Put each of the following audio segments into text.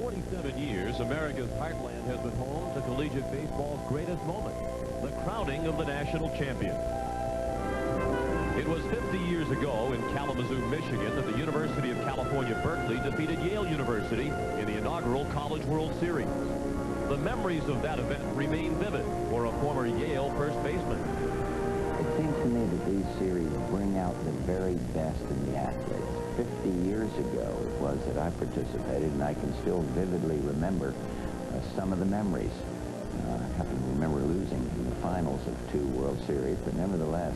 47 years, America's heartland has been home to collegiate baseball's greatest moment, the crowning of the national champion. It was 50 years ago in Kalamazoo, Michigan, that the University of California, Berkeley defeated Yale University in the inaugural College World Series. The memories of that event remain vivid for a former Yale first baseman. It seems to me that these series bring out the very best in the athletes. 50 years ago it was that I participated, and I can still vividly remember some of the memories. I happen to remember losing in the finals of 2 World Series, but nevertheless,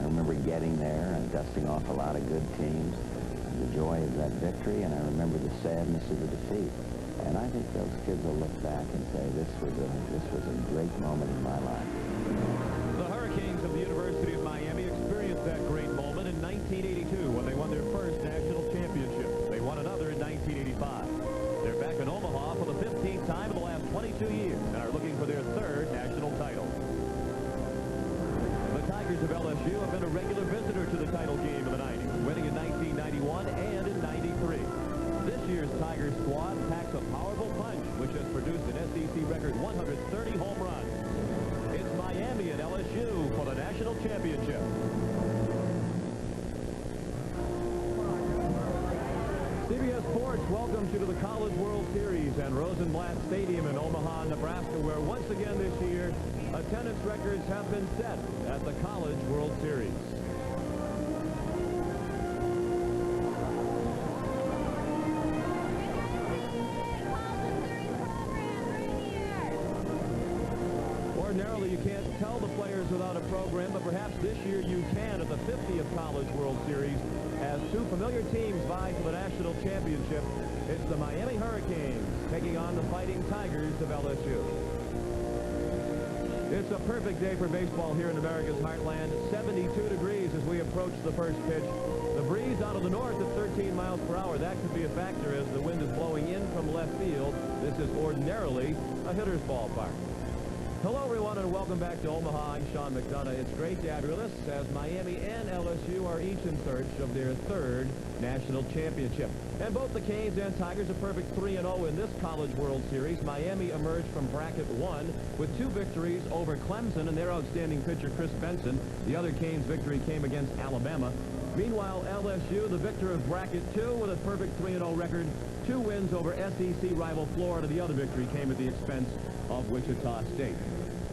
I remember getting there and dusting off a lot of good teams, and the joy of that victory, and I remember the sadness of the defeat. And I think those kids will look back and say, this was a great moment in my life. The Hurricanes of the University of Miami experienced that great moment in 1982 when they won their first national championship. They won another in 1985. They're back in Omaha for the 15th time in the last 22 years and are looking for their 3rd national title. The Tigers of LSU have been a regular visitor to the title game in the 90s, winning in 1991 and in 93. This year's Tigers squad packs a powerful punch, which has produced an SEC record 130 home runs. It's Miami and LSU for the national championship. CBS Sports welcomes you to the College World Series and Rosenblatt Stadium in Omaha, Nebraska, where once again this year, attendance records have been set at the College World Series. Ordinarily, you can't tell the players without a program, but perhaps this year you can at the 50th College World Series as 2 familiar teams vie for the national championship. It's the Miami Hurricanes taking on the Fighting Tigers of LSU. It's a perfect day for baseball here in America's heartland. 72 degrees as we approach the first pitch. The breeze out of the north at 13 miles per hour. That could be a factor as the wind is blowing in from left field. This is ordinarily a hitter's ballpark. Hello, everyone, and welcome back to Omaha. I'm Sean McDonough. It's great to have you with us as Miami and LSU are each in search of their 3rd national championship. And both the Canes and Tigers are perfect 3-0 in this College World Series. Miami emerged from bracket 1 with 2 victories over Clemson and their outstanding pitcher, Chris Benson. The other Canes victory came against Alabama. Meanwhile, LSU, the victor of bracket 2 with a perfect 3-0 record, 2 wins over SEC rival Florida. The other victory came at the expense of Wichita State.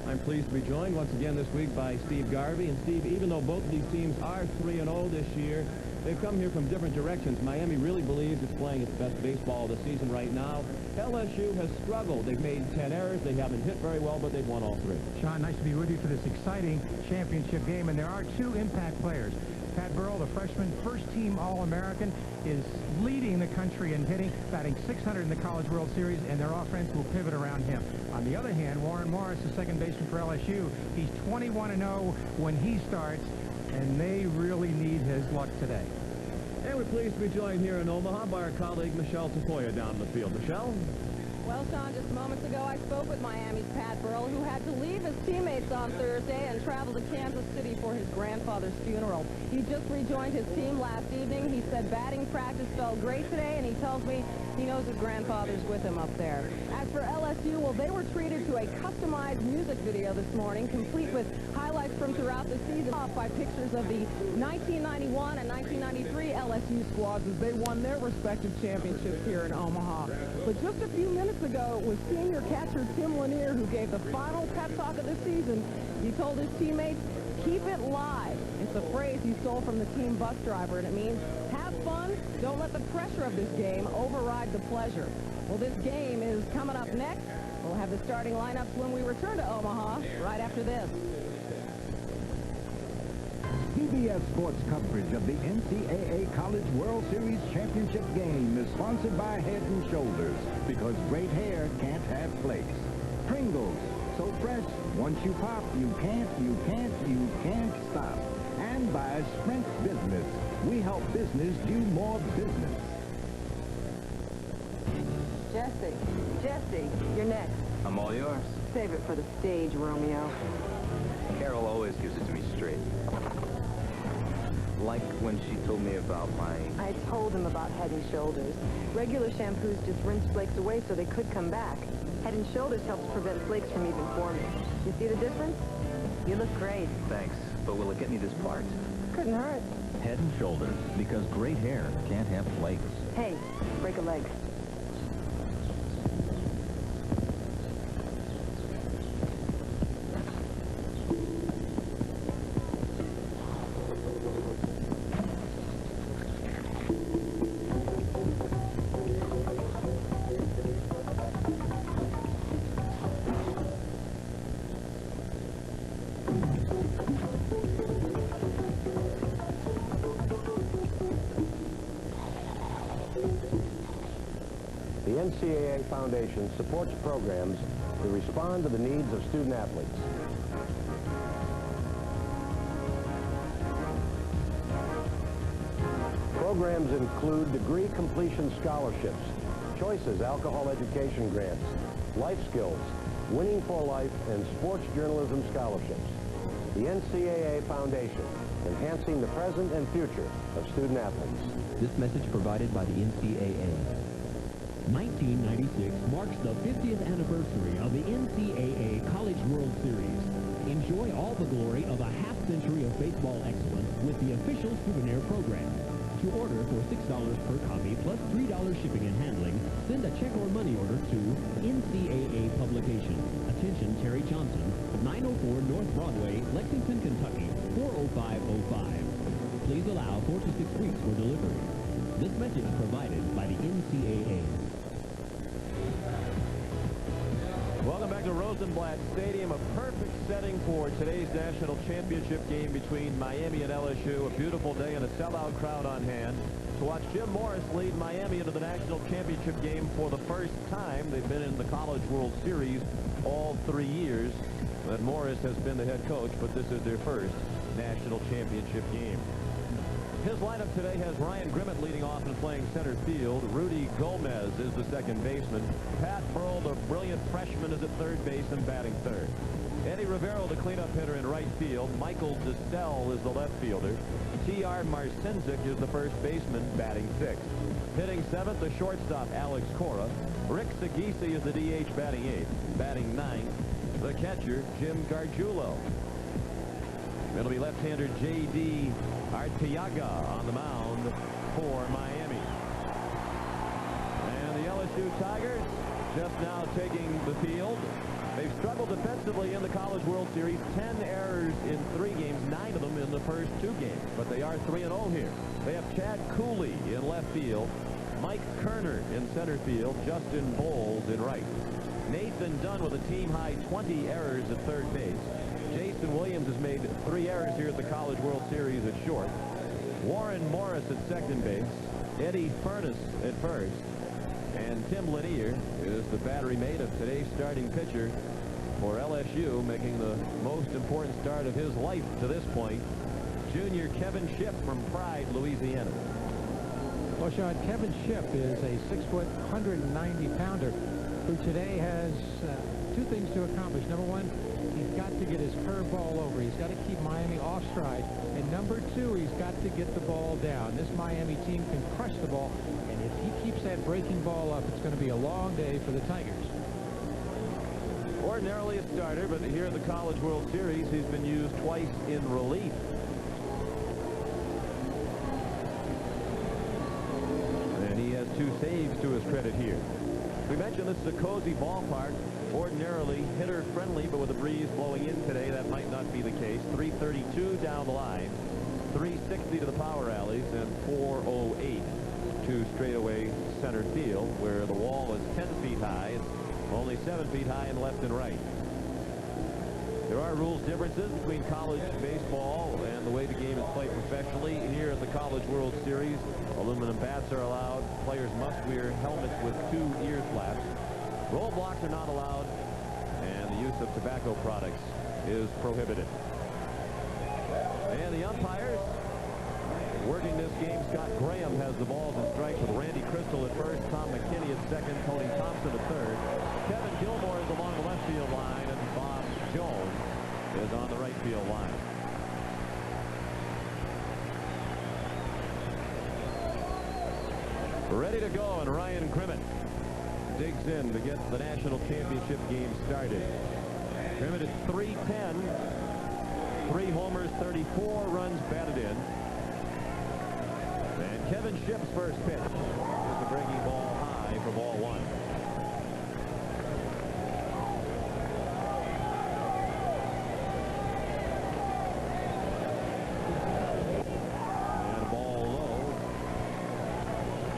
I'm pleased to be joined once again this week by Steve Garvey. And Steve, even though both of these teams are 3-0 this year, they've come here from different directions. Miami really believes it's playing its best baseball of the season right now. LSU has struggled. They've made 10 errors. They haven't hit very well, but they've won all 3. Sean, nice to be with you for this exciting championship game. And there are 2 impact players. Pat Burrell, the freshman first-team All-American, is leading the country in hitting, batting .600 in the College World Series, and their offense will pivot around him. On the other hand, Warren Morris, the second baseman for LSU, he's 21-0 when he starts, and they really need his luck today. And we're pleased to be joined here in Omaha by our colleague Michelle Tafoya down in the field. Michelle? Well, Sean, just moments ago I spoke with Miami's Pat Burrell, who had to leave his teammates on Thursday and travel to Kansas City for his grandfather's funeral. He just rejoined his team last evening. He said batting practice felt great today, and he tells me he knows his grandfather's with him up there. As for LSU, well, they were treated to a customized music video this morning, complete with highlights from throughout the season, off by pictures of the 1991 and 1993 LSU squads as they won their respective championships here in Omaha. But just a few minutes ago, it was senior catcher Tim Lanier who gave the final pep talk of the season. He told his teammates, "Keep it live." It's a phrase he stole from the team bus driver, and it means have fun, don't let the pressure of this game override the pleasure. Well, this game is coming up next. We'll have the starting lineups when we return to Omaha right after this. CBS Sports coverage of the NCAA College World Series Championship game is sponsored by Head & Shoulders, because great hair can't have flakes. Pringles, so fresh, once you pop, you can't stop. And by Sprint Business, we help business do more business. Jesse, you're next. I'm all yours. Save it for the stage, Romeo. Carol always gives it to me straight. Like when she told me about my... I told him about Head & Shoulders. Regular shampoos just rinse flakes away so they could come back. Head & Shoulders helps prevent flakes from even forming. You see the difference? You look great. Thanks, but will it get me this part? Couldn't hurt. Head & Shoulders, because great hair can't have flakes. Hey, break a leg. The NCAA Foundation supports programs that respond to the needs of student athletes. Programs include degree completion scholarships, choices alcohol education grants, life skills, winning for life, and sports journalism scholarships. The NCAA Foundation, enhancing the present and future of student athletes. This message provided by the NCAA. 1996 marks the 50th anniversary of the NCAA College World Series. Enjoy all the glory of a half-century of baseball excellence with the official souvenir program. To order for $6 per copy plus $3 shipping and handling, send a check or money order to NCAA Publication. Attention, Terry Johnson, 904 North Broadway, Lexington, Kentucky, 40505. Please allow 4 to 6 weeks for delivery. This message provided by the NCAA. Welcome back to Rosenblatt Stadium, a perfect setting for today's national championship game between Miami and LSU. A beautiful day and a sellout crowd on hand to watch Jim Morris lead Miami into the national championship game for the first time. They've been in the College World Series all 3 years that Morris has been the head coach, but this is their first national championship game. His lineup today has Ryan Grimmett leading off and playing center field. Rudy Gomez is the second baseman. Pat Burrell, the brilliant freshman, is at third base and batting third. Eddie Rivero, the cleanup hitter in right field. Michael DeStell is the left fielder. T.R. Marcinzik is the first baseman, batting sixth. Hitting seventh, the shortstop, Alex Cora. Rick Sagisi is the DH, batting eighth. Batting ninth, the catcher, Jim Gargiulo. It'll be left-hander J.D. Arteaga on the mound for Miami. And the LSU Tigers just now taking the field. They've struggled defensively in the College World Series. 10 errors in 3 games, 9 of them in the first 2 games. But they are 3-0 here. They have Chad Cooley in left field, Mike Kerner in center field, Justin Bowles in right. Nathan Dunn with a team-high 20 errors at third base. Jason Williams has made 3 errors here at the College World Series at short. Warren Morris at second base. Eddie Furness at first. And Tim Lanier is the battery mate of today's starting pitcher for LSU, making the most important start of his life to this point. Junior Kevin Shipp from Pride, Louisiana. Well, Sean, Kevin Shipp is a 6-foot, 190-pounder who today has 2 things to accomplish. Number one, he's got to get his curveball over. He's got to keep Miami off stride. And number 2, he's got to get the ball down. This Miami team can crush the ball, and if he keeps that breaking ball up, it's going to be a long day for the Tigers. Ordinarily a starter, but here at the College World Series, he's been used twice in relief. And he has 2 saves to his credit here. We mentioned this is a cozy ballpark, ordinarily hitter-friendly, but with a breeze blowing in today, that might not be the case. 332 down the line, 360 to the power alleys, and 408 to straightaway center field, where the wall is 10 feet high. It's only 7 feet high in left and right. There are rules differences between college baseball and the way the game is played professionally. Here at the College World Series, aluminum bats are allowed. Players must wear helmets with 2 ear flaps. Roadblocks are not allowed, and the use of tobacco products is prohibited. And the umpires working this game. Scott Graham has the balls and strikes with Randy Crystal at first, Tom McKinney at second, Tony Thompson at third. Kevin Gilmore is along the left field line, and Bob Jones is on the right field line. Ready to go, and Ryan Grimmett digs in to get the national championship game started. Grimmett at .310, 3 homers, 34 runs batted in. And Kevin Shipp's first pitch is a breaking ball high for ball 1. And ball low.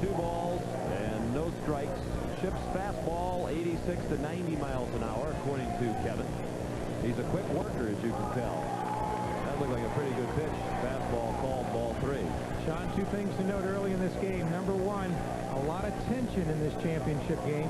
2 balls and no strikes. Shipp's fastball 86 to 90 miles an hour, according to Kevin. He's a quick worker, as you can tell. That looked like a pretty good pitch. Fastball called ball 3. Sean, 2 things to note early in this game. Number 1, a lot of tension in this championship game.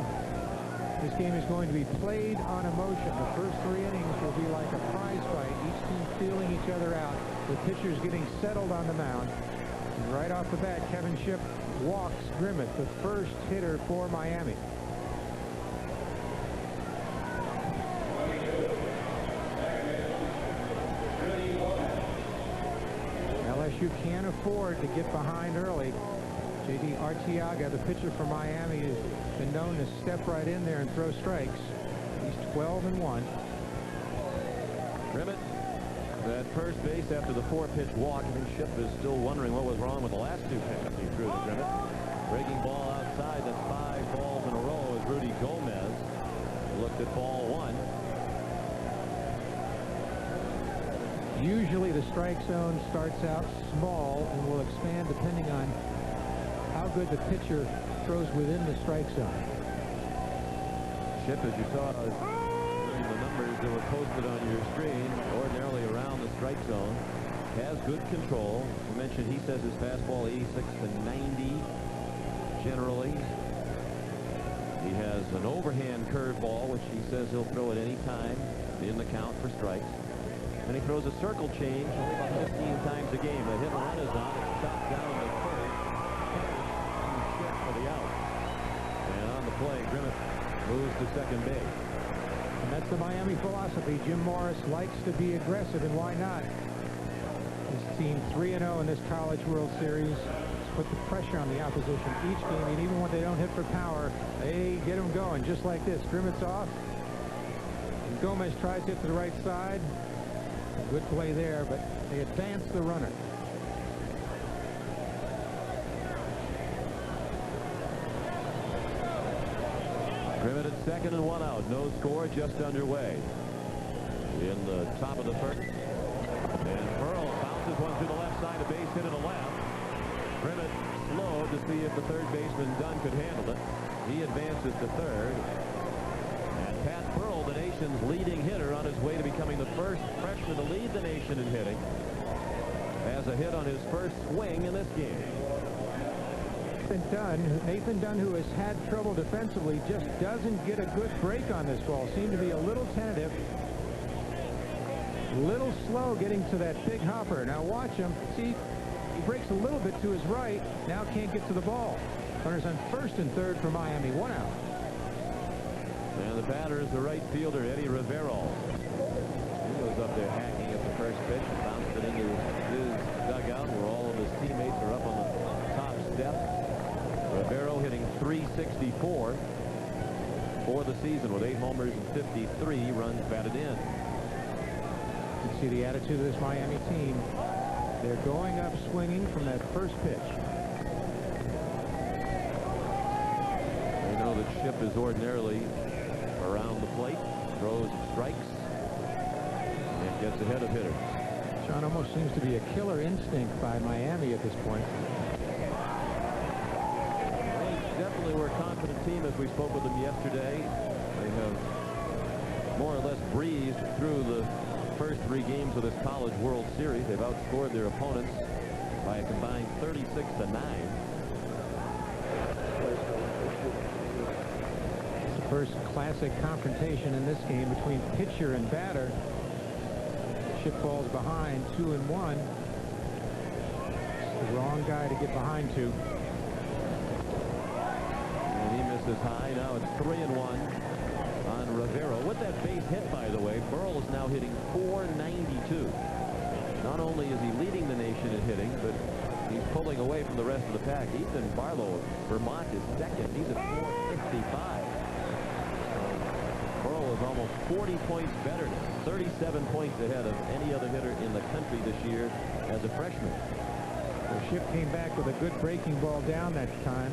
This game is going to be played on emotion. The first 3 innings will be like a prize fight, each team feeling each other out, the pitchers getting settled on the mound. And right off the bat, Kevin Shipp walks Grimmett, the first hitter for Miami. LSU can't afford to get behind early. J.D. Arteaga, the pitcher for Miami, has been known to step right in there and throw strikes. He's 12-1. Grimmett at first base after the 4-pitch walk. I think Shipp is still wondering what was wrong with the last 2 pitches he threw to Grimmett. Breaking ball outside. That's 5 balls in a row as Rudy Gomez looked at ball 1. Usually the strike zone starts out small and will expand depending on how good the pitcher throws within the strike zone. Shipp, as you saw in the numbers that were posted on your screen, ordinarily around the strike zone, has good control. I mentioned he says his fastball 86 to 90 generally. He has an overhand curveball, which he says he'll throw at any time in the count for strikes. And he throws a circle change only about 15 times a game. The hit and run is on. It's shot down the third. Shipp for the out. And on the play, Grimmett moves to second base. And that's the Miami philosophy. Jim Morris likes to be aggressive, and why not? His team 3-0 in this College World Series. Put the pressure on the opposition each game, and even when they don't hit for power, they get them going just like this. Grimmett's off. And Gomez tries to hit to the right side. Good play there, but they advance the runner. Grimmett at second and 1 out. No score, just underway. In the top of the first. And Pearl bounces one to the left side, a base hit to the left. Grimmett slow to see if the third baseman Dunn could handle it. He advances to third. And Pat Pearl, the nation's leading hitter, on his way to becoming the first freshman to lead the nation in hitting, has a hit on his first swing in this game. Nathan Dunn, who has had trouble defensively, just doesn't get a good break on this ball. Seemed to be a little tentative, little slow getting to that big hopper. Now watch him. See, he breaks a little bit to his right. Now can't get to the ball. Runners on first and third for Miami. 1 out. And the batter is the right fielder, Eddie Rivero. He was up there hacking at the first pitch and bounced it into his dugout where all of his teammates are up on the top step. Rivero hitting .364 for the season with 8 homers and 53 runs batted in. You can see the attitude of this Miami team. They're going up swinging from that first pitch. They know that Shipp is ordinarily around the plate, throws strikes, and gets ahead of hitters. Sean, almost seems to be a killer instinct by Miami at this point. They definitely were a confident team as we spoke with them yesterday. They have more or less breezed through the first 3 games of this College World Series. They've outscored their opponents by a combined 36 to 9. It's the first classic confrontation in this game between pitcher and batter. Shipp falls behind 2-1. It's the wrong guy to get behind to. And he misses high. Now it's 3-1 on Rivero. With that base hit, by the way, Burrell is now hitting .492. Not only is he leading the nation in hitting, but He's pulling away from the rest of the pack. Ethan Barlow of Vermont is second. He's at 455. Burl is almost 40 points better now, 37 points ahead of any other hitter in the country this year as a freshman. The Ship came back with a good breaking ball down that time.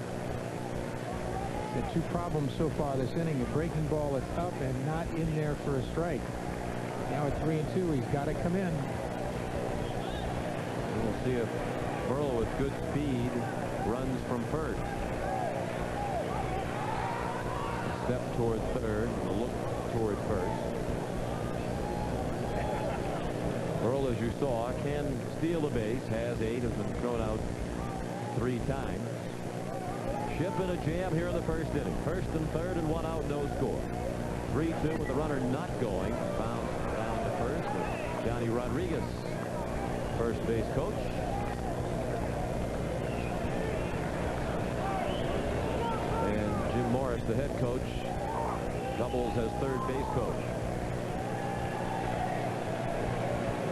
The two problems so far this inning: a breaking ball that's up and not in there for a strike. Now at 3-2, he's got to come in. We'll see if Burl with good speed runs from first. A step toward third, and a look toward first. Burl, as you saw, can steal a base, has 8, has been thrown out 3 times. Ship in a jam here in the first inning. First and third and 1 out, no score. 3-2 with the runner not going. Bounce down to first. And Johnny Rodriguez, first base coach. And Jim Morris, the head coach, doubles as third base coach.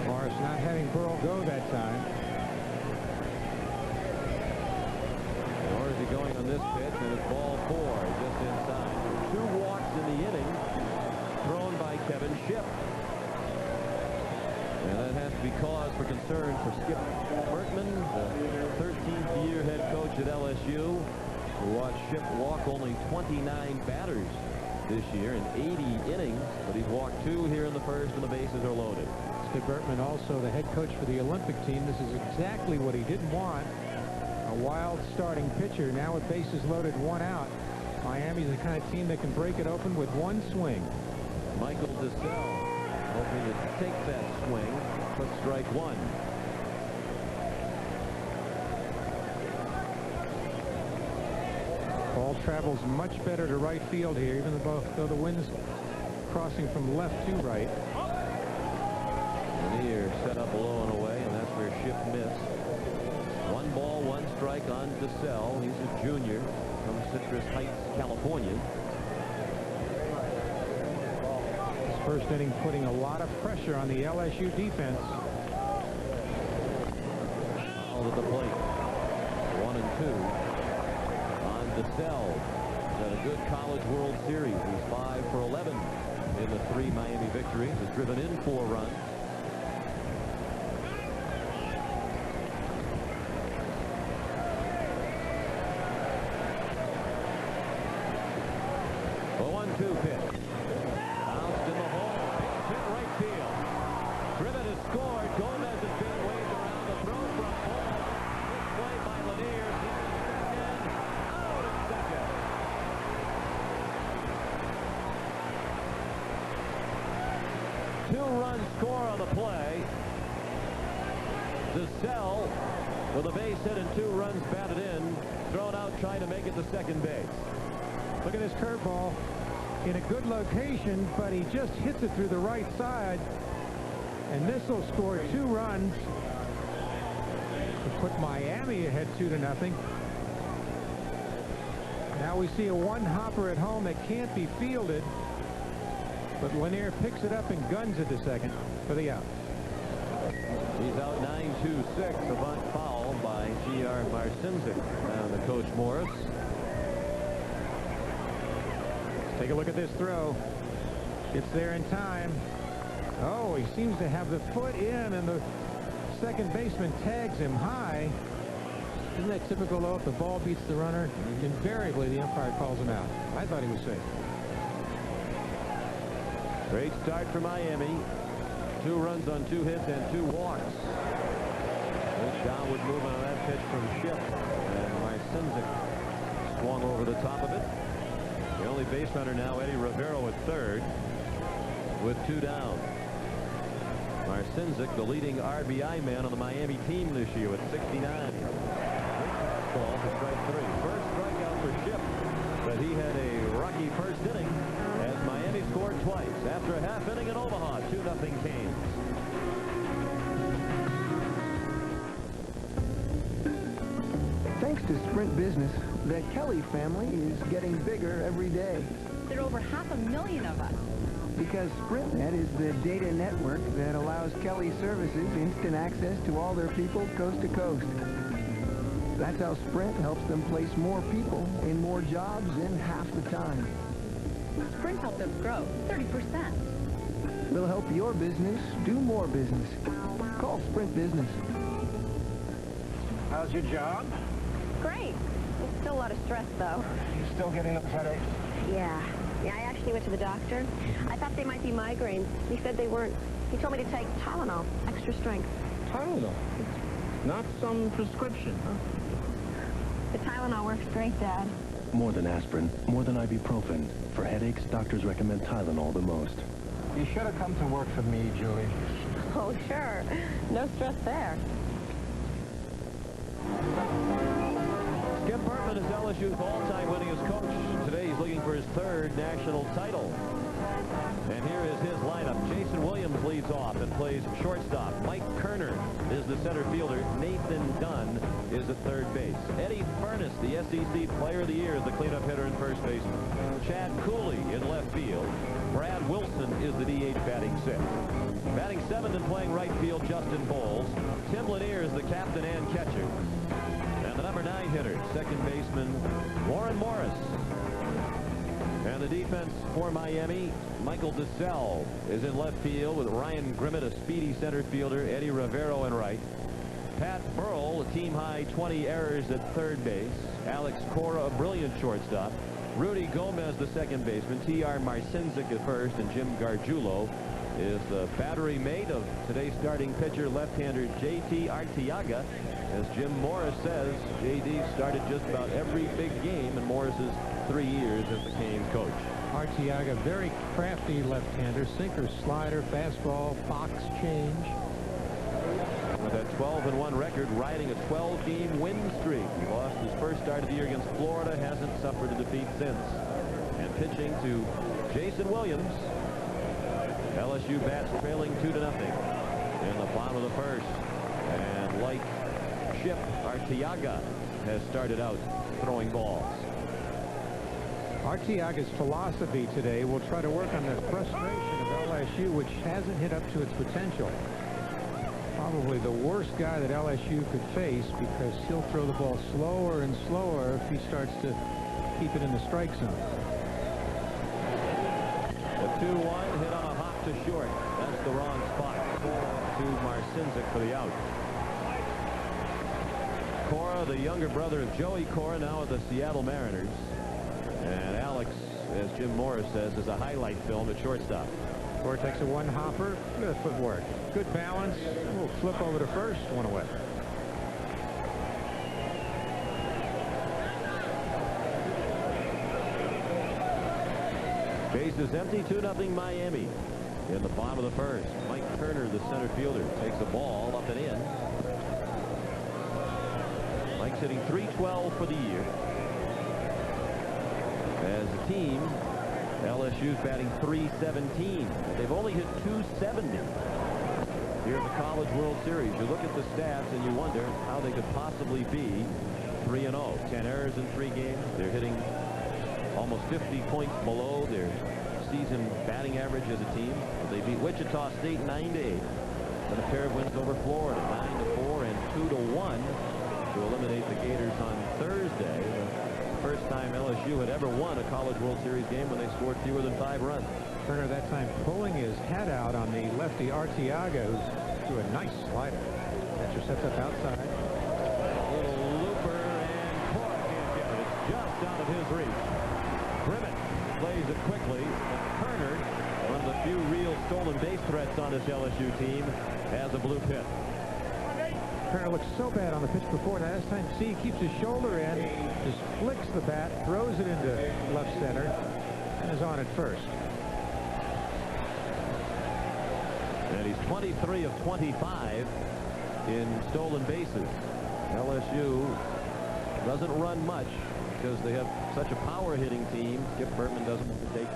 Morris not having Burl go that time. Nor is he going on this pitch, and it's ball 4 just inside. 2 walks in the inning thrown by Kevin Ship. And that has to be cause for concern for Skip Bertman, the 13th year head coach at LSU, who watched Ship walk only 29 batters this year in 80 innings, but he's walked 2 here in the first, and the bases are loaded. Skip Bertman, also the head coach for the Olympic team. This is exactly what he didn't want. A wild starting pitcher. Now with bases loaded, 1 out. Miami's the kind of team that can break it open with 1 swing. Michael DeSalle hoping to take that swing, but strike 1. Ball travels much better to right field here, even though the wind's crossing from left to right. Lanier set up low and away, and that's where Ship missed. 1 ball, 1 strike on DeSalle. He's a junior from Citrus Heights, California. This first inning putting a lot of pressure on the LSU defense. All at the plate. 1 and 2 on DeSalle. He's had a good College World Series. He's 5 for 11 in the 3 Miami victories. Has driven in 4 runs. The 1-2 pitch. Bounced in the hole. Base hit right field. Trivet has scored. Gomez is being waved around. The throw from Paul. Good play by Lanier. Second. Out at second. Two-run score on the play. DeSalle with a base hit and 2 runs batted in. Thrown out trying to make it to second base. Look at this curveball in a good location, but he just hits it through the right side. And this will score 2 runs to put Miami ahead 2-0. Now we see a 1-hopper at home that can't be fielded, but Lanier picks it up and guns it to second for the out. He's out 9-2-6. A bunt foul by G.R. Marcinzik. Now the coach Morris. Take a look at this throw. It's there in time. Oh, he seems to have the foot in, and the second baseman tags him high. Isn't that typical, though? If the ball beats the runner, invariably the umpire calls him out. I thought he was safe. Great start for Miami. 2 runs on 2 hits and 2 walks. Good downward movement on that pitch from Ship. And Marcinzik swung over the top of it. The only base runner now, Eddie Rivero at third with 2 down. Marcinzik, the leading RBI man on the Miami team this year with 69. Ball for strike 3. First strikeout for Ship, but he had a rocky first inning as Miami scored twice. After a half inning in Omaha, 2-0 Canes. Thanks to Sprint Business, the Kelly family is getting bigger every day. There are over 500,000 of us. Because SprintNet is the data network that allows Kelly Services instant access to all their people coast to coast. That's how Sprint helps them place more people in more jobs in half the time. Sprint helped us grow 30%. We'll help your business do more business. Call Sprint Business. How's your job? Great. It's still a lot of stress, though. You still getting those headaches? Yeah. I actually went to the doctor. I thought they might be migraines. He said they weren't. He told me to take Tylenol, extra strength. Tylenol? Not some prescription, huh? The Tylenol works great, Dad. More than aspirin, more than ibuprofen. For headaches, doctors recommend Tylenol the most. You should have come to work for me, Julie. Oh, sure. No stress there. Skip Bertman is LSU's all-time winningest coach. Today he's looking for his third national title. And here is his lineup. Jason Williams leads off and plays shortstop. Mike Kerner is the center fielder. Nathan Dunn is at third base. Eddie Furness, the SEC Player of the Year, is the cleanup hitter and first baseman. Chad Cooley in left field. Brad Wilson is the DH batting sixth. Batting seventh and playing right field, Justin Bowles. Tim Lanier is the captain and catcher. And the number 9 hitter, second baseman, Warren Morris. And the defense for Miami, Michael DeSalle is in left field with Ryan Grimmett, a speedy center fielder, Eddie Rivero in right. Pat Burrell, a team-high 20 errors at third base. Alex Cora, a brilliant shortstop. Rudy Gomez, the second baseman. T.R. Marcinzik at first, and Jim Gargiulo is the battery mate of today's starting pitcher, left-hander J.T. Arteaga. As Jim Morris says, J.D. started just about every big game in Morris's 3 years as the Canes coach. Arteaga, very crafty left-hander, sinker, slider, fastball, box change. With that 12-1 record, riding a 12-game win streak. He lost his first start of the year against Florida, hasn't suffered a defeat since. And pitching to Jason Williams. LSU bats trailing 2-0 in the bottom of the first. And like Chip, Arteaga has started out throwing balls. Arteaga's philosophy today will try to work on the frustration of LSU, which hasn't hit up to its potential. Probably the worst guy that LSU could face, because he'll throw the ball slower and slower if he starts to keep it in the strike zone. The 2-1 hit on a hop to short. That's the wrong spot. To Marcinzik for the out. Cora, the younger brother of Joey Cora, now with the Seattle Mariners. And Alex, as Jim Morris says, is a highlight film at shortstop. Cora takes a one-hopper. Look at the footwork. Good balance. A little flip over to first. One away. Base is empty. 2-0 Miami. In the bottom of the first, Mike Kerner, the center fielder, takes the ball up and in. Mike's hitting .312 for the year. As a team, LSU's batting .317. They've only hit .270 here in the College World Series. You look at the stats and you wonder how they could possibly be 3-0. 10 errors in 3 games. They're hitting almost 50 points below their season batting average as a team. They beat Wichita State 9-8. Then a pair of wins over Florida, 9-4 and 2-1 to eliminate the Gators on Thursday. The first time LSU had ever won a College World Series game when they scored fewer than 5 runs. Kerner that time pulling his head out on the lefty Arteaga, who's threw a nice slider. Catcher sets up outside. Little looper, and Cora can't get it. It's just out of his reach. Grimmett plays it quickly. Kerner, one of the few real stolen base threats on this LSU team, has a blue pit. Kerner looks so bad on the pitch before. Now this time, see, he keeps his shoulder in, just flicks the bat, throws it into left center, and is on at first. And he's 23 of 25 in stolen bases. LSU doesn't run much because they have such a power-hitting team. Skip Bertman doesn't want to take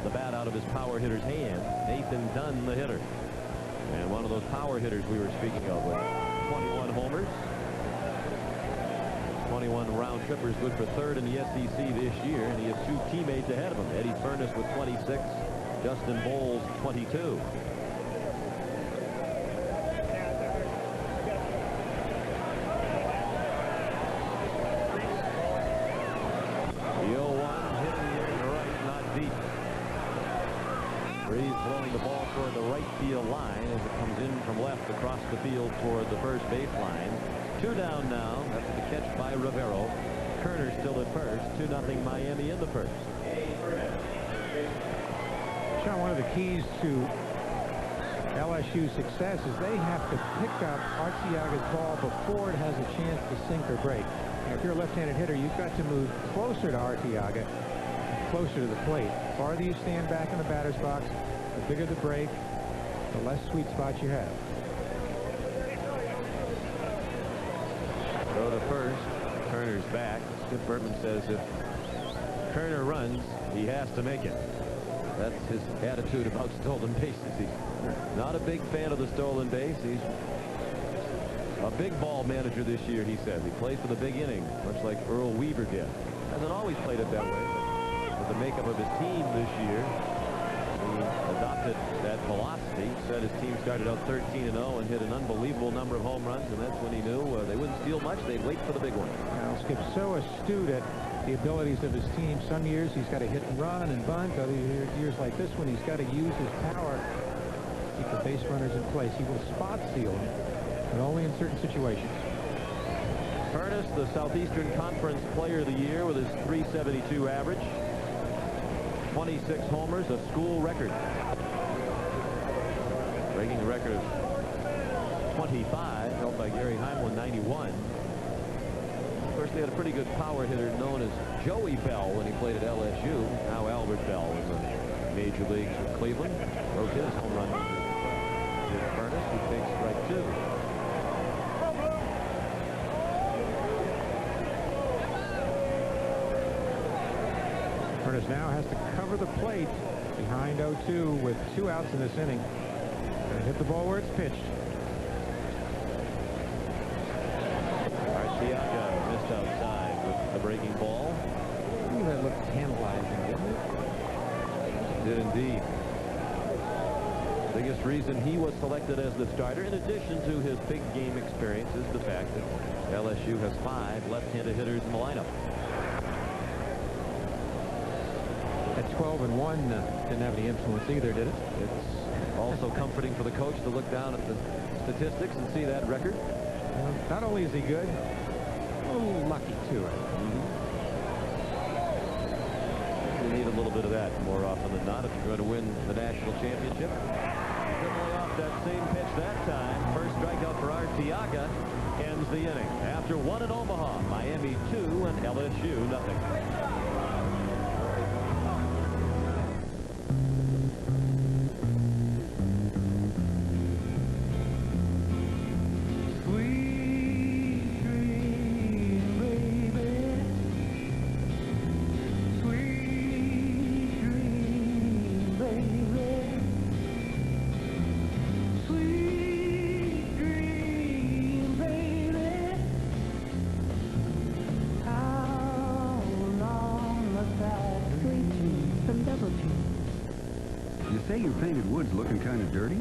the bat out of his power hitter's hand. Nathan Dunn, the hitter. And one of those power hitters we were speaking of with 21 homers. 21 round trippers, good for third in the SEC this year. And he has 2 teammates ahead of him. Eddie Furness with 26, Justin Bowles 22. throwing the ball toward the right field line as it comes in from left across the field toward the first baseline. 2 down now after the catch by Rivero. Kerner still at first. 2-0 Miami in the first. Sean, one of the keys to LSU's success is they have to pick up Arteaga's ball before it has a chance to sink or break. Now, if you're a left-handed hitter, you've got to move closer to Arteaga, closer to the plate. The farther you stand back in the batter's box, the bigger the break, the less sweet spot you have. Throw to first. Kerner's back. Skip Bertman says if Kerner runs, he has to make it. That's his attitude about stolen bases. He's not a big fan of the stolen base. He's a big ball manager this year, he says. He plays for the big inning, much like Earl Weaver did. Hasn't always played it that way. With the makeup of his team this year, he adopted that philosophy. Said his team started out 13-0 and hit an unbelievable number of home runs, and that's when he knew they wouldn't steal much. They'd wait for the big one. Well, Skip's so astute at the abilities of his team. Some years he's got to hit and run and bunt. Other years like this one, he's got to use his power to keep the base runners in place. He will spot steal them, but only in certain situations. Furness, the Southeastern Conference Player of the Year with his .372 average. 26 homers, a school record. Breaking the record of 25, held by Gary Heimel in 91. Of course, they had a pretty good power hitter known as Joey Bell when he played at LSU. Now Albert Bell in the major leagues with Cleveland. Broke his home run to Furness, who takes strike 2. Furness now has to cover the plate behind 0-2 with 2 outs in this inning. And hit the ball where it's pitched. Arteaga missed outside with the breaking ball. Ooh, that looked tantalizing, didn't it? Did indeed. Biggest reason he was selected as the starter, in addition to his big game experience, is the fact that LSU has 5 left-handed hitters in the lineup. At 12-1 didn't have any influence either, did it? It's also comforting for the coach to look down at the statistics and see that record. Not only is he good, a little lucky too. You need a little bit of that more often than not if you're going to win the national championship. Quickly off that same pitch that time. First strikeout for Arteaga ends the inning. After 1 in Omaha, Miami 2 and LSU nothing. Say your painted wood's looking kind of dirty?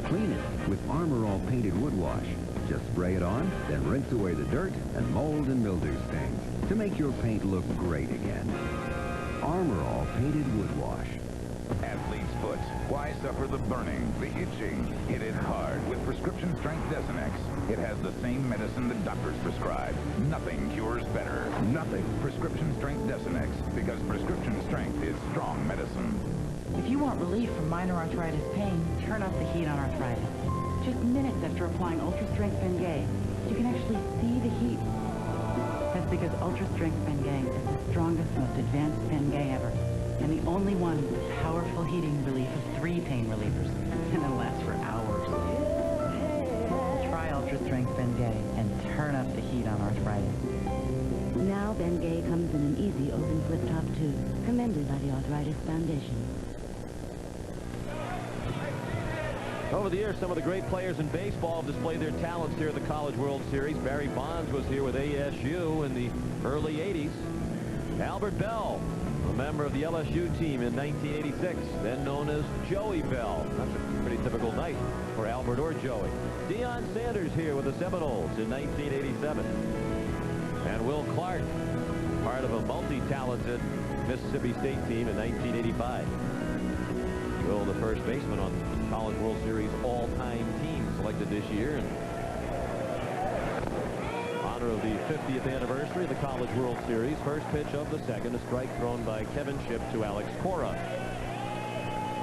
Clean it with Armor All Painted Wood Wash. Just spray it on, then rinse away the dirt and mold and mildew stains to make your paint look great again. Armor All Painted Wood Wash. Athlete's foot. Why suffer the burning, the itching? Hit it hard with prescription strength Desenex. It has the same medicine that doctors prescribe. Nothing cures better. Nothing. Prescription strength Desenex, because prescription strength is strong medicine. If you want relief from minor arthritis pain, turn up the heat on arthritis. Just minutes after applying Ultra Strength Bengay, you can actually see the heat. That's because Ultra Strength Bengay is the strongest, most advanced Bengay ever, and the only one with powerful heating relief of 3 pain relievers, and it'll last for hours. Try Ultra Strength Bengay and turn up the heat on arthritis. Now Bengay comes in an easy open flip-top tube, commended by the Arthritis Foundation. Over the years, some of the great players in baseball have displayed their talents here at the College World Series. Barry Bonds was here with ASU in the early 80s. Albert Bell, a member of the LSU team in 1986, then known as Joey Bell. That's a pretty typical night for Albert or Joey. Deion Sanders here with the Seminoles in 1987. And Will Clark, part of a multi-talented Mississippi State team in 1985. Will, the first baseman on the College World Series all-time team selected this year. In honor of the 50th anniversary of the College World Series, first pitch of the second, a strike thrown by Kevin Shipp to Alex Cora.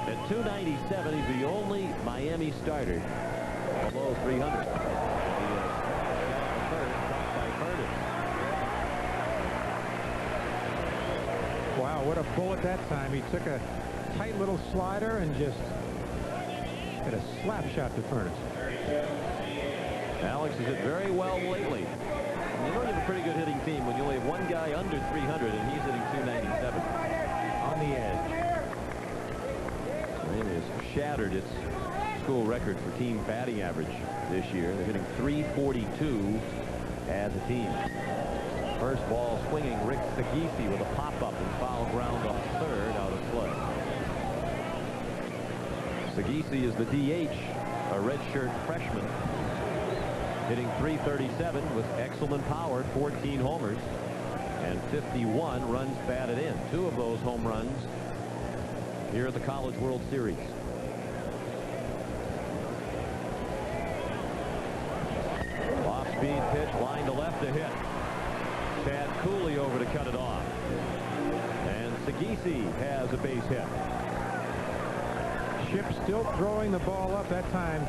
At 297, he's the only Miami starter below 300. Wow, what a bullet that time. He took a tight little slider and just hit a slap shot to Furnace. Alex has hit very well lately. You know you have a pretty good hitting team when you only have one guy under 300 and he's hitting 297. On the edge. Miami has shattered its school record for team batting average this year. They're hitting 342 as a team. First ball swinging, Rick Sagisi with a pop-up and foul ground off third out of play. Sagisi is the DH, a redshirt freshman, hitting 337 with excellent power, 14 homers, and 51 runs batted in. 2 of those home runs here at the College World Series. Off-speed pitch, line to left to hit. Chad Cooley over to cut it off. And Sagisi has a base hit. Shipp still throwing the ball up, that time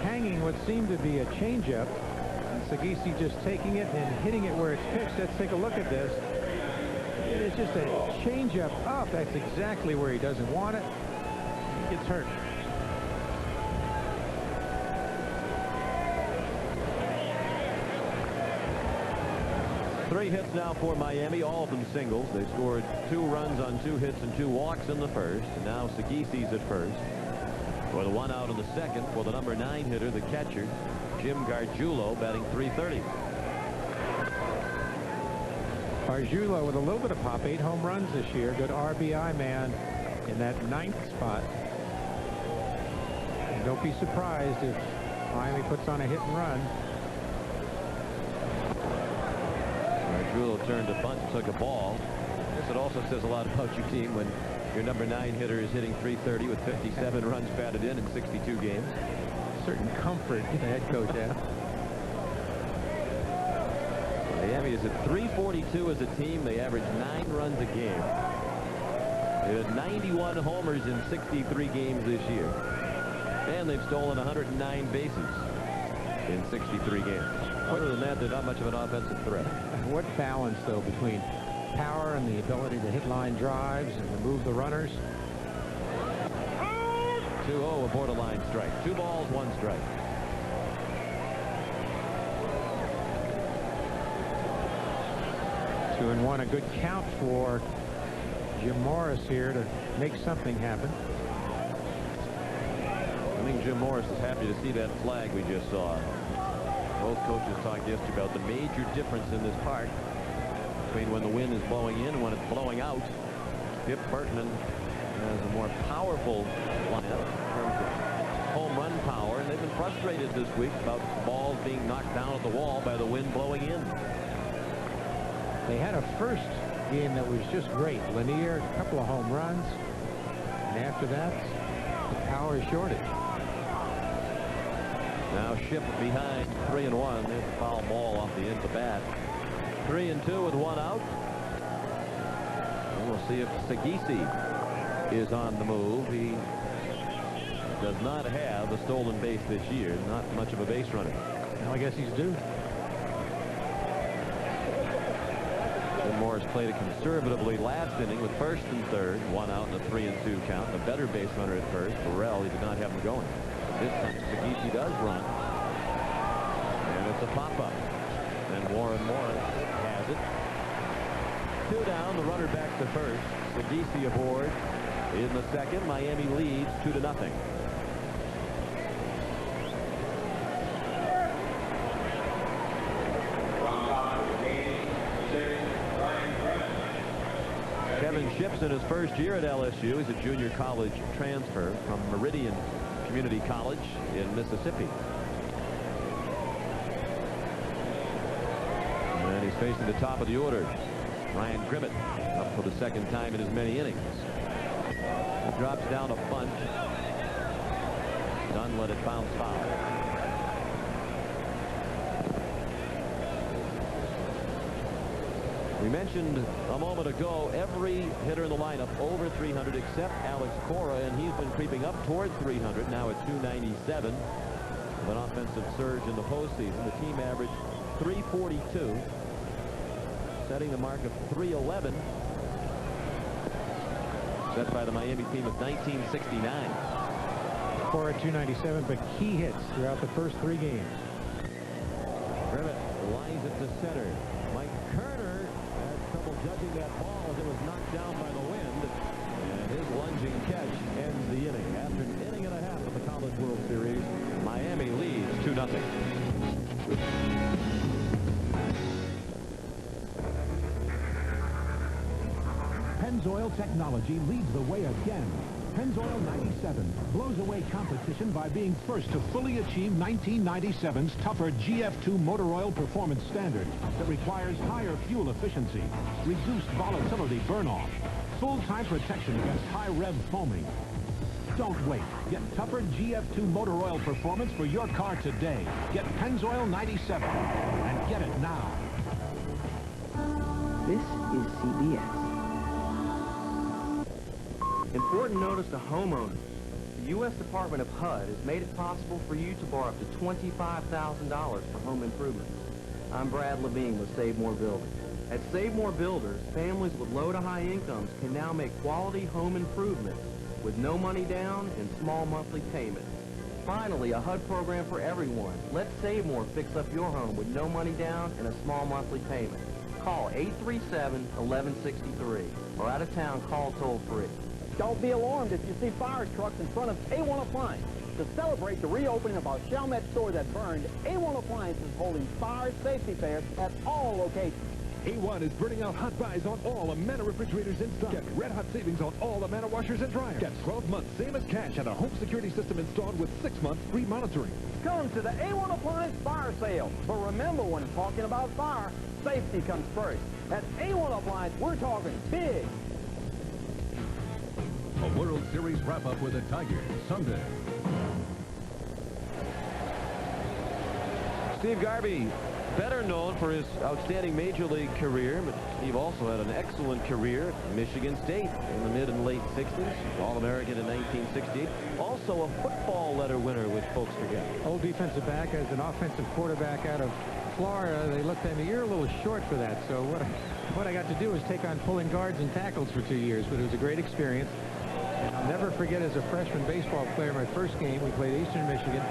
hanging what seemed to be a changeup. And Sagisi just taking it and hitting it where it's pitched. Let's take a look at this. It's just a changeup up. That's exactly where he doesn't want it. He gets hurt. Three hits now for Miami, all of them singles. They scored 2 runs on 2 hits and 2 walks in the first. And now Sagisi's at first. With 1 out in the second for the number 9 hitter, the catcher, Jim Gargiulo, batting .330. Gargiulo with a little bit of pop, 8 home runs this year. Good RBI man in that 9th spot. And don't be surprised if Miami puts on a hit and run. Gargiulo turned a bunt, took a ball. I guess it also says a lot about your team when your number 9 hitter is hitting .330 with 57 runs batted in 62 games. Certain comfort the head coach has. Miami is at .342 as a team. They average 9 runs a game. They had 91 homers in 63 games this year. And they've stolen 109 bases in 63 games. Other than that, they're not much of an offensive threat. What balance, though, between power and the ability to hit line drives and to move the runners? 2-0, a borderline strike. 2 balls, 1 strike. Two and one, a good count for Jim Morris here to make something happen. I think Jim Morris is happy to see that flag we just saw. Both coaches talked yesterday about the major difference in this park between when the wind is blowing in and when it's blowing out. Pip Burton has a more powerful lineup in terms of home run power, and they've been frustrated this week about balls being knocked down at the wall by the wind blowing in. They had a first game that was just great. Lanier, a couple of home runs, and after that, the power shortage. Now Shipp behind 3-1. There's a foul ball off the end of the bat. 3-2 with 1 out. And we'll see if Sagisi is on the move. He does not have a stolen base this year. Not much of a base runner. Well, I guess he's due. Jim Morris played it conservatively last inning with first and third. 1 out and a 3-2 count. A better base runner at first. Burrell, he did not have him going. This time Sagisi does run. And it's a pop-up. And Warren Morris has it. 2 down, the runner back to first. Sagisi aboard in the second. Miami leads 2-0. Kevin Shipp's in his first year at LSU. He's a junior college transfer from Meridian Community College in Mississippi. And he's facing the top of the order. Ryan Grimmett up for the second time in as many innings. He drops down a bunch. Dunn let it bounce foul. We mentioned a moment ago every hitter in the lineup over 300 except Alex Cora, and he's been creeping up toward 300. Now at 297 with an offensive surge in the postseason. The team averaged 342, setting the mark of 311 set by the Miami team of 1969. Cora at 297, but key hits throughout the first 3 games. Rivet lines it to center. Mike Kerner had trouble judging that ball as it was knocked down by the wind. And his lunging catch ends the inning. After an inning and a half of the College World Series, Miami leads 2-0. Pennzoil technology leads the way again. Pennzoil 97 blows away competition by being first to fully achieve 1997's tougher GF2 motor oil performance standard that requires higher fuel efficiency, reduced volatility burn-off, full-time protection against high-rev foaming. Don't wait. Get tougher GF2 motor oil performance for your car today. Get Pennzoil 97 and get it now. This is CBS. Important notice to homeowners. The U.S. Department of HUD has made it possible for you to borrow up to $25,000 for home improvements. I'm Brad Levine with Save More Builders. At Save More Builders, families with low to high incomes can now make quality home improvements with no money down and small monthly payments. Finally, a HUD program for everyone. Let Save More fix up your home with no money down and a small monthly payment. Call 837-1163 or out of town, call toll free. Don't be alarmed if you see fire trucks in front of A1 Appliance. To celebrate the reopening of our Chalmette store that burned, A1 Appliance is holding fire safety fairs at all locations. A1 is burning out hot buys on all Amana refrigerators in stock. Get red hot savings on all Amana washers and dryers. Get 12 months, same as cash, and a home security system installed with 6 months free monitoring. Come to the A1 Appliance Fire Sale. But remember, when talking about fire, safety comes first. At A1 Appliance, we're talking big. A World Series wrap-up with the Tigers, Sunday. Steve Garvey, better known for his outstanding Major League career, but Steve also had an excellent career at Michigan State in the mid and late 60s. All-American in 1968. Also a football letter winner, which folks forget. Old defensive back as an offensive quarterback out of Florida. They looked at me, you're a little short for that. So what I got to do was take on pulling guards and tackles for 2 years, but it was a great experience. And I'll never forget, as a freshman baseball player, my first game, we played Eastern Michigan.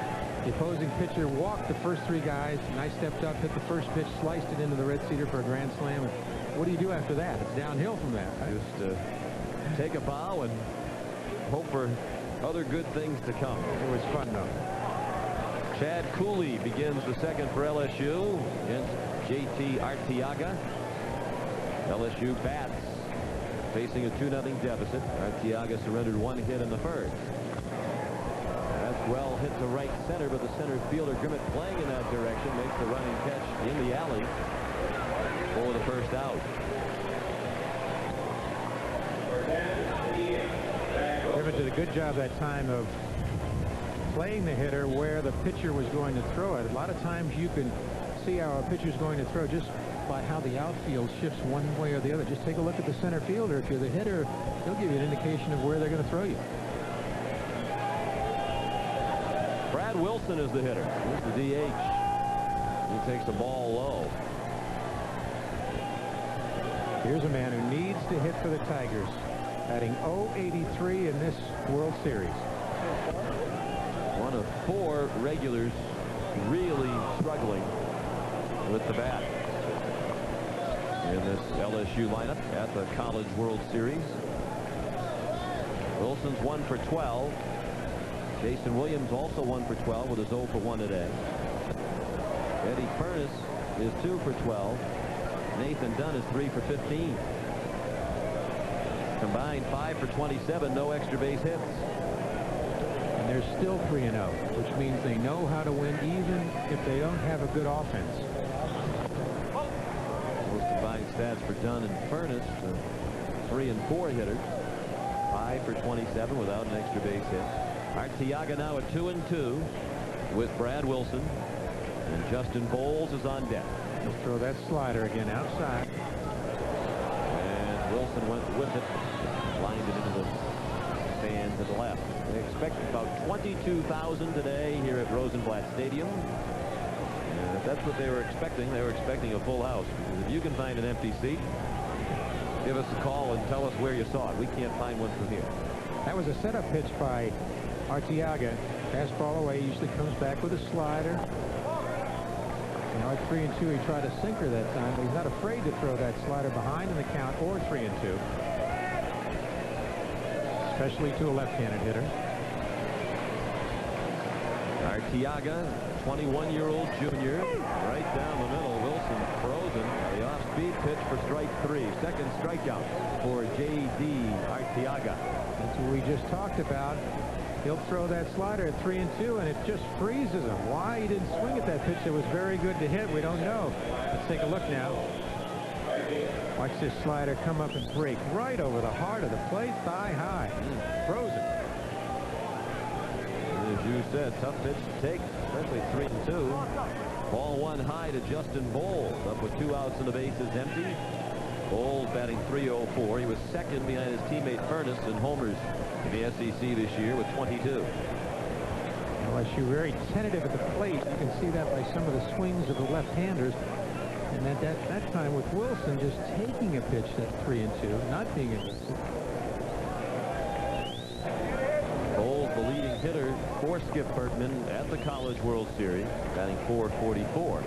The opposing pitcher walked the first 3 guys, and I stepped up, hit the first pitch, sliced it into the red cedar for a grand slam. And what do you do after that? It's downhill from that. Just take a bow and hope for other good things to come. It was fun, though. Chad Cooley begins the second for LSU against J.T. Arteaga. LSU bats, facing a 2-0 deficit. Arteaga surrendered 1 hit in the first. That's well hit to right center, but the center fielder Grimmett, playing in that direction, makes the running catch in the alley for the first out. Grimmett did a good job that time of playing the hitter where the pitcher was going to throw it. A lot of times you can see how a pitcher's going to throw just by how the outfield shifts one way or the other. Just take a look at the center fielder. If you're the hitter, he'll give you an indication of where they're going to throw you. Brad Wilson is the hitter. He's the DH. He takes the ball low. Here's a man who needs to hit for the Tigers, batting .083 in this World Series. One of 4 regulars really struggling with the bat in this LSU lineup at the College World Series. Wilson's 1 for 12. Jason Williams also 1 for 12 with his 0 for 1 today. Eddie Furness is 2 for 12. Nathan Dunn is 3 for 15. Combined 5 for 27, no extra base hits. And they're still 3-0, which means they know how to win even if they don't have a good offense. Those combined stats for Dunn and Furness, 3 and 4 hitters. 5 for 27 without an extra base hit. Arteaga now at 2-2 with Brad Wilson. And Justin Bowles is on deck. He'll throw that slider again outside. And Wilson went with it. Lined it into the stand to the left. They expect about 22,000 today here at Rosenblatt Stadium. And if that's what they were expecting a full house. Because if you can find an empty seat, give us a call and tell us where you saw it. We can't find one from here. That was a setup pitch by Arteaga. Fastball away, usually comes back with a slider. Now at 3-2, he tried a sinker that time, but he's not afraid to throw that slider behind in the count or 3-2. Especially to a left-handed hitter. Arteaga, 21-year-old junior, right down the middle. Wilson frozen. The off-speed pitch for strike 3. Second strikeout for J.D. Arteaga. That's what we just talked about. He'll throw that slider at 3-2, and it just freezes him. Why he didn't swing at that pitch that was very good to hit, we don't know. Let's take a look now. Watch this slider come up and break right over the heart of the plate, thigh high. Frozen. As you said, tough pitch to take, especially 3-2. Ball one high to Justin Bowles, up with 2 outs and the bases empty. Bowles batting .304. He was second behind his teammate Furness in homers in the SEC this year with 22. LSU very tentative at the plate. You can see that by some of the swings of the left-handers. And at that time with Wilson just taking a pitch at 3-2, not being aggressive. Bowles, the leading hitter for Skip Bertman at the College World Series, batting .444.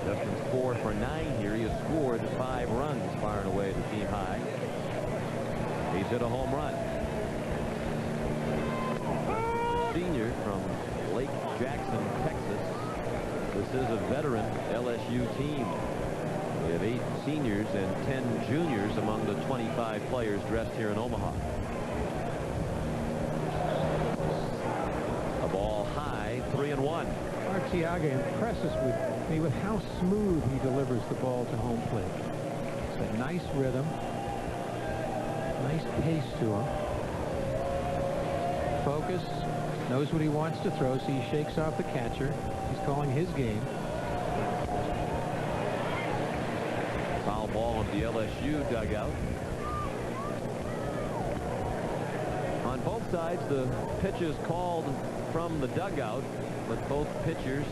Justin's 4 for 9 here. He has scored 5 runs, far and away the team high. He's hit a home run. Senior from Lake Jackson, Texas. This is a veteran LSU team. We have 8 seniors and 10 juniors among the 25 players dressed here in Omaha. A ball high, 3-1. Arteaga impresses me with how smooth he delivers the ball to home plate. It's a nice rhythm, nice pace to him. Focus, knows what he wants to throw, so he shakes off the catcher. He's calling his game. Foul ball in the LSU dugout. On both sides, the pitch is called from the dugout, but both pitchers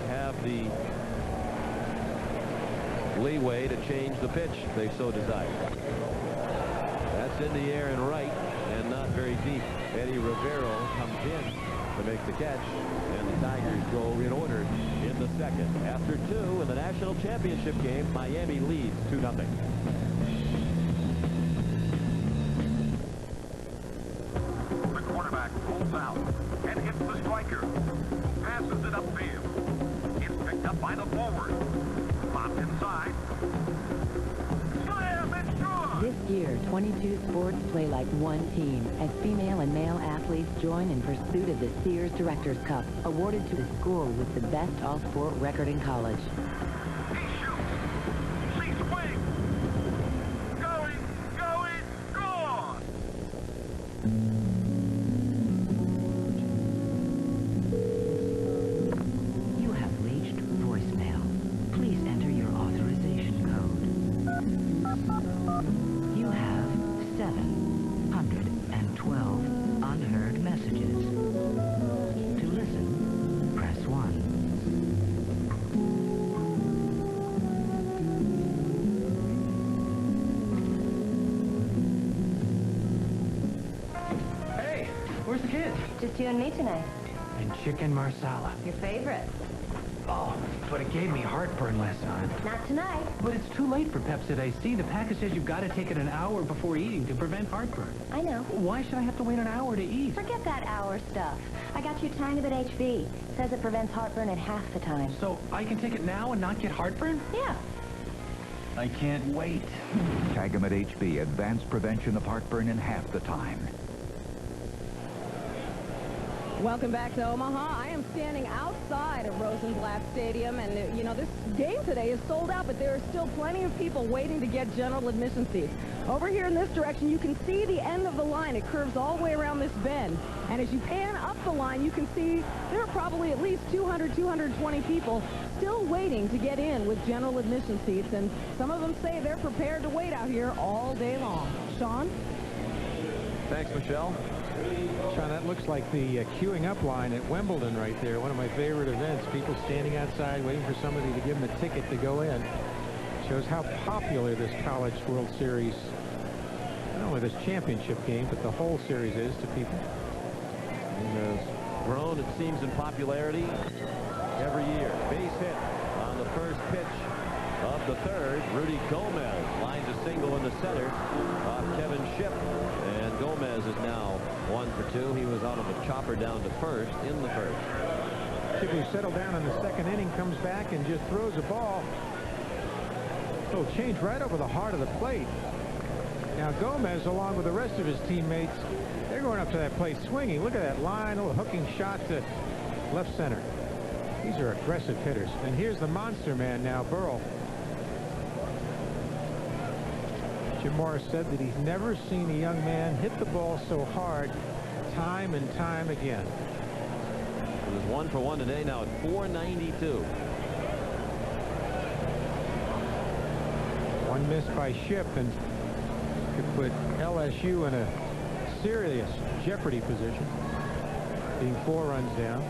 have the leeway to change the pitch if they so desire. That's in the air and right, and not very deep. Eddie Rivero comes in to make the catch, and the Tigers go in order in the second. After 2 in the national championship game, Miami leads 2-0. The quarterback pulls out and hits the striker. Passes it upfield. It's picked up by the forward. Popped inside. Slam! It's good! This year, 22 sports play like one team as female and male athletes join in pursuit of the Sears Directors Cup, awarded to the school with the best all-sport record in college. He shoots. She swings. Going, gone! You have reached voicemail. Please enter your authorization code. You have 712 unheard messages. To listen, press 1. Hey, where's the kids? Just you and me tonight. And chicken marsala. Your favorite. Oh, but it gave me heartburn last time. Not tonight. But it's too late for Pepsid AC. The package says you've got to take it an hour before eating to prevent heartburn. I know. Why should I have to wait an hour to eat? Forget that hour stuff. I got you tiny bit HB. Says it prevents heartburn at half the time. So I can take it now and not get heartburn? Yeah. I can't wait. Tagamet HB, advanced prevention of heartburn in half the time. Welcome back to Omaha. I am standing outside of Rosenblatt Stadium, and, you know, this game today is sold out, but there are still plenty of people waiting to get general admission seats. Over here in this direction, you can see the end of the line. It curves all the way around this bend. And as you pan up the line, you can see there are probably at least 200, 220 people still waiting to get in with general admission seats, and some of them say they're prepared to wait out here all day long. Sean? Thanks, Michelle. Sean, that looks like the queuing up line at Wimbledon right there, one of my favorite events. People standing outside waiting for somebody to give them a ticket to go in. Shows how popular this College World Series, not only this championship game, but the whole series is to people. And has grown, it seems, in popularity every year. Base hit on the first pitch of the third. Rudy Gomez lines a single in the center off Kevin Shipp. And Gomez is now 1 for 2. He was out of a chopper down to first in the first. Shipp, who settled down in the second inning, comes back and just throws a ball. It'll change right over the heart of the plate. Now Gomez, along with the rest of his teammates, they're going up to that plate swinging. Look at that line, a little hooking shot to left center. These are aggressive hitters. And here's the monster man now, Burrell. Jim Morris said that he's never seen a young man hit the ball so hard time and time again. He was 1 for 1 today, now at 492. One miss by Shipp and could put LSU in a serious jeopardy position, being 4 runs down.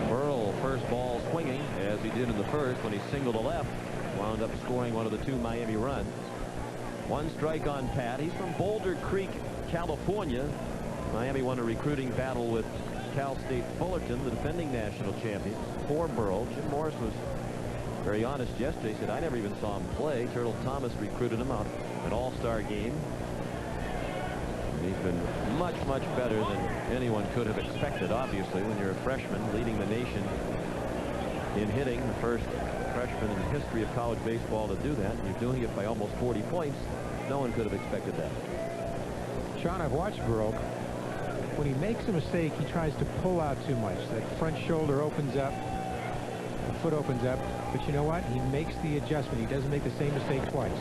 Burrell, first ball swinging, as he did in the first when he singled to left, wound up scoring one of the 2 Miami runs. 1 strike on Pat. He's from Boulder Creek, California. Miami won a recruiting battle with Cal State Fullerton, the defending national champions, for Burrell. Jim Morris was very honest yesterday. He said, I never even saw him play. Turtle Thomas recruited him out an all-star game. And he's been much, much better than anyone could have expected, obviously, when you're a freshman leading the nation in hitting, the first freshman in the history of college baseball to do that. And you're doing it by almost 40 points. No one could have expected that. Sean, I've watched Burrell. When he makes a mistake, he tries to pull out too much. That front shoulder opens up, the foot opens up, but you know what? He makes the adjustment. He doesn't make the same mistake twice.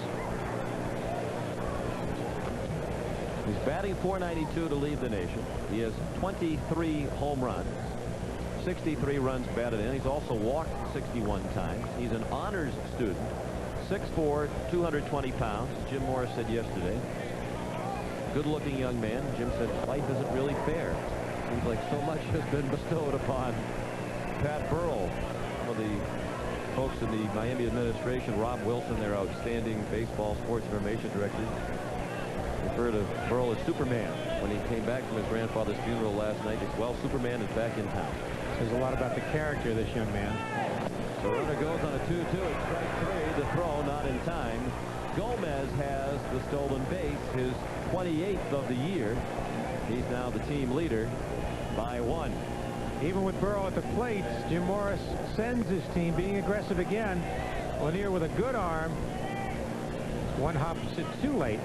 He's batting .492 to lead the nation. He has 23 home runs, 63 runs batted in. He's also walked 61 times. He's an honors student, 6'4", 220 pounds. Jim Morris said yesterday. Good-looking young man. Jim said life isn't really fair. Seems like so much has been bestowed upon Pat Burrell. One of the folks in the Miami administration, Rob Wilson, their outstanding baseball sports information director, referred to Burrell as Superman when he came back from his grandfather's funeral last night. He said, well, Superman is back in town. Says a lot about the character of this young man. The runner goes on a 2-2 at strike 3. The throw not in time. Gomez has the stolen base, his 28th of the year. He's now the team leader by 1. Even with Burrell at the plate, Jim Morris sends his team being aggressive again. Lanier with a good arm. One hops it too late.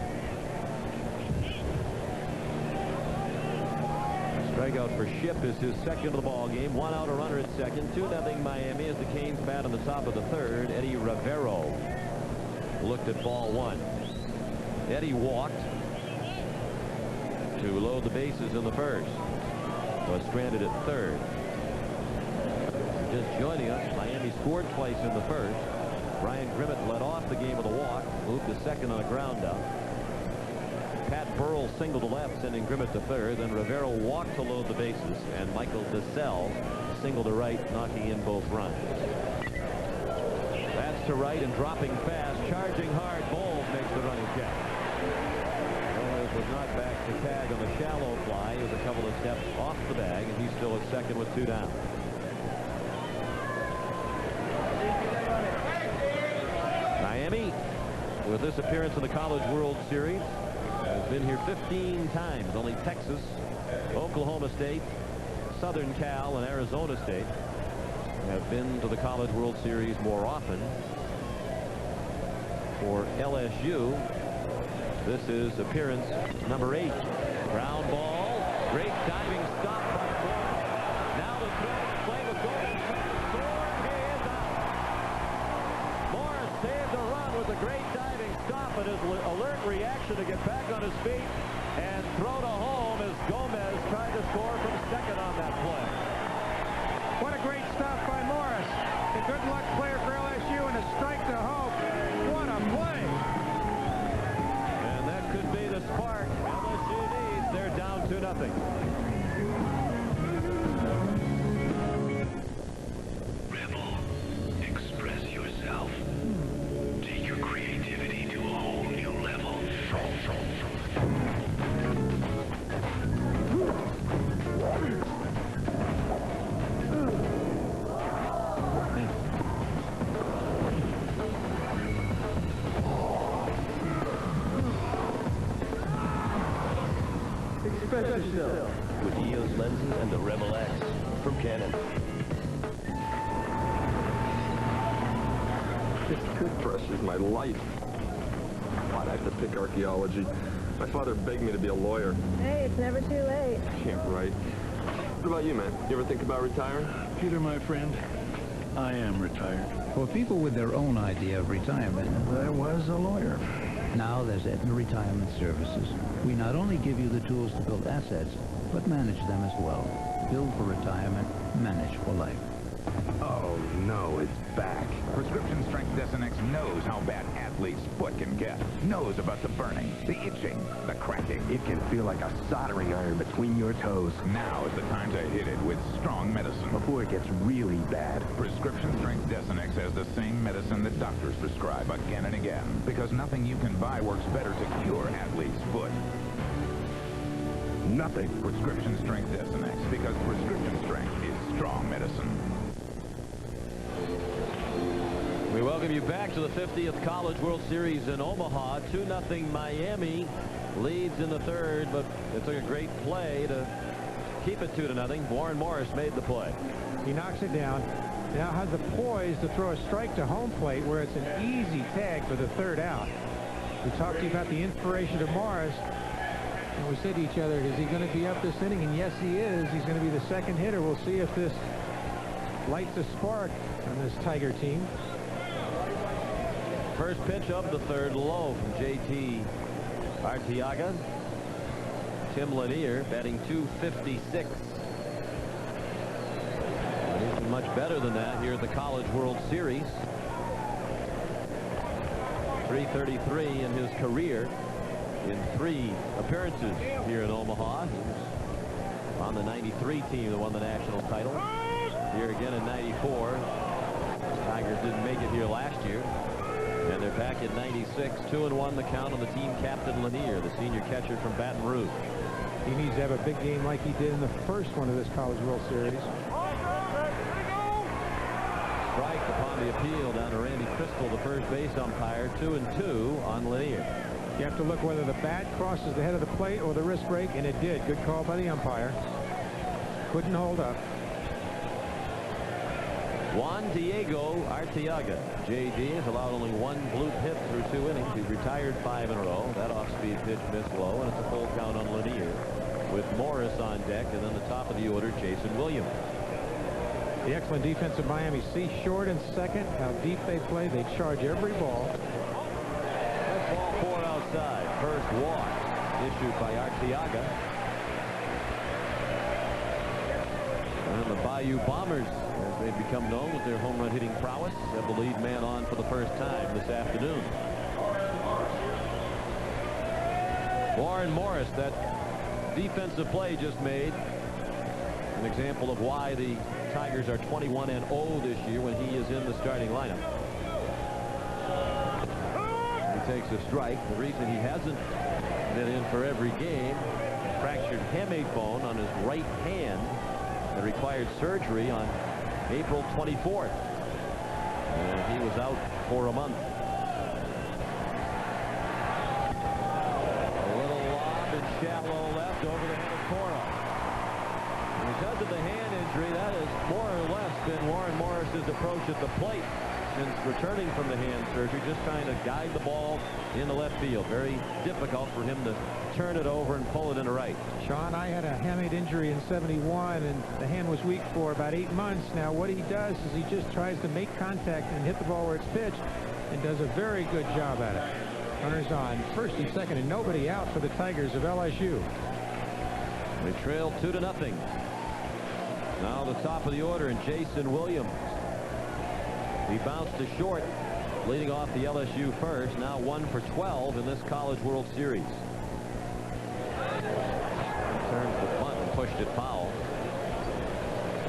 Strikeout for Shipp is his second of the ball game. 1 out, a runner at second. 2-0 Miami as the Canes bat on the top of the third. Eddie Rivero looked at ball 1. Eddie walked to load the bases in the first. Was stranded at third. Just joining us, Miami scored twice in the first. Brian Grimmett led off the game with a walk, moved to second on a ground out. Pat Burrell singled to left, sending Grimmett to third. Then Rivero walked to load the bases, and Michael DeSalle singled to right, knocking in both runs. That's to right and dropping fast, charging hard. Bowles makes the running catch. Gomez was not back to tag on the shallow fly. He was a couple of steps off the bag, and he's still at second with 2 down. Miami, with this appearance in the College World Series, has been here 15 times. Only Texas, Oklahoma State, Southern Cal, and Arizona State have been to the College World Series more often. For LSU, This is appearance number 8. Ground ball. Great diving stop by Morris. Now the throw. Play with Gomez. Score. He is out. Morris saves a run with a great diving stop and his alert reaction to get back on his feet and throw to home as Gomez tried to score from second on that play. What a great stop by Morris. A good luck player for LSU and a strike to home. What a play. And that could be the spark LSU needs. They're down 2-0. Rebel, express yourself. Take your creativity to a whole new level. Express yourself. With EOS lenses and the Rebel X from Canon. This toothbrush is my life. Why'd I have to pick archaeology? My father begged me to be a lawyer. Hey, it's never too late. Yeah, right. What about you, man? You ever think about retiring? Peter, my friend, I am retired. For people with their own idea of retirement, there was a lawyer. Now there's Aetna Retirement Services. We not only give you the tools to build assets, but manage them as well. Build for retirement, manage for life. Oh, no, it's back. Prescription Strength Desonex knows how bad athlete's foot can get. Knows about the burning, the itching, the cracking. It can feel like a soldering iron between your toes. Now is the time to hit it with strong medicine. Before it gets really bad. Prescription Strength Desonex has the same medicine that doctors prescribe again and again. Because nothing you can buy works better to cure athlete's foot. Nothing. Prescription Strength Desonex. Because prescription strength is strong medicine. We welcome you back to the 50th College World Series in Omaha. 2-0 Miami leads in the third, but it took a great play to keep it 2-0. Warren Morris made the play. He knocks it down. Now has the poise to throw a strike to home plate where it's an easy tag for the third out. We talked to you about the inspiration of Morris. And we said to each other, is he going to be up this inning? And yes, he is. He's going to be the second hitter. We'll see if this lights a spark on this Tiger team. First pitch of the third, low from J.T. Arteaga. Tim Lanier batting .256. He's been much better than that here at the College World Series. .333 in his career in 3 appearances here in Omaha. He was on the '93 team that won the national title. Here again in '94. Tigers didn't make it here last year. And they're back at 96, 2-1 the count on the team captain Lanier, the senior catcher from Baton Rouge. He needs to have a big game like he did in the first one of this College World Series. Strike upon the appeal down to Randy Crystal, the first base umpire. 2-2 on Lanier. You have to look whether the bat crosses the head of the plate or the wrist break, and it did. Good call by the umpire. Couldn't hold up. Juan Diego Arteaga. J.D. has allowed only 1 bloop hit through 2 innings. He's retired 5 in a row. That off-speed pitch missed low, and it's a full count on Lanier with Morris on deck, and then the top of the order, Jason Williams. The excellent defense of Miami. See short and second, how deep they play. They charge every ball. That's ball 4 outside. First walk issued by Arteaga. And the Bayou Bombers, as they've become known with their home run hitting prowess, have the lead man on for the first time this afternoon. Warren Morris, that defensive play just made an example of why the Tigers are 21-0 this year when he is in the starting lineup. He takes a strike. The reason he hasn't been in for every game, a fractured hamate bone on his right hand that required surgery on April 24th. And he was out for a month. A little lob and shallow left over the head of Cora. Because of the hand injury, that has more or less been Warren Morris's approach at the plate since returning from the hand surgery, just trying to guide the ball in the left field. Very difficult for him to turn it over and pull it into right. Sean, I had a hamate injury in '71, and the hand was weak for about 8 months. Now, what he does is he just tries to make contact and hit the ball where it's pitched, and does a very good job at it. Runners on first and second, and nobody out for the Tigers of LSU. They trail 2-0. Now the top of the order, and Jason Williams. He bounced to short, leading off the LSU first. Now 1 for 12 in this College World Series. Turns the bunt and pushed it foul.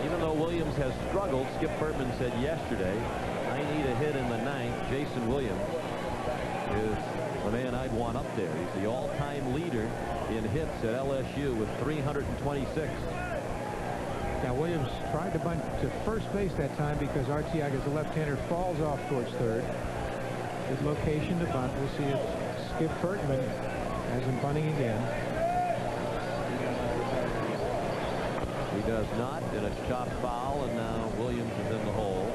Even though Williams has struggled, Skip Bertman said yesterday, I need a hit in the ninth. Jason Williams is the man I'd want up there. He's the all-time leader in hits at LSU with 326. Now Williams tried to bunt to first base that time because Arteaga's a left-hander, falls off towards third. Good location to bunt. We'll see if Skip Bertman has him bunting again. He does not, and it's chopped foul, and now Williams is in the hole.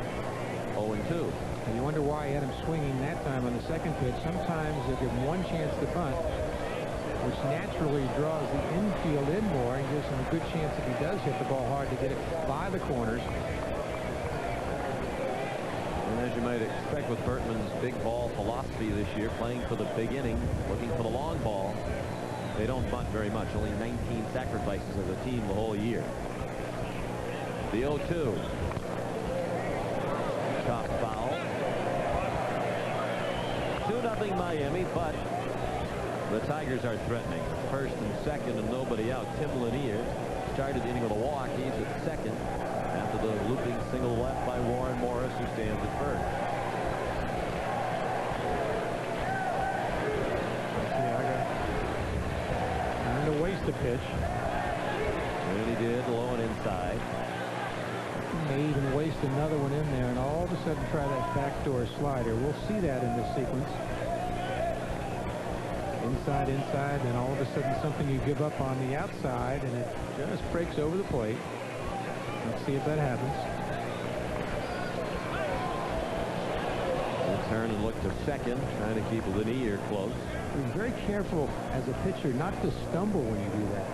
0-2. And you wonder why he had him swinging that time on the second pitch. Sometimes they give him one chance to bunt, which naturally draws the infield in more and gives him a good chance if he does hit the ball hard to get it by the corners. And as you might expect with Bertman's big ball philosophy this year, playing for the big inning, looking for the long ball, they don't bunt very much. Only 19 sacrifices as a team the whole year. The 0-2. Chop foul. 2-0 Miami, but the Tigers are threatening. First and second and nobody out. Tim Lanier started the inning with a walk. He's at second after the looping single left by Warren Morris, who stands at first. Trying to waste a pitch. And he did, low and inside. May even waste another one in there and all of a sudden try that backdoor slider. We'll see that in this sequence. Inside, inside, then all of a sudden something you give up on the outside, and it just breaks over the plate. Let's see if that happens. He'll turn and look to second, trying to keep Lanier close. Be very careful as a pitcher not to stumble when you do that.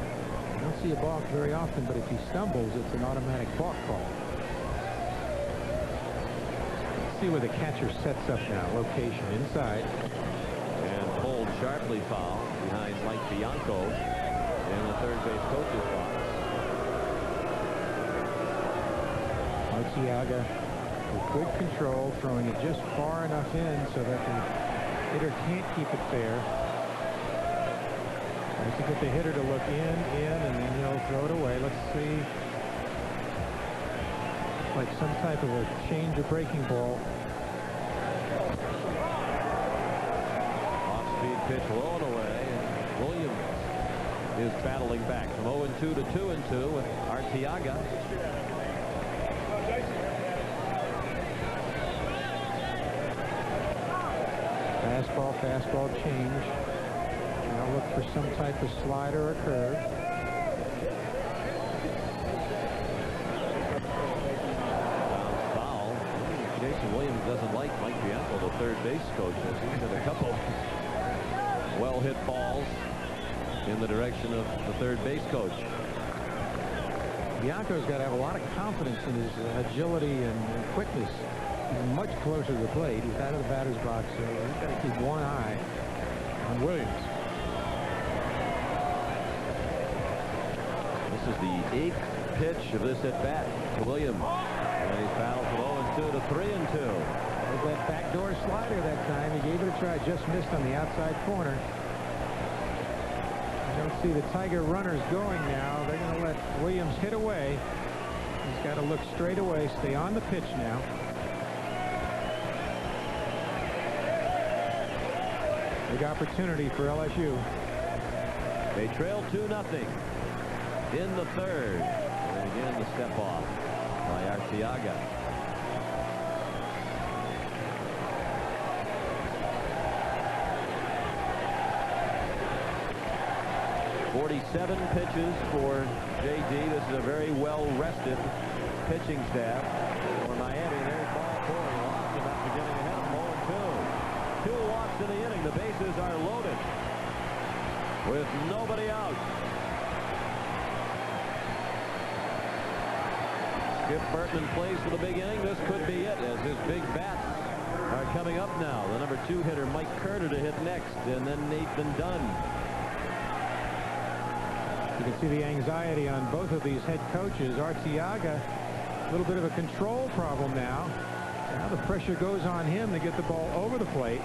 You don't see a balk very often, but if he stumbles, it's an automatic balk call. Let's see where the catcher sets up now. Location inside. And pulled sharply foul behind Mike Bianco in the third base coach's box. Arteaga with good control, throwing it just far enough in so that the hitter can't keep it fair. Tries to get the hitter to look in, and then he'll throw it away. Let's see. Like some type of a change or breaking ball. Off-speed pitch low and away, and Williams is battling back from 0-2 to 2-2 with Arteaga. Fastball change. Now look for some type of slider or curve. Foul. Jason Williams doesn't like Mike Bianco, the third base coach. He's got a couple well-hit balls in the direction of the third base coach. Bianco's got to have a lot of confidence in his agility and quickness. He's much closer to the plate. He's out of the batter's box, so he's got to keep one eye on Williams. This is the 8th pitch of this at-bat to Williams. And he's battled from 0-2 to 3-2. There's that backdoor slider that time. He gave it a try, just missed on the outside corner. I don't see the Tiger runners going now. They're going to let Williams hit away. He's got to look straight away, stay on the pitch now. Big opportunity for LSU. They trail 2-0 in the third. And again, the step off by Arteaga. .47 pitches for J.D. This is a very well-rested pitching staff for Miami. There's ball pouring off, enough to with nobody out. Skip Bertman plays for the big inning. This could be it as his big bats are coming up now. The number 2 hitter, Mike Kerner, to hit next, and then Nathan Dunn. You can see the anxiety on both of these head coaches. Arteaga, a little bit of a control problem now. Now the pressure goes on him to get the ball over the plate.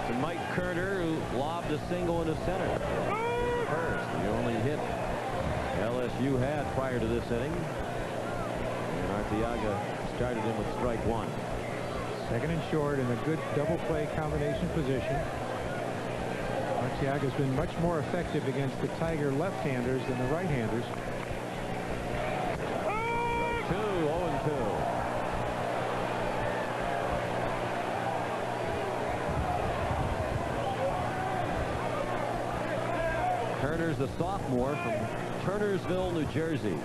And Mike Kerner, who lobbed a single into center. First, the only hit LSU had prior to this inning. And Arteaga started him with strike 1. Second and short in a good double play combination position. Arteaga's been much more effective against the Tiger left-handers than the right-handers. 0-2. Kerner's a sophomore from Turnersville, New Jersey.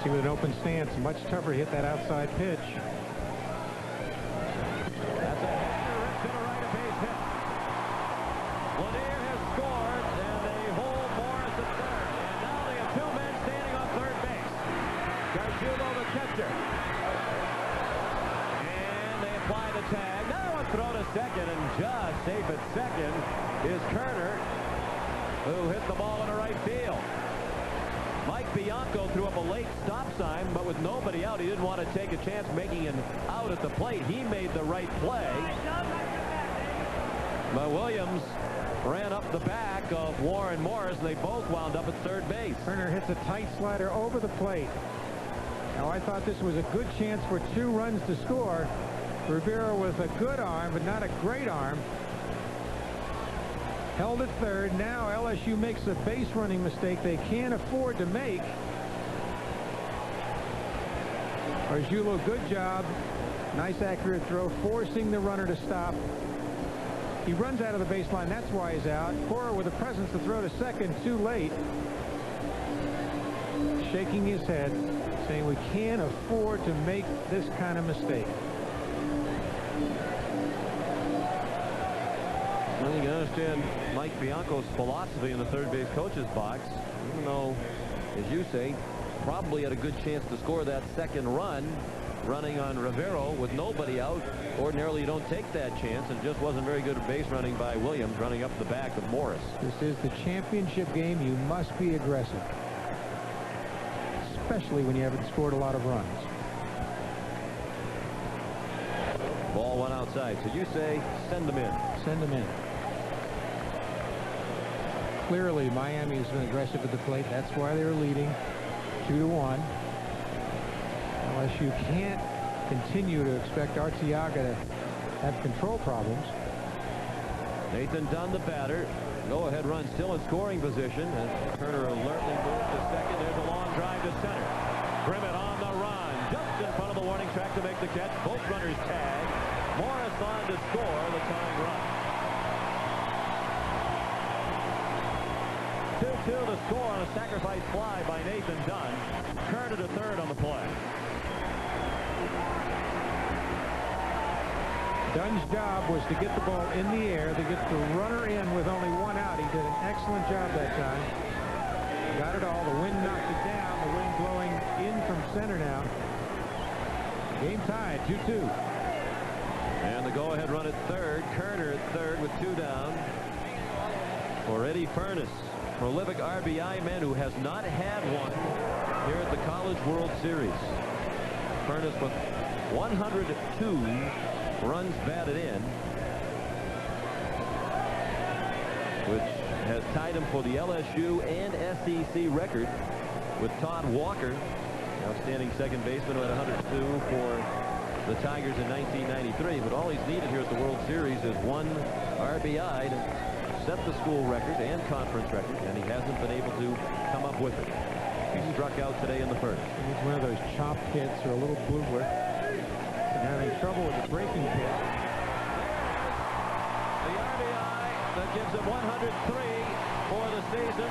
See, with an open stance, much tougher to hit that outside pitch. That's a header ripped to the right, a base hit. Lanier has scored, and they hold Morris at third. And now they have 2 men standing on third base. Gargiulo, the catcher. And they apply the tag. Now a throw to second, and just safe at second is Kerner, who hit the ball in the right field. Mike Bianco threw up a late stop sign, but with nobody out, he didn't want to take a chance making an out at the plate. He made the right play. But Williams ran up the back of Warren Morris, and they both wound up at third base. Kerner hits a tight slider over the plate. Now, I thought this was a good chance for 2 runs to score. Rivera with a good arm, but not a great arm. Held at third. Now LSU makes a base running mistake they can't afford to make. Gargiulo, good job. Nice accurate throw, forcing the runner to stop. He runs out of the baseline. That's why he's out. Cora with a presence to throw to second, too late. Shaking his head, saying we can't afford to make this kind of mistake. Well, you can understand Mike Bianco's philosophy in the third base coach's box, even though, as you say, probably had a good chance to score that second run, running on Rivero with nobody out. Ordinarily, you don't take that chance, and it just wasn't very good base running by Williams, running up the back of Morris. This is the championship game. You must be aggressive, especially when you haven't scored a lot of runs. Ball went outside, so you say send them in. Send them in. Clearly, Miami has been aggressive at the plate. That's why they're leading 2-1. LSU can't continue to expect Arteaga to have control problems. Nathan Dunn, the batter. Go-ahead run still in scoring position. And Turner alertly moves to second. There's a long drive to center. Grimmett on the run. Just in front of the warning track to make the catch. Both runners tag. Morris on to score the tying run. 2-2 the score on a sacrifice fly by Nathan Dunn. Kerner to third on the play. Dunn's job was to get the ball in the air, to get the runner in with only 1 out. He did an excellent job that time. Got it all. The wind knocked it down. The wind blowing in from center now. Game tied, 2-2. And the go-ahead run at third. Kerner at third with 2 down. For Eddie Furness, prolific RBI man who has not had one here at the College World Series. Furness with 102 runs batted in, which has tied him for the LSU and SEC record with Todd Walker, outstanding second baseman, who had 102 for the Tigers in 1993. But all he's needed here at the World Series is 1 RBI to set the school record and conference record, and he hasn't been able to come up with it. He struck out today in the first. He's one of those chopped hits or a little blooper. And having trouble with the breaking pitch. The RBI that gives him 103 for the season,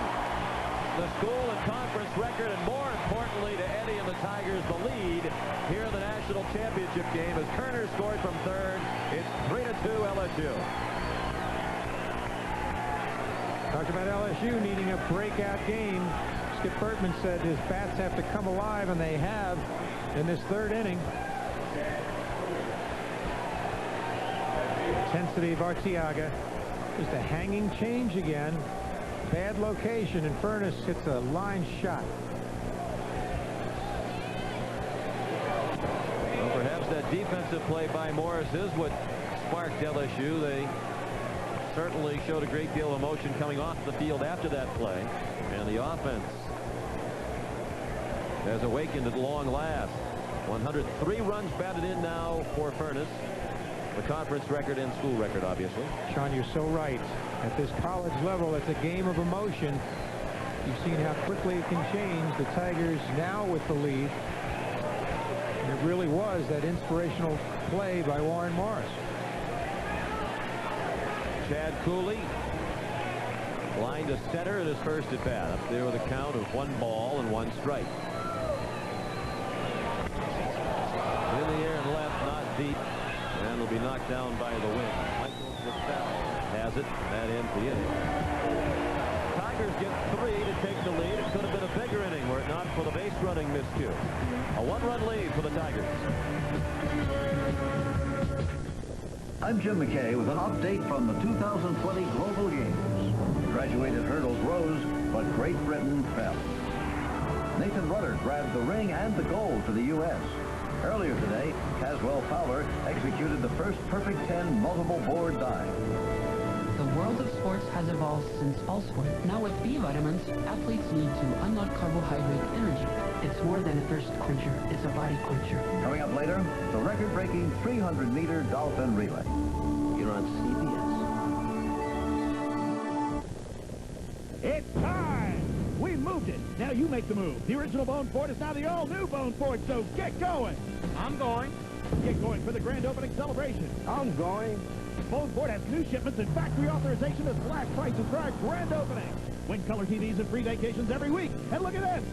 the school and conference record, and more importantly to Eddie and the Tigers the lead here in the national championship game as Kerner scored from third. It's 3-2 LSU. Talked about LSU needing a breakout game. Skip Bertman said his bats have to come alive, and they have in this third inning. Intensity of Arteaga. Just a hanging change again. Bad location, and Furness hits a line shot. Well, perhaps that defensive play by Morris is what sparked LSU. They certainly showed a great deal of emotion coming off the field after that play, and the offense has awakened at long last. 103 runs batted in now for Furness. The conference record and school record, obviously. Sean, you're so right. At this college level, it's a game of emotion. You've seen how quickly it can change. The Tigers now with the lead. And it really was that inspirational play by Warren Morris. Chad Cooley line to center at his first at bat. Up there with a count of 1 ball and 1 strike. In the air and left, not deep. And will be knocked down by the wind. Michael has it. That ends the inning. Tigers get 3 to take the lead. It could have been a bigger inning were it not for the base running miscue. A 1-run lead for the Tigers. I'm Jim McKay with an update from the 2020 Global Games. Graduated hurdles rose, but Great Britain fell. Nathan Rudder grabbed the ring and the gold for the U.S. Earlier today, Caswell Fowler executed the first perfect 10 multiple board dive. The world of sports has evolved since all sport. Now with B vitamins, athletes need to unlock carbohydrate energy. It's more than a thirst quencher, it's a body quencher. Coming up later, the record-breaking 300-meter dolphin relay. You're on CBS. It's time! We moved it. Now you make the move. The original Bone Ford is now the all-new Bone Ford, so get going. I'm going. Get going for the grand opening celebration. I'm going. Bone Ford has new shipments and factory authorization as flash prices for our grand opening. Win color TVs and free vacations every week. And look at this.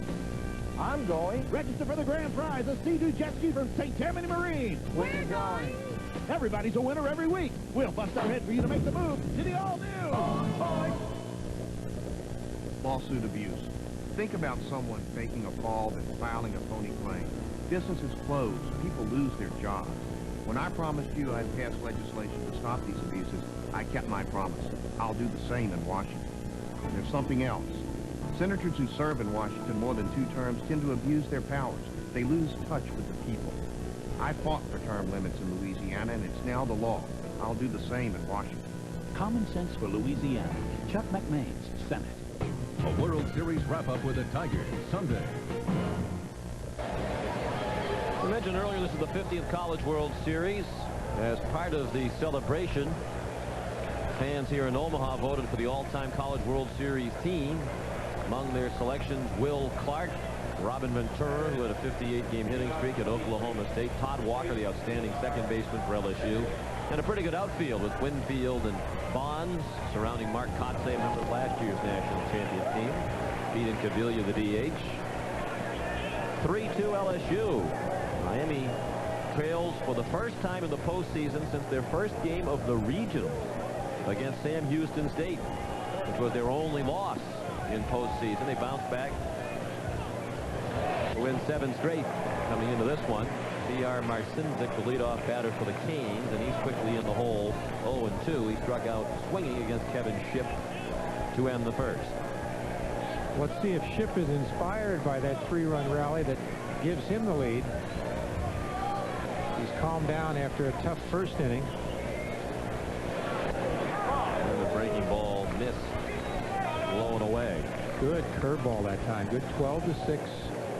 I'm going. Register for the grand prize, a Sea-Doo jet ski from St. Tammany Marine. We're going. Everybody's a winner every week. We'll bust our head for you to make the move to the all-new. Lawsuit abuse. Think about someone faking a fall and filing a phony claim. Businesses close. People lose their jobs. When I promised you I'd pass legislation to stop these abuses, I kept my promise. I'll do the same in Washington. And there's something else. Senators who serve in Washington more than 2 terms tend to abuse their powers. They lose touch with the people. I fought for term limits in Louisiana, and it's now the law. I'll do the same in Washington. Common sense for Louisiana. Chuck McMains, Senate. A World Series wrap-up with the Tigers Sunday. We mentioned earlier this is the 50th College World Series. As part of the celebration, fans here in Omaha voted for the all-time College World Series team. Among their selections, Will Clark, Robin Ventura, who had a 58-game hitting streak at Oklahoma State, Todd Walker, the outstanding second baseman for LSU, and a pretty good outfield with Winfield and Bonds surrounding Mark Kotsay, a member of last year's national champion team. Pete Incaviglia, the DH. 3-2 LSU. Miami trails for the first time in the postseason since their first game of the regional against Sam Houston State, which was their only loss in postseason. They bounced back to win 7 straight coming into this one. P.R. Marcinzik, the leadoff batter for the Canes, and he's quickly in the hole. 0-2. He struck out swinging against Kevin Shipp to end the first. Let's see if Shipp is inspired by that 3-run rally that gives him the lead. He's calmed down after a tough first inning. And the breaking ball missed, blown away. Good curveball that time. Good 12-6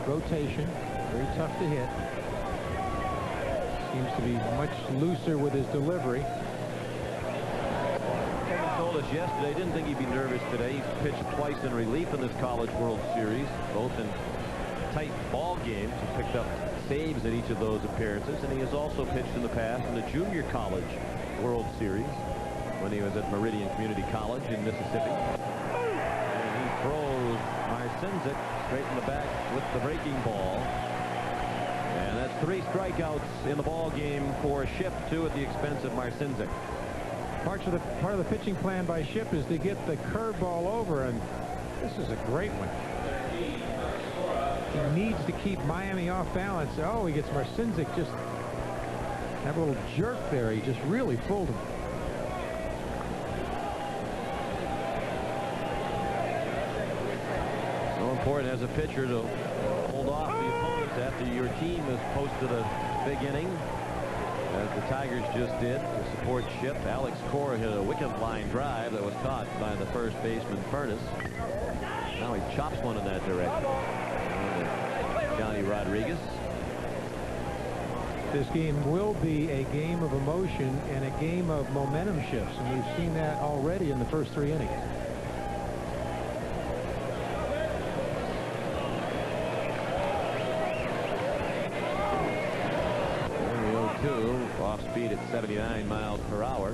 rotation. Very tough to hit. Seems to be much looser with his delivery. Kevin told us yesterday, didn't think he'd be nervous today. He's pitched twice in relief in this College World Series, both in tight ball games. He picked up saves at each of those appearances, and he has also pitched in the past in the Junior College World Series when he was at Meridian Community College in Mississippi. And he throws Marcinzik straight in the back with the breaking ball. That's 3 strikeouts in the ball game for Ship, 2 at the expense of Marcinzik. Part of the pitching plan by Ship is to get the curveball over, and this is a great one. He needs to keep Miami off balance. Oh, he gets Marcinzik just have a little jerk there. He just really fooled him. So important as a pitcher to hold off the opponents after your team has posted a big inning, as the Tigers just did, to support Ship. Alex Cora hit a wicket line drive that was caught by the first baseman Furness. Now he chops one in that direction. Johnny Rodriguez. This game will be a game of emotion and a game of momentum shifts, and we've seen that already in the first 3 innings. Off speed at 79 miles per hour.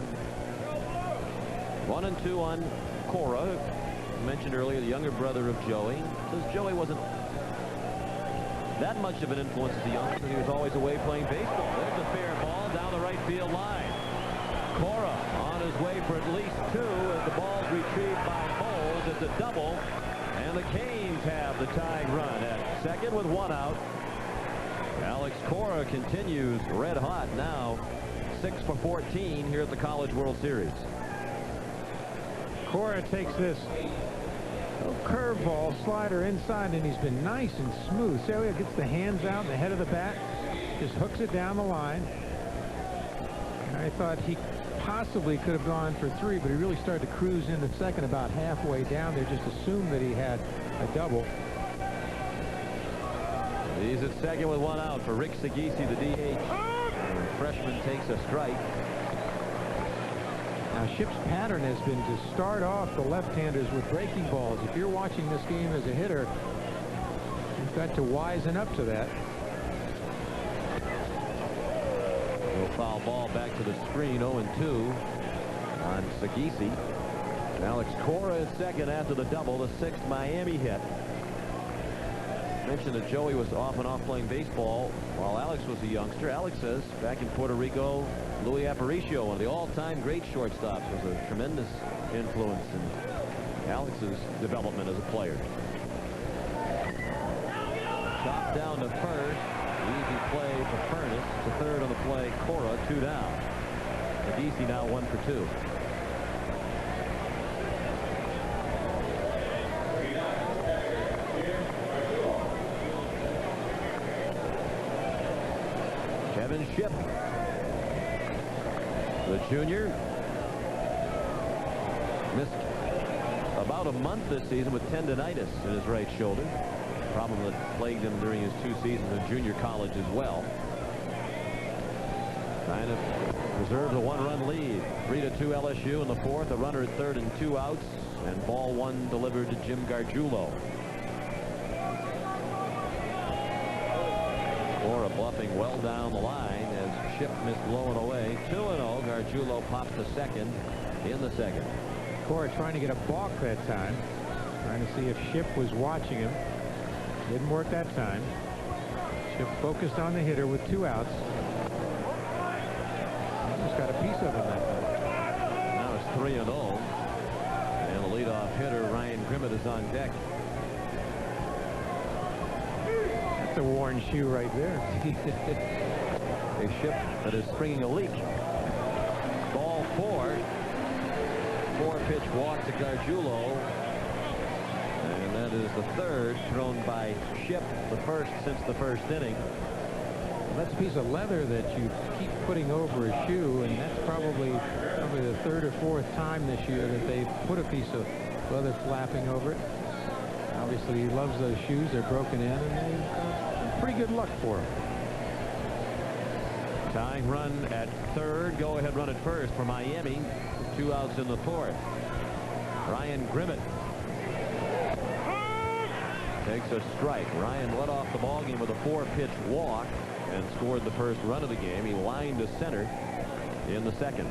1-2 on Cora. Mentioned earlier, the younger brother of Joey. Says Joey wasn't that much of an influence as a youngster. He was always away playing baseball. There's a fair ball down the right field line. Cora on his way for at least 2 as the ball's retrieved by Bowles. It's a double, and the Canes have the tying run at second with 1 out. Alex Cora continues red hot now, 6 for 14 here at the College World Series. Cora takes this curveball slider inside, and he's been nice and smooth. See how he gets the hands out and the head of the bat, just hooks it down the line. And I thought he possibly could have gone for 3, but he really started to cruise into second about halfway down there. Just assumed that he had a double. He's at second with 1 out for Rick Sagisi, the DH. The freshman takes a strike. Now, Ship's pattern has been to start off the left-handers with breaking balls. If you're watching this game as a hitter, you've got to wisen up to that. No foul ball back to the screen, 0-2 on Sagisi. Alex Cora is second after the double, the 6th Miami hit. Mentioned that Joey was off and off playing baseball while Alex was a youngster. Alex says back in Puerto Rico, Louis Aparicio, one of the all-time great shortstops, was a tremendous influence in Alex's development as a player. Chopped down to first. Easy play for Furness. To third on the play, Cora, 2 down. The DC now 1 for 2. Ship, the junior, missed about a month this season with tendonitis in his right shoulder, problem that plagued him during his 2 seasons in junior college as well. Trying to preserve the 1-run lead. 3-2 LSU in the 4th, a runner at third and 2 outs, and ball 1 delivered to Jim Gargiulo. Cora bluffing well down the line as Ship missed low and away. 2-0. Gargiulo pops to second in the 2nd. Cora trying to get a balk that time, trying to see if Ship was watching him. Didn't work that time. Ship focused on the hitter with 2 outs. Just got a piece of him that time. Now it's 3-0. And the leadoff hitter, Ryan Grimmett, is on deck. That's a worn shoe right there. A Ship that is springing a leak. Ball 4. 4-pitch walk to Gargiulo. And that is the 3rd thrown by Ship, the 1st since the 1st inning. Well, that's a piece of leather that you keep putting over a shoe, and that's probably the 3rd or 4th time this year that they've put a piece of leather flapping over it. Obviously, he loves those shoes. They're broken in, and they've pretty good luck for him. Tying run at 3rd. Go-ahead run at 1st for Miami. 2 outs in the 4th. Ryan Grimmett takes a strike. Ryan led off the ballgame with a 4-pitch walk and scored the 1st run of the game. He lined to center in the 2nd.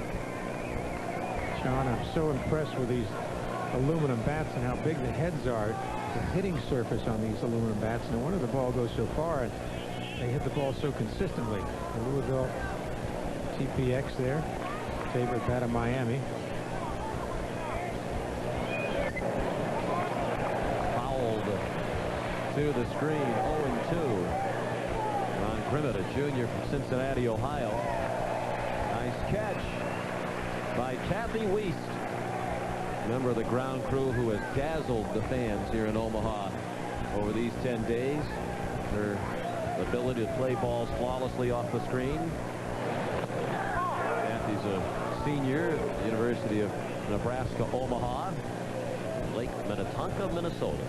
Sean, I'm so impressed with these aluminum bats and how big the heads are. The hitting surface on these aluminum bats. No wonder the ball goes so far. And they hit the ball so consistently. The Louisville TPX there, favorite bat of Miami. Fouled to the screen, 0-2. Ron Grimmett, a junior from Cincinnati, Ohio. Nice catch by Kathy Wiest, member of the ground crew who has dazzled the fans here in Omaha over these 10 days. Her ability to play balls flawlessly off the screen. Kathy's a senior at the University of Nebraska, Omaha, Lake Minnetonka, Minnesota.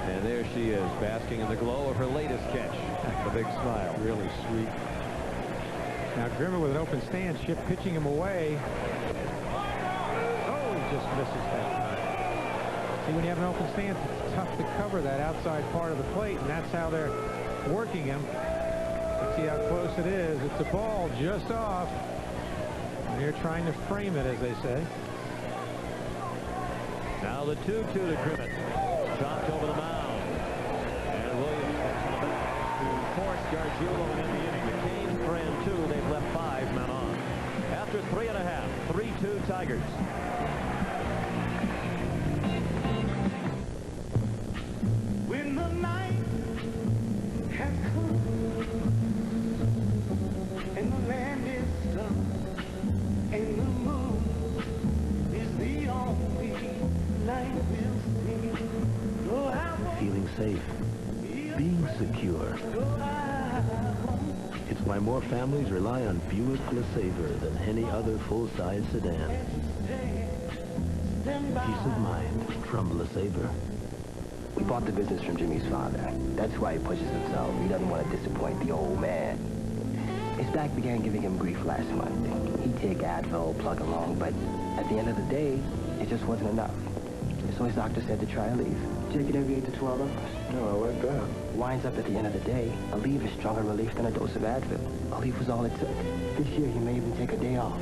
And there she is, basking in the glow of her latest catch. The big smile. Really sweet. Now Grimmett with an open stance, Ship pitching him away. Oh, he just misses that time. See, when you have an open stance, it's tough to cover that outside part of the plate, and that's how they're working him. Let's see how close it is. It's a ball just off. And they're trying to frame it, as they say. Now the 2-2 to Grimmett. Dropped over the mound. And Williams gets in the back to force Gargiulo in the inning. McCain ran 2. They've left 5 men on. After 3.5, 3-2 Tigers. When the night has come and the land is dark and the moon is the only light we'll see. Feeling safe, being secure. It's why more families rely on Buick LeSabre than any other full-size sedan. Peace of mind from LeSabre. We bought the business from Jimmy's father. That's why he pushes himself. He doesn't want to disappoint the old man. His back began giving him grief last month. He'd take Advil, plug along, but at the end of the day, it just wasn't enough. So his doctor said to try a leave. Take it every 8 to 12 hours. No, I like that. Winds up at the end of the day, a leave is stronger relief than a dose of Advil. A leave was all it took. This year, he may even take a day off.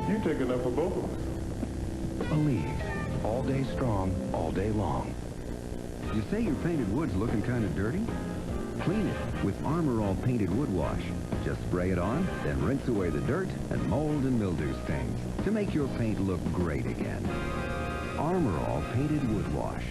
You take enough for both of us. Aleve. All day strong, all day long. You say your painted wood's looking kind of dirty? Clean it with Armor All Painted Wood Wash. Just spray it on, then rinse away the dirt and mold and mildew stains to make your paint look great again. Armor All Painted Wood Wash.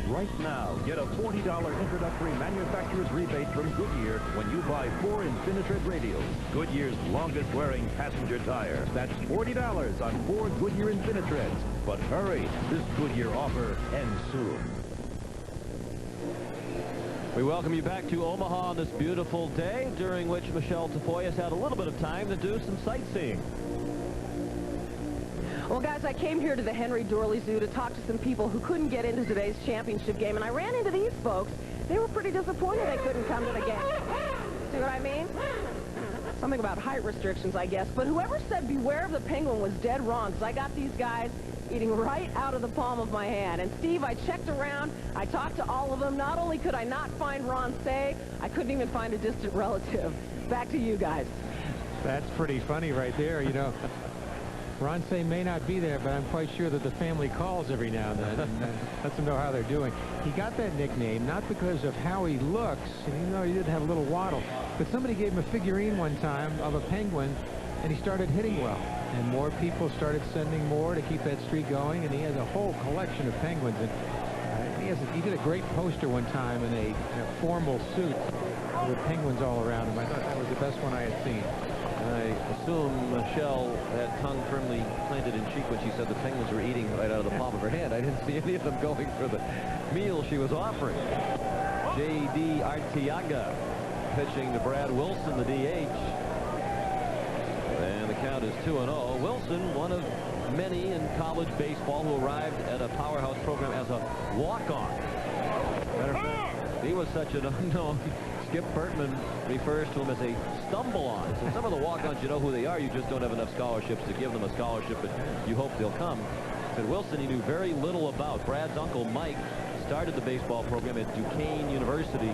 Right now, get a $40 introductory manufacturer's rebate from Goodyear when you buy 4 Infinitread radials, Goodyear's longest-wearing passenger tire. That's $40 on 4 Goodyear Infinitreads. But hurry, this Goodyear offer ends soon. We welcome you back to Omaha on this beautiful day, during which Michelle Tafoya has had a little bit of time to do some sightseeing. Well, guys, I came here to the Henry Doorly Zoo to talk to some people who couldn't get into today's championship game, and I ran into these folks. They were pretty disappointed they couldn't come to the game. See what I mean? Something about height restrictions, I guess. But whoever said beware of the penguin was dead wrong, because I got these guys eating right out of the palm of my hand. And, Steve, I checked around. I talked to all of them. Not only could I not find Ron Say, I couldn't even find a distant relative. Back to you guys. That's pretty funny right there, you know. Ron Say may not be there, but I'm quite sure that the family calls every now and then and lets them know how they're doing. He got that nickname not because of how he looks, even though he did have a little waddle, but somebody gave him a figurine one time of a penguin, and he started hitting well. And more people started sending more to keep that streak going, and he has a whole collection of penguins. And he did a great poster one time in a formal suit with penguins all around him. I thought that was the best one I had seen. I assume Michelle had tongue firmly planted in cheek when she said the penguins were eating right out of the palm of her hand. I didn't see any of them going for the meal she was offering. J.D. Arteaga pitching to Brad Wilson, the DH. And the count is 2-0. Wilson, one of many in college baseball who arrived at a powerhouse program as a walk-on. Matter of fact, he was such an unknown. Skip Bertman refers to him as a stumble-on. So some of the walk-ons, you know who they are. You just don't have enough scholarships to give them a scholarship, but you hope they'll come. But Wilson, he knew very little about. Brad's uncle, Mike, started the baseball program at Duquesne University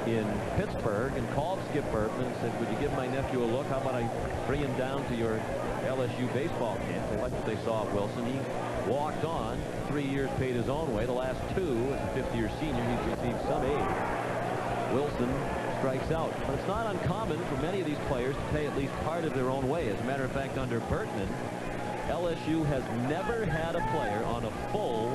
in Pittsburgh and called Skip Bertman and said, would you give my nephew a look? How about I bring him down to your LSU baseball camp? They liked what they saw of Wilson. He walked on. 3 years paid his own way. The last 2, as a fifth-year senior, he's received some aid. Wilson strikes out. But it's not uncommon for many of these players to pay at least part of their own way. As a matter of fact, under Bertman, LSU has never had a player on a full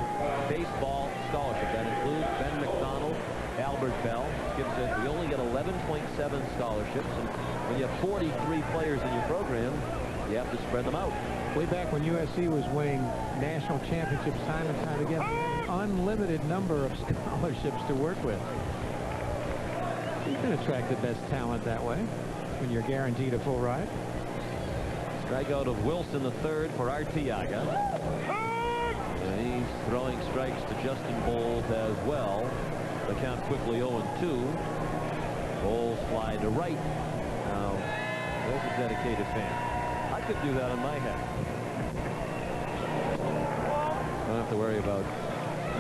baseball scholarship. That includes Ben McDonald, Albert Bell. Skip says we only get 11.7 scholarships. And when you have 43 players in your program, you have to spread them out. Way back when USC was winning national championships time and time again, unlimited number of scholarships to work with. You can attract the best talent that way when you're guaranteed a full ride. Strikeout of Wilson, the third for Arteaga. And he's throwing strikes to Justin Bowles as well. The count quickly 0-2. Bowles fly to right. Now, there's a dedicated fan. I could do that on my head. Don't have to worry about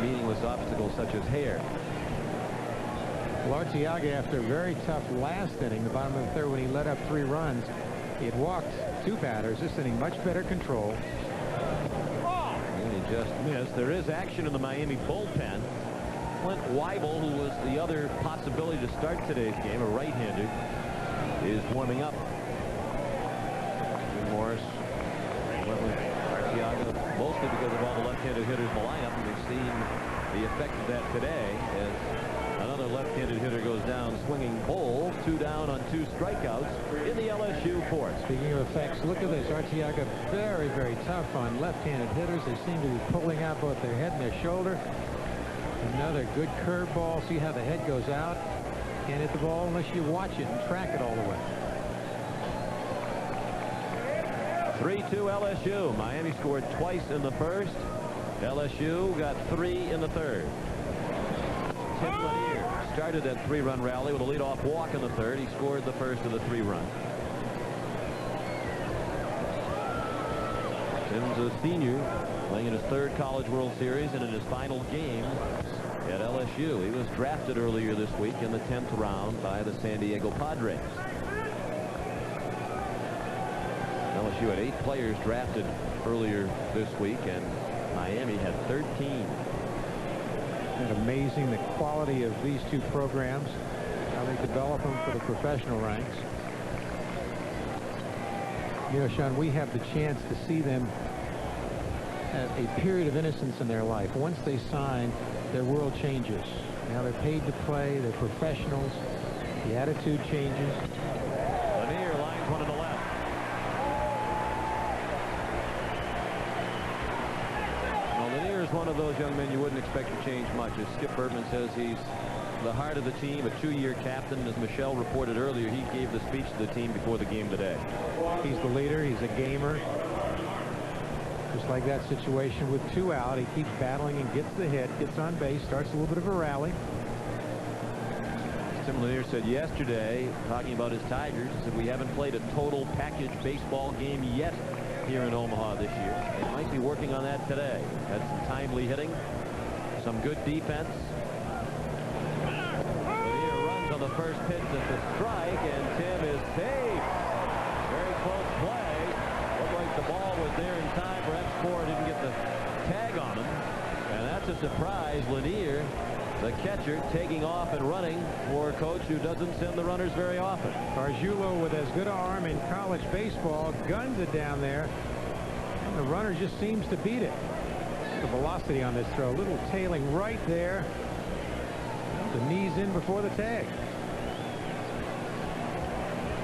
meaningless obstacles such as hair. Arteaga, after a very tough last inning, the bottom of the third, when he let up 3 runs, he had walked 2 batters. This inning, much better control. And he just missed. There is action in the Miami bullpen. Clint Weibel, who was the other possibility to start today's game, a right-hander, is warming up. Jim Morris went with Arteaga mostly because of all the left-handed hitters in the lineup, and we've seen the effect of that today as another left-handed hitter goes down swinging. Bowles 2 down on 2 strikeouts in the LSU fourth. Speaking of effects, look at this. Arteaga very, very tough on left-handed hitters. They seem to be pulling out both their head and their shoulder. Another good curveball. See how the head goes out. Can't hit the ball unless you watch it and track it all the way. 3-2 LSU. Miami scored twice in the first. LSU got 3 in the third. Tim Lanier started that 3-run rally with a leadoff walk in the third. He scored the first of the 3 runs. Tim's a senior, playing in his 3rd College World Series and in his final game at LSU. He was drafted earlier this week in the 10th round by the San Diego Padres. LSU had 8 players drafted earlier this week, and Miami had 13. And amazing the quality of these 2 programs, how they develop them for the professional ranks. You know, Sean, we have the chance to see them at a period of innocence in their life. Once they sign, their world changes. Now they're paid to play, they're professionals, the attitude changes. Lanier lines one to the left. Is one of those young men you wouldn't expect to change much. As Skip Bertman says, he's the heart of the team, a 2-year captain. As Michelle reported earlier, he gave the speech to the team before the game today. He's the leader. He's a gamer. Just like that situation with 2 out, he keeps battling and gets the hit, gets on base, starts a little bit of a rally. Tim Lanier said yesterday, talking about his Tigers, he said we haven't played a total package baseball game yet here in Omaha this year. They might be working on that today. Had some timely hitting, some good defense. Lanier runs on the first pitch at the strike, and Tim is safe. Very close play. Looked like the ball was there in time. Perhaps Moore didn't get the tag on him, and that's a surprise. Lanier, the catcher, taking off and running for a coach who doesn't send the runners very often. Gargiulo, with as good an arm in college baseball, guns it down there. And the runner just seems to beat it. The velocity on this throw, a little tailing right there. The knees in before the tag.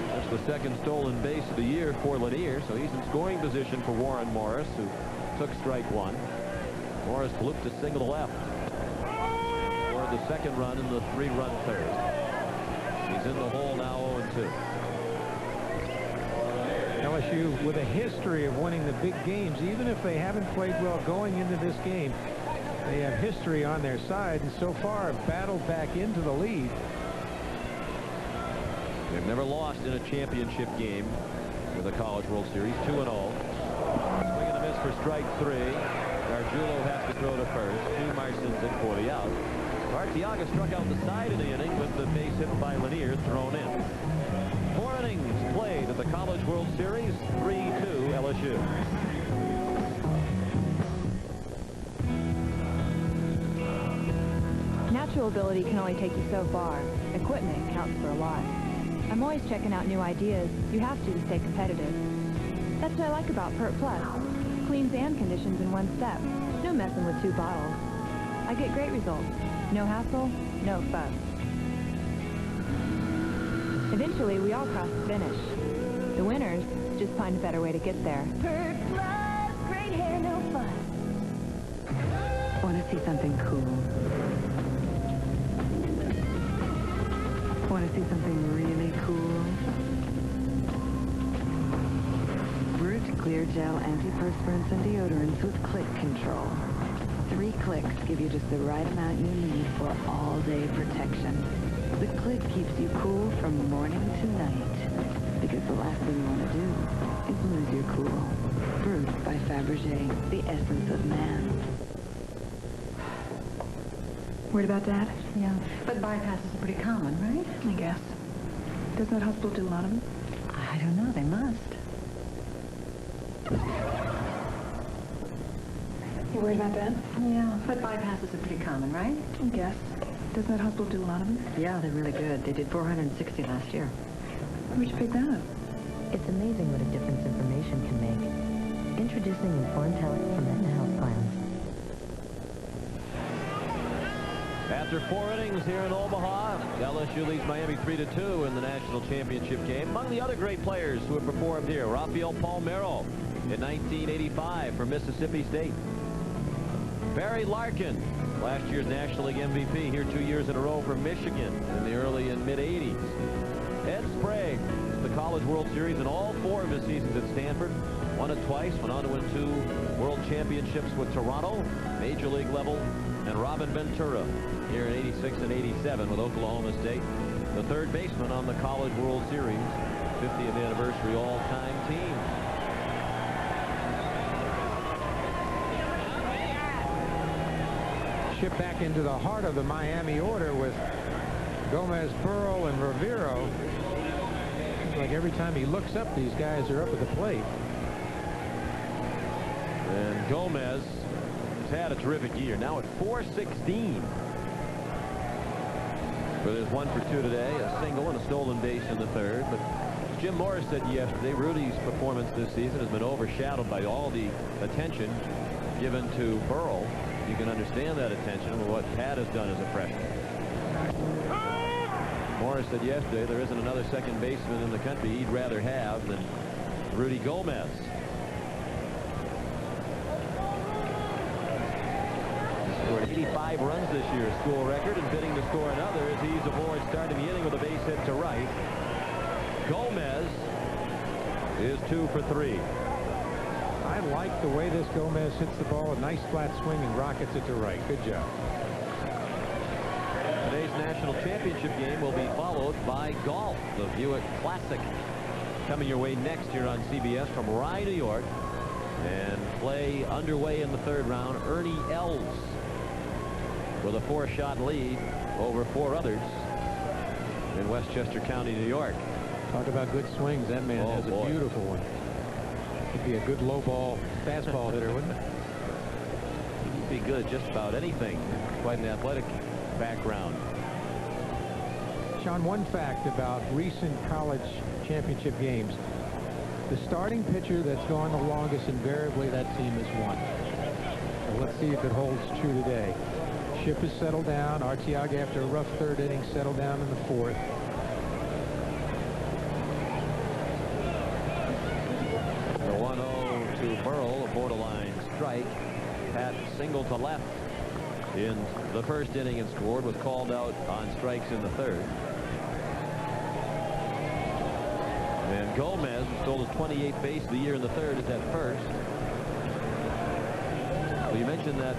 That's the 2nd stolen base of the year for Lanier, so he's in scoring position for Warren Morris, who took strike 1. Morris looped a single to left. The 2nd run in the 3-run third. He's in the hole now 0-2. LSU with a history of winning the big games, even if they haven't played well going into this game. They have history on their side, and so far have battled back into the lead. They've never lost in a championship game with the College World Series. 2-0. Swing and a miss for strike 3. Gargiulo has to throw to first. 2 Marsons in for the out. Arteaga struck out the side of the inning with the base hit by Lanier thrown in. 4 innings played at the College World Series. 3-2 LSU. Natural Mental ability can only take you so far. Equipment counts for a lot. I'm always checking out new ideas. You have to stay competitive. That's what I like about Pert Plus. Cleans and conditions in one step. No messing with 2 bottles. I get great results. No hassle, no fuss. Eventually, we all cross the finish. The winners just find a better way to get there. Pert Plus, great hair, no fuss. Want to see something cool? Want to see something really cool? Brute Clear Gel antiperspirants and deodorants with click control. 3 clicks give you just the right amount you need for all-day protection. The click keeps you cool from morning to night. Because the last thing you want to do is lose your cool. Brute by Fabergé, the essence of man. Worried about Dad? Yeah, but bypasses are pretty common, right? I guess. Doesn't that hospital do a lot of them? I don't know, they must. You worried about Dad? Yeah, but bypasses are pretty common, right? I guess. Doesn't that hospital do a lot of them? Yeah, they're really good. They did 460 last year. Where'd you pick that up? It's amazing what a difference information can make. Introducing Informed Health from Aetna Health Plans. After 4 innings here in Omaha, LSU leads Miami 3-2 in the national championship game. Among the other great players who have performed here, Rafael Palmeiro in 1985 for Mississippi State. Barry Larkin, last year's National League MVP, here 2 years in a row for Michigan in the early and mid-'80s. Ed Sprague, the College World Series in all 4 of his seasons at Stanford. Won it twice, went on to win 2 World Championships with Toronto, Major League level, and Robin Ventura here in 86 and 87 with Oklahoma State. The 3rd baseman on the College World Series, 50th anniversary all-time team. Shift back into the heart of the Miami order with Gomez, Burrell, and Rivero. Seems like every time he looks up, these guys are up at the plate. And Gomez has had a terrific year. Now at 416. But there's 1 for 2 today, a single and a stolen base in the 3rd. But as Jim Morris said yesterday, Rudy's performance this season has been overshadowed by all the attention given to Burrell. You can understand that attention with what Pat has done as a freshman. Morris said yesterday there isn't another second baseman in the country he'd rather have than Rudy Gomez. He scored 85 runs this year, school record, and bidding to score another as he's aboard starting the inning with a base hit to right. Gomez is 2 for 3. I like the way this Gomez hits the ball. A nice flat swing and rockets it to right. Good job. Today's national championship game will be followed by golf. The Buick Classic coming your way next here on CBS from Rye, New York. And play underway in the 3rd round. Ernie Els with a 4-shot lead over 4 others in Westchester County, New York. Talk about good swings. That man has a beautiful one. He'd be a good low ball fastball hitter, wouldn't it? He'd be good at just about anything. Quite an athletic background. Sean, one fact about recent college championship games. The starting pitcher that's gone the longest, invariably that team has won. So let's see if it holds true today. Ship has settled down. Arteaga, after a rough 3rd inning, settled down in the 4th. The 1-0 to Burrell, a borderline strike. Pat singled to left in the 1st inning and scored, was called out on strikes in the 3rd. And Gomez, who stole his 28th base of the year in the 3rd, is at 1st. Well, you mentioned that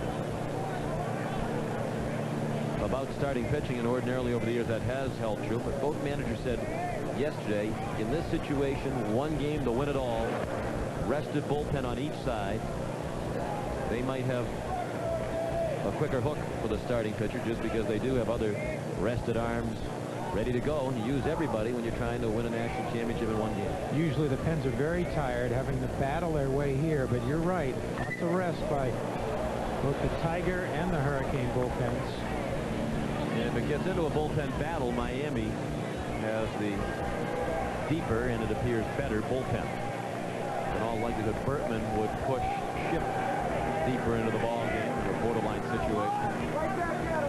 about starting pitching, and ordinarily over the years that has held true, but both managers said yesterday, in this situation, 1 game to win it all, rested bullpen on each side, they might have a quicker hook for the starting pitcher just because they do have other rested arms ready to go. And you use everybody when you're trying to win a national championship in 1 game. Usually the Pens are very tired, having to battle their way here, but you're right. Lots of rest by both the Tiger and the Hurricane bullpens. If it gets into a bullpen battle, Miami has the deeper and it appears better bullpen. In all likelihood, Bertman would push Shipp deeper into the ball game in a borderline situation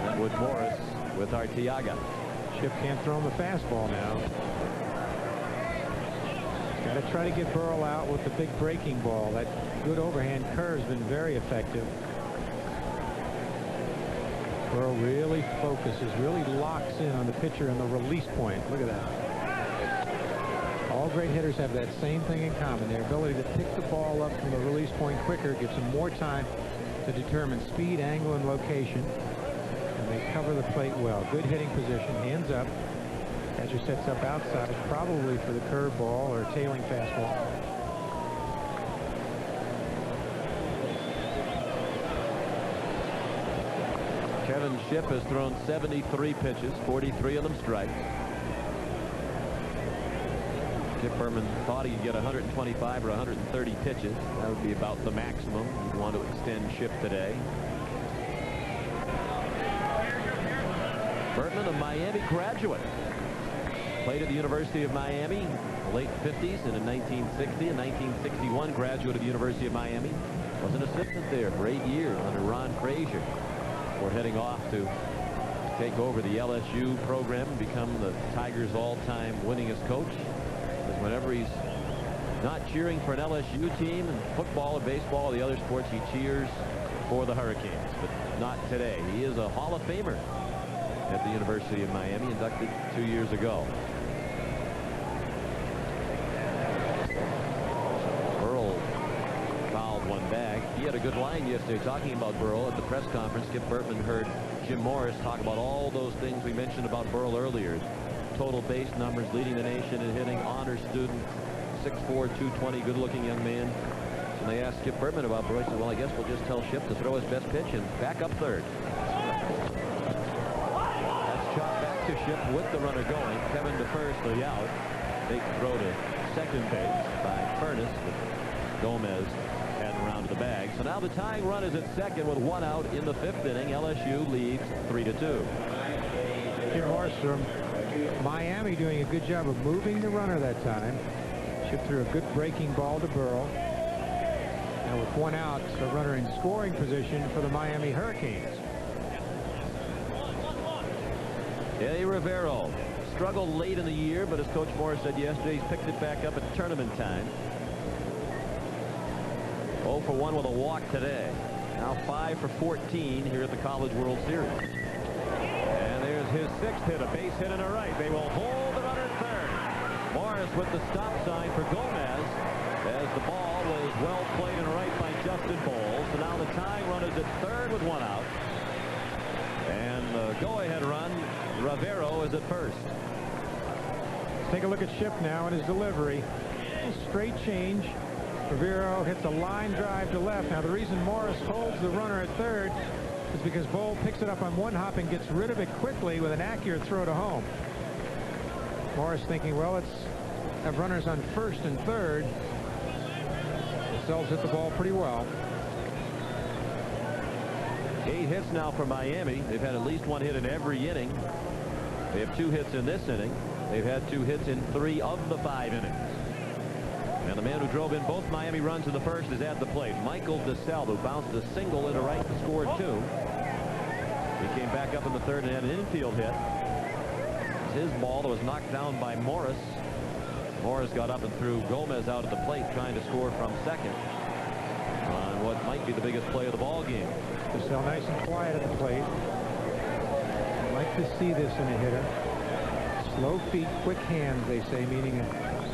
than would Morris with Arteaga. Shipp can't throw him a fastball now. Got to try to get Burrell out with the big breaking ball. That good overhand curve's been very effective. Burrell really focuses, really locks in on the pitcher and the release point. Look at that. All great hitters have that same thing in common. Their ability to pick the ball up from the release point quicker gives them more time to determine speed, angle, and location. And they cover the plate well. Good hitting position, hands up. Catcher sets up outside, probably for the curveball or tailing fastball. Kevin Shipp has thrown 73 pitches, 43 of them strikes. Skip Berman thought he'd get 125 or 130 pitches. That would be about the maximum you'd want to extend Shipp today. Bertman, a Miami graduate. Played at the University of Miami in the late 50s and in 1960 and 1961 graduate of the University of Miami. Was an assistant there for 8 years under Ron Frazier before heading off to take over the LSU program and become the Tigers' all-time winningest coach. Because whenever he's not cheering for an LSU team in football or baseball or the other sports, he cheers for the Hurricanes. But not today. He is a Hall of Famer at the University of Miami, inducted 2 years ago. Burrell fouled one back. He had a good line yesterday talking about Burrell at the press conference. Skip Bertman heard Jim Morris talk about all those things we mentioned about Burrell earlier. Total base numbers, leading the nation in hitting, honor student, 6'4", 220, good-looking young man. And they asked Skip Bertman about Burrell. He said, well, I guess we'll just tell Shipp to throw his best pitch and back up third. Shot back to Shipp with the runner going. Kevin to first, the out. Big throw to second base by Furness. Gomez hadn't rounded the bag. So now the tying run is at second with one out in the 5th inning. LSU leads 3-2. Jim Morris from Miami doing a good job of moving the runner that time. Shipp threw a good breaking ball to Burrell. Now with one out, the runner in scoring position for the Miami Hurricanes. Eddie Rivero struggled late in the year, but as Coach Morris said yesterday, he's picked it back up at tournament time. 0 for 1 with a walk today. Now 5 for 14 here at the College World Series. And there's his 6th hit, a base hit and a right. They will hold the runner at third. Morris with the stop sign for Gomez as the ball was well played and right by Justin Bowles. So now the tying run is at third with one out. And the go-ahead run, Rivero is at first. Let's take a look at Shipp now and his delivery. A straight change. Rivero hits a line drive to left. Now the reason Morris holds the runner at third is because Bowl picks it up on one hop and gets rid of it quickly with an accurate throw to home. Morris thinking, well, let's have runners on first and third. Sells hit the ball pretty well. 8 hits now for Miami. They've had at least 1 hit in every inning. They have 2 hits in this inning. They've had 2 hits in 3 of the 5 innings. And the man who drove in both Miami runs in the first is at the plate. Michael DeSalvo, who bounced a single into right and scored 2. He came back up in the third and had an infield hit. It's his ball that was knocked down by Morris. Morris got up and threw Gomez out at the plate trying to score from second on what might be the biggest play of the ball game. DeSalvo nice and quiet at the plate. I'd like to see this in a hitter. Slow feet, quick hands, they say, meaning a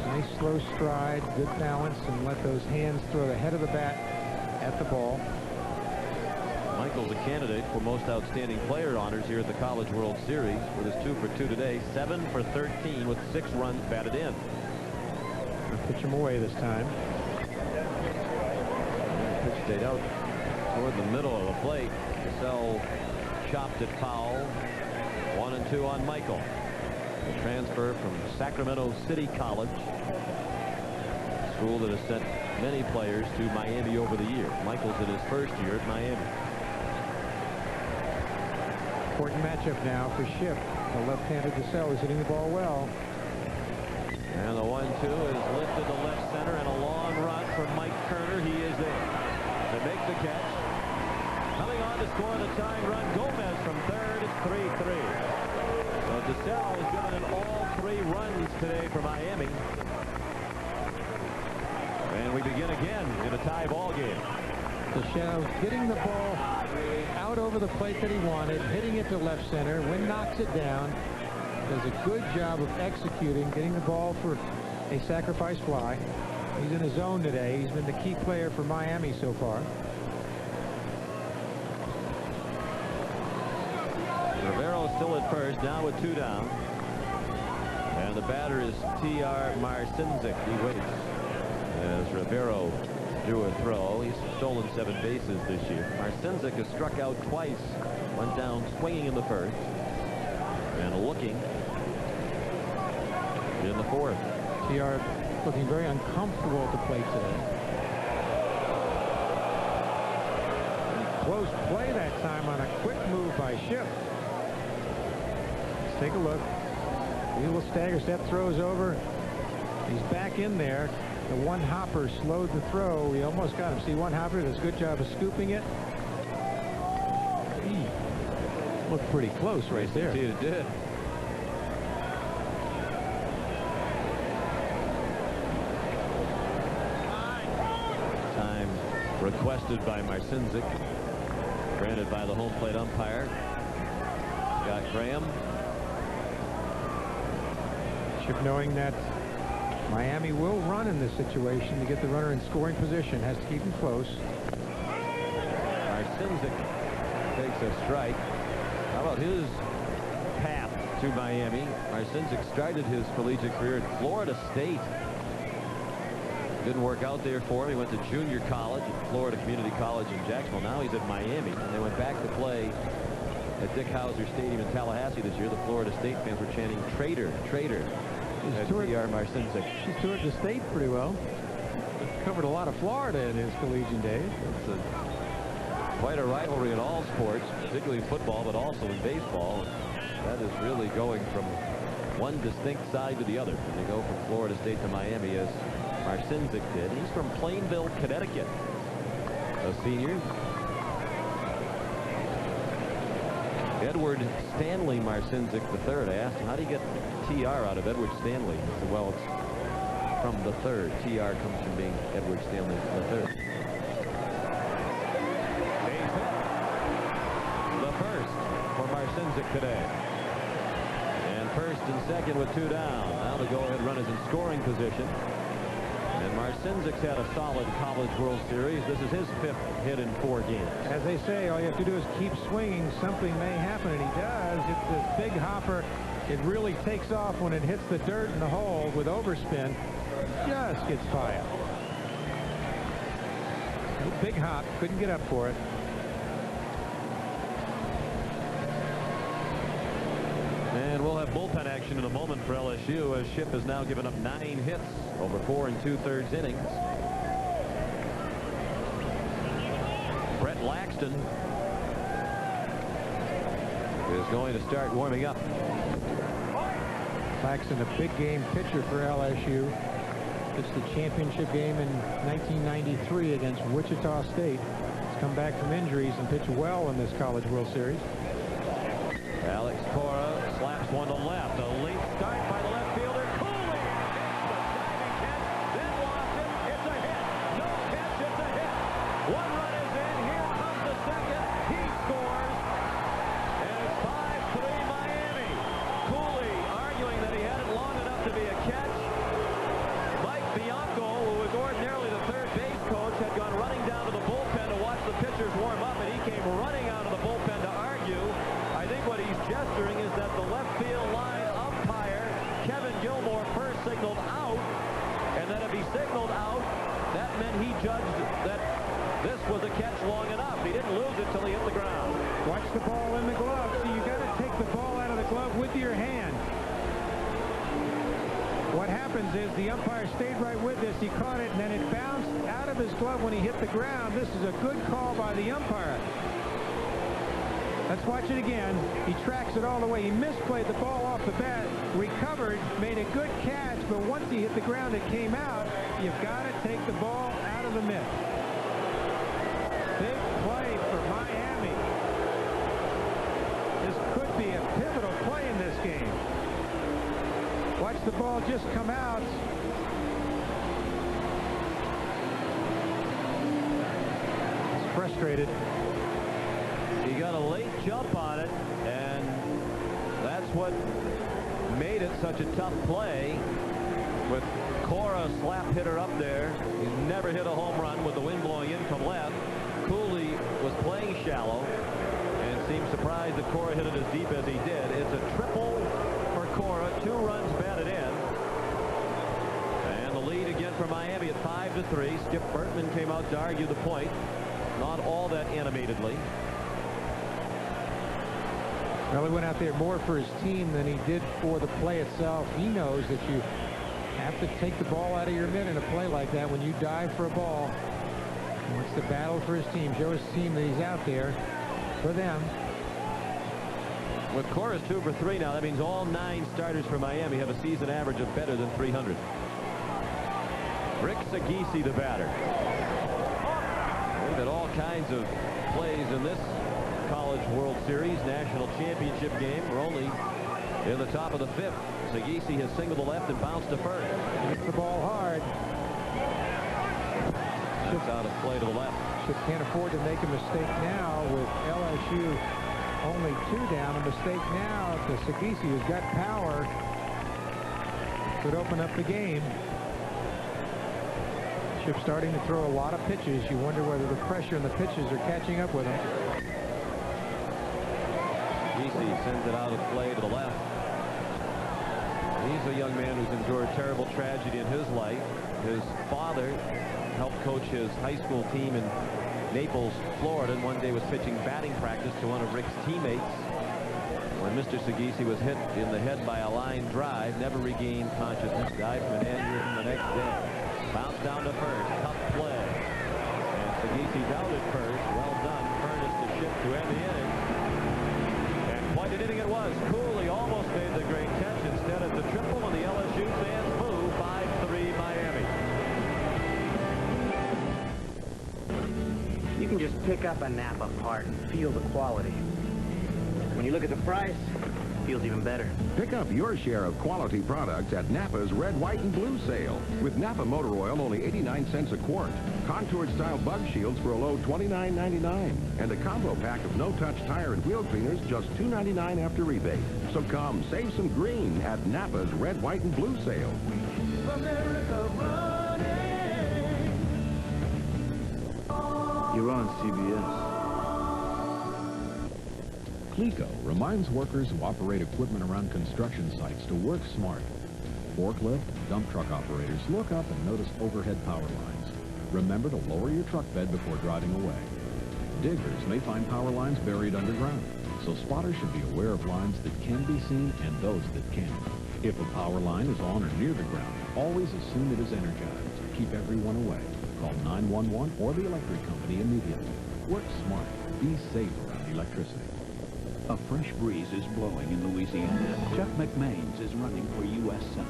nice slow stride, good balance, and let those hands throw the head of the bat at the ball. Michael's a candidate for most outstanding player honors here at the College World Series with his 2 for 2 today, 7 for 13 with 6 runs batted in. Pitch him away this time. Pitch stayed out toward the middle of the plate. DeSalvo chopped it foul. 1-2 on Michael. The transfer from Sacramento City College, a school that has sent many players to Miami over the years. Michael's in his first year at Miami. Important matchup now for Schiff. The left-handed DeSalle is hitting the ball well. And the 1-2 is lifted to left center, and a long run from Mike Kerner. He is there to make the catch. Coming on to score the tying run, Gomez from third. It's 3-3. So DeSalle has given in all 3 runs today for Miami. And we begin again in a tie ball game. DeSalle getting the ball out over the plate that he wanted, hitting it to left center. Wynn knocks it down. Does a good job of executing, getting the ball for a sacrifice fly. He's in his zone today. He's been the key player for Miami so far. Rivero still at first, now with 2 down. And the batter is T.R. Marcinzik. He waits as Rivero drew a throw. He's stolen 7 bases this year. Marcinzik has struck out twice. Went down swinging in the first. And looking in the fourth. T.R. looking very uncomfortable at the plate today. Close play that time on a quick move by Schiff. Let's take a look. He will stagger step, throws over. He's back in there. The one hopper slowed the throw. He almost got him. See, one hopper does a good job of scooping it. He looked pretty close right there. Indeed it did. Time requested by Marcinzik. Granted by the home plate umpire, Scott Graham. Chip, knowing that Miami will run in this situation to get the runner in scoring position, has to keep him close. Marcinzik takes a strike. How about his path to Miami? Marcinzik started his collegiate career at Florida State. Didn't work out there for him. He went to junior college at Florida Community College in Jacksonville. Now he's at Miami. And they went back to play at Dick Howser Stadium in Tallahassee this year. The Florida State fans were chanting, "Traitor, traitor." T.R. Marcinzik. She's toured the state pretty well. Covered a lot of Florida in his collegiate days. It's quite a rivalry in all sports, particularly in football, but also in baseball. That is really going from one distinct side to the other. And they go from Florida State to Miami, as Marcinzik did. He's from Plainville, Connecticut. A senior. Edward Stanley Marcinzik III. I asked him, how do you get T.R. out of Edward Stanley? He said, well, it's from the third. T.R. comes from being Edward Stanley III. The first for Marcinzik today. And first and second with 2 down. Now the go-ahead run is in scoring position. And Marcinzik's had a solid College World Series. This is his 5th hit in 4 games. As they say, all you have to do is keep swinging. Something may happen, and he does. It's this big hopper. It really takes off when it hits the dirt in the hole with overspin. Just gets fired. Big hop. Couldn't get up for it. And we'll have bullpen action in a moment for LSU, as Schiff has now given up 9 hits over 4 2/3 innings. Brett Laxton is going to start warming up. Laxton, a big game pitcher for LSU. It's the championship game in 1993 against Wichita State. He's come back from injuries and pitched well in this College World Series. Alex Cora slaps one to left. A late start by the left fielder. Cooley diving catch, then lost it. It's a hit. No catch. It's a hit. 1 run is in. Here comes the second. He scores. And it's 5-3 Miami. Cooley arguing that he had it long enough to be a catch. Mike Bianco, who was ordinarily the third base coach, had gone running down to the bullpen to watch the pitchers warm up, and he came running out of the bullpen to argue. I think what he's gesturing is that the left field line umpire, Kevin Gilmore, first signaled out, and that if he signaled out, that meant he judged that this was a catch long enough. He didn't lose it till he hit the ground. Watch the ball in the glove. See, you got to take the ball out of the glove with your hand. What happens is the umpire stayed right with this. He caught it, and then it bounced out of his glove when he hit the ground. This is a good call by the umpire. Let's watch it again. He tracks it all the way. He misplayed the ball off the bat, recovered, made a good catch, but once he hit the ground, it came out. You've got to take the ball out of the mitt. Big play for Miami. This could be a pivotal play in this game. Watch the ball just come out. He's frustrated. He got a late jump on it, and that's what made it such a tough play. With Cora slap hitter up there, he's never hit a home run with the wind blowing in from left. Cooley was playing shallow and seemed surprised that Cora hit it as deep as he did. It's a triple for Cora, 2 runs batted in. And the lead again for Miami at 5-3. Skip Bertman came out to argue the point, not all that animatedly. Well, he went out there more for his team than he did for the play itself. He knows that you have to take the ball out of your mitt in a play like that when you dive for a ball. He wants to battle for his team, show his team that he's out there for them. With Cora's 2 for 3 now, that means all 9 starters for Miami have a season average of better than 300. Rick Sagisi, the batter. We've had all kinds of plays in this College World Series National Championship game. We're only in the top of the 5th. Sagisi has singled to left and bounced to first. Hits the ball hard. That's out of play to the left. Chip can't afford to make a mistake now with LSU only 2 down. A mistake now to Sagisi, who's got power, could open up the game. Chip starting to throw a lot of pitches. You wonder whether the pressure and the pitches are catching up with him. Sagisi sends it out of play to the left. He's a young man who's endured terrible tragedy in his life. His father helped coach his high school team in Naples, Florida, and one day was pitching batting practice to one of Rick's teammates when Mr. Sagisi was hit in the head by a line drive, never regained consciousness, died from an aneurysm the next day. Bounced down to first, tough play. And Sagisi doubted first. Well done, Furness to Chip to end the inning. And quite an inning it was. Cooley almost made the great catch. Instead of the triple, and the LSU fans boo. 5-3 Miami. You can just pick up a Napa part and feel the quality. When you look at the price, it feels even better. Pick up your share of quality products at Napa's Red, White, and Blue sale. With Napa Motor Oil, only 89 cents a quart. Contoured-style bug shields for a low $29.99. And a combo pack of no-touch tire and wheel cleaners, just $2.99 after rebate. So come, save some green at Napa's Red, White, and Blue sale. You're on CBS. CLECO reminds workers who operate equipment around construction sites to work smart. Forklift, dump truck operators, look up and notice overhead power lines. Remember to lower your truck bed before driving away. Diggers may find power lines buried underground, so spotters should be aware of lines that can be seen and those that can't. If a power line is on or near the ground, always assume it is energized. Keep everyone away. Call 911 or the electric company immediately. Work smart. Be safe around electricity. A fresh breeze is blowing in Louisiana. Chuck McMains is running for U.S. Senate.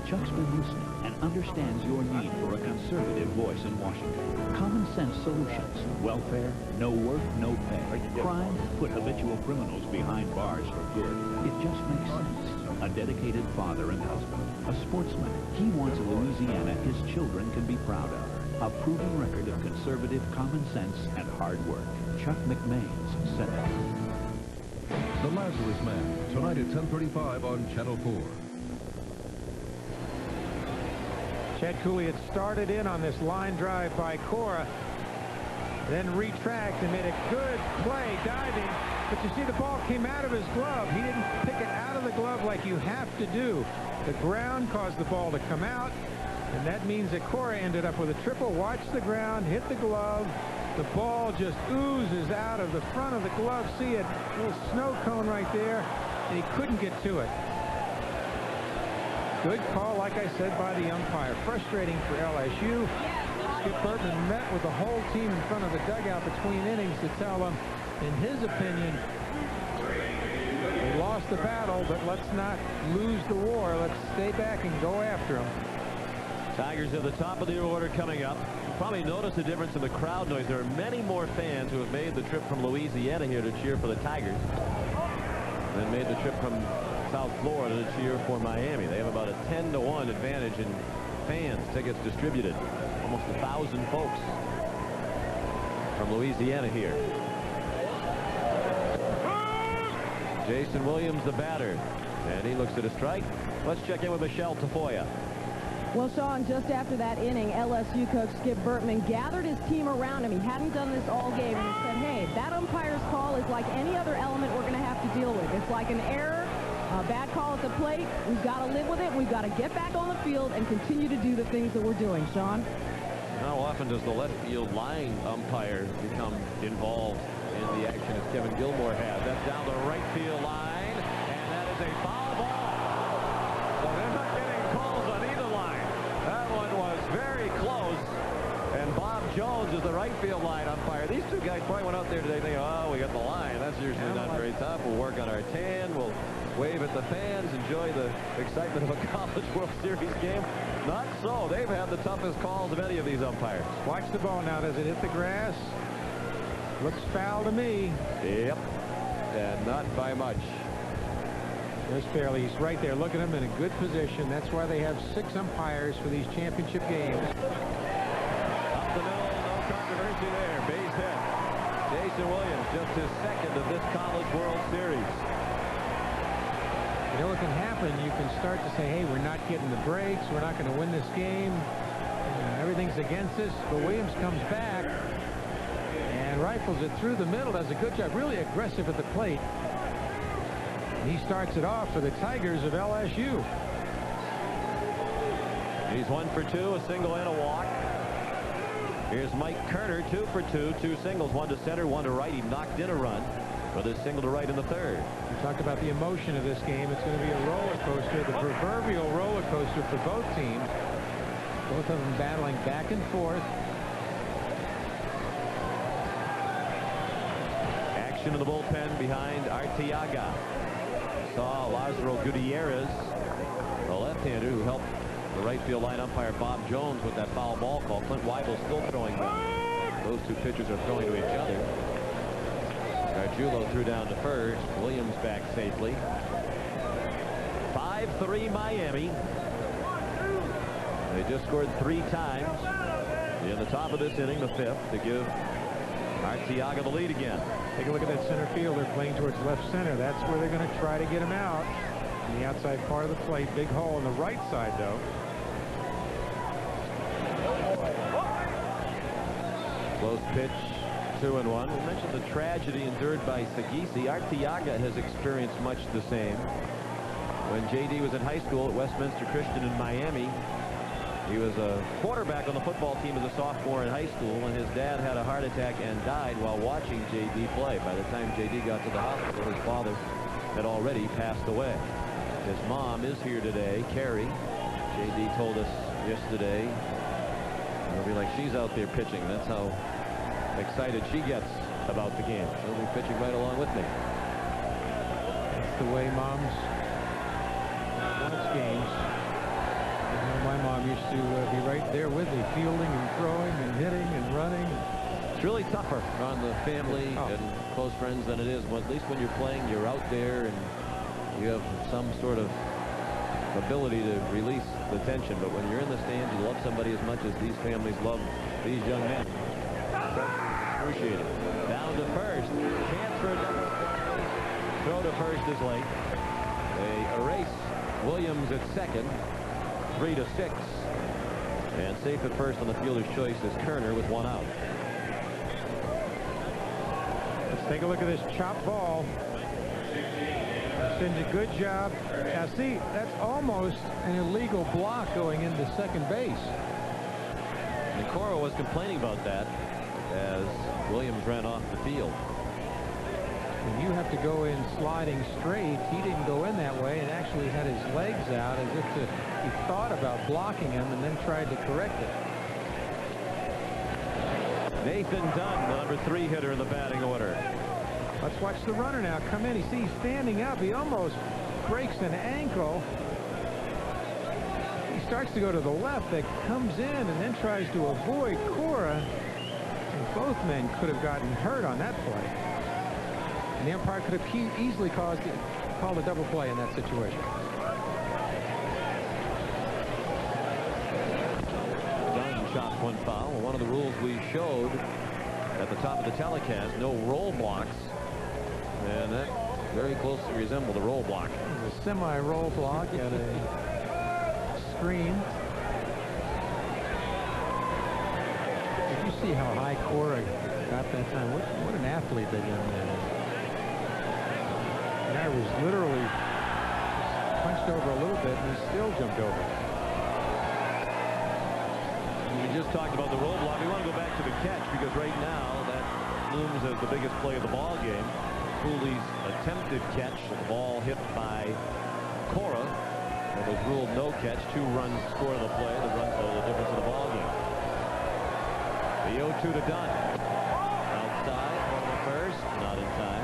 Chuck's been listening and understands your need for a conservative voice in Washington. Common sense solutions. Welfare, no work, no pay. Crime, put habitual criminals behind bars for good. It just makes sense. A dedicated father and husband. A sportsman. He wants a Louisiana his children can be proud of. A proven record of conservative common sense and hard work. Chuck McMains, Senate. The Lazarus Man, tonight at 10:35 on Channel 4. Chad Cooley had started in on this line drive by Cora, then retract and made a good play diving. But you see the ball came out of his glove. He didn't pick it out of the glove like you have to do. The ground caused the ball to come out, and that means that Cora ended up with a triple. Watch the ground, hit the glove. The ball just oozes out of the front of the glove. See it, little snow cone right there, and he couldn't get to it. Good call, like I said, by the umpire. Frustrating for LSU. Skip Bertman met with the whole team in front of the dugout between innings to tell them, in his opinion, lost the battle, but let's not lose the war. Let's stay back and go after them. Tigers at the top of the order coming up. You probably notice the difference in the crowd noise. There are many more fans who have made the trip from Louisiana here to cheer for the Tigers than made the trip from South Florida to cheer for Miami. They have about a 10-to-1 advantage in fans, tickets distributed. Almost 1,000 folks from Louisiana here. Jason Williams, the batter, and he looks at a strike. Let's check in with Michelle Tafoya. Well, Sean, just after that inning, LSU coach Skip Bertman gathered his team around him. He hadn't done this all game, and he said, hey, that umpire's call is like any other element we're going to have to deal with. It's like an error, a bad call at the plate. We've got to live with it. We've got to get back on the field and continue to do the things that we're doing. Sean? How often does the left field line umpire become involved in the action as Kevin Gilmore has? That's down the right field line, and that is a foul ball. So they're not getting calls on either line. That one was very close, and Bob Jones is the right field line umpire. These two guys probably went out there today thinking, oh, we got the line. That's usually not very tough. We'll work on our tan. We'll wave at the fans, enjoy the excitement of a College World Series game. Not so. They've had the toughest calls of any of these umpires. Watch the ball now. Does it hit the grass? Looks foul to me. Yep. And not by much. There's Fairley. He's right there. Look at him in a good position. That's why they have 6 umpires for these championship games. Up the middle, no controversy there. Base hit. Jason Williams, just his second of this College World Series. You know what can happen? You can start to say, hey, we're not getting the breaks. We're not going to win this game. Everything's against us. But Williams comes back and rifles it through the middle. Does a good job. Really aggressive at the plate. And he starts it off for the Tigers of LSU. He's 1 for 2, a single and a walk. Here's Mike Kerner, 2 for 2, 2 singles, 1 to center, 1 to right. He knocked in a run with his single to right in the third. We talked about the emotion of this game. It's going to be a roller coaster, the proverbial roller coaster for both teams. Both of them battling back and forth. Action in the bullpen behind Arteaga. Saw Lazaro Gutierrez, the left-hander who helped the right field line umpire Bob Jones with that foul ball call. Clint Weibel still throwing down. Those two pitchers are throwing to each other. Gargiulo threw down to first. Williams back safely. 5-3 Miami. They just scored 3 times in the top of this inning, the 5th, to give Arteaga the lead again. Take a look at that center fielder playing towards left center. That's where they're going to try to get him out. In the outside part of the plate. Big hole on the right side, though. Close pitch, 2-1. We mentioned the tragedy endured by Sagisi. Arteaga has experienced much the same. When J.D. was in high school at Westminster Christian in Miami, he was a quarterback on the football team as a sophomore in high school, and his dad had a heart attack and died while watching J.D. play. By the time J.D. got to the hospital, his father had already passed away. His mom is here today, Carrie. J.D. told us yesterday. It'll be like she's out there pitching. That's how excited she gets about the game. She'll be pitching right along with me. That's the way moms watch games. My mom used to be right there with me, fielding and throwing and hitting and running. It's really tougher on the family and close friends than it is. Well, at least when you're playing, you're out there and you have some sort of ability to release the tension. But when you're in the stands, you love somebody as much as these families love these young men. Appreciate it. Down to first. Chance for a double. Throw to first is late. They erase Williams at second. 3-6. And safe at first on the fielder's choice is Kerner with 1 out. Let's take a look at this chop ball. Did a good job. Now see, that's almost an illegal block going into second base. Nicora was complaining about that as Williams ran off the field. And you have to go in sliding straight. He didn't go in that way and actually had his legs out as if he thought about blocking him and then tried to correct it. Nathan Dunn, the number 3 hitter in the batting order. Let's watch the runner now come in. He's standing up. He almost breaks an ankle. He starts to go to the left. That comes in and then tries to avoid Cora. And both men could have gotten hurt on that play. And the umpire could have easily called a double play in that situation. Dunn chops one foul. One of the rules we showed at the top of the telecast, no roll blocks. And that very closely resembled a roll block. It was a semi-roll block at a screen. Did you see how high Cora got that time? What an athlete that young man is. The guy was literally punched over a little bit, and he still jumped over. We just talked about the roll block. We want to go back to the catch because right now that looms as the biggest play of the ball game. Cooley's attempted catch, the ball hit by Cora. It was ruled no catch. 2 runs scored on the play. The difference in the ball game. The 0-2 to Dunn. Outside on the first, not in time.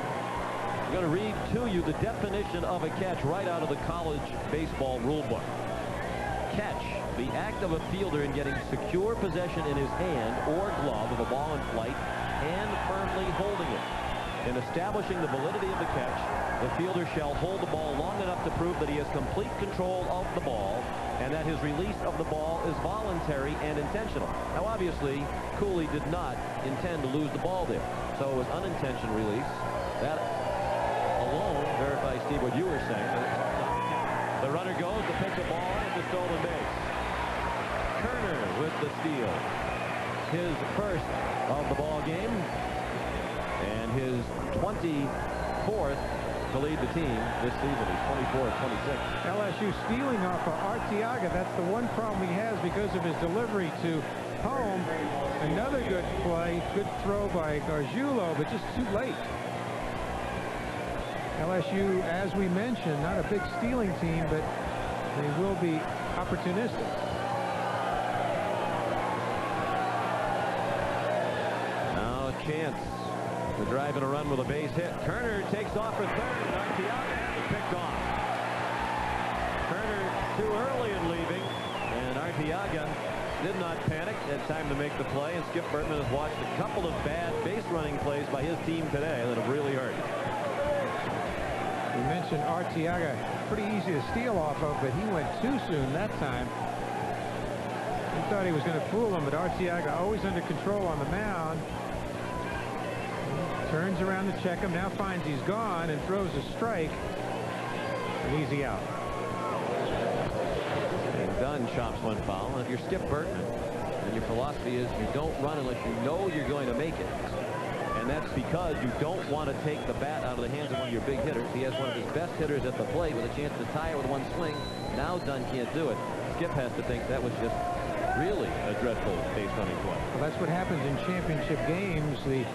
I'm going to read to you the definition of a catch right out of the college baseball rule book. Catch, the act of a fielder in getting secure possession in his hand or glove of a ball in flight and firmly holding it. In establishing the validity of the catch, the fielder shall hold the ball long enough to prove that he has complete control of the ball and that his release of the ball is voluntary and intentional. Now, obviously, Cooley did not intend to lose the ball there, so it was unintentional release. That alone verifies, Steve, what you were saying. The runner goes to pick the ball at the stolen base. Kerner with the steal. His first of the ball game. And his 24th to lead the team this season. He's 24-26. LSU stealing off of Arteaga. That's the one problem he has because of his delivery to home. Another good play. Good throw by Gargiulo, but just too late. LSU, as we mentioned, not a big stealing team, but they will be opportunistic. Now a chance to drive in a run with a base hit. Kerner takes off for third. Arteaga picked off. Kerner too early in leaving, and Arteaga did not panic. Had time to make the play, and Skip Bertman has watched a couple of bad base running plays by his team today that have really hurt. We mentioned Arteaga, pretty easy to steal off of, but he went too soon that time. He thought he was going to fool him, but Arteaga always under control on the mound. Turns around to check him, now finds he's gone and throws a strike. An easy out. And Dunn chops one foul. And if you're Skip Bertman, and your philosophy is you don't run unless you know you're going to make it. And that's because you don't want to take the bat out of the hands of one of your big hitters. He has one of his best hitters at the plate with a chance to tie it with one swing. Now Dunn can't do it. Skip has to think that was just really a dreadful base running play. Well, that's what happens in championship games. The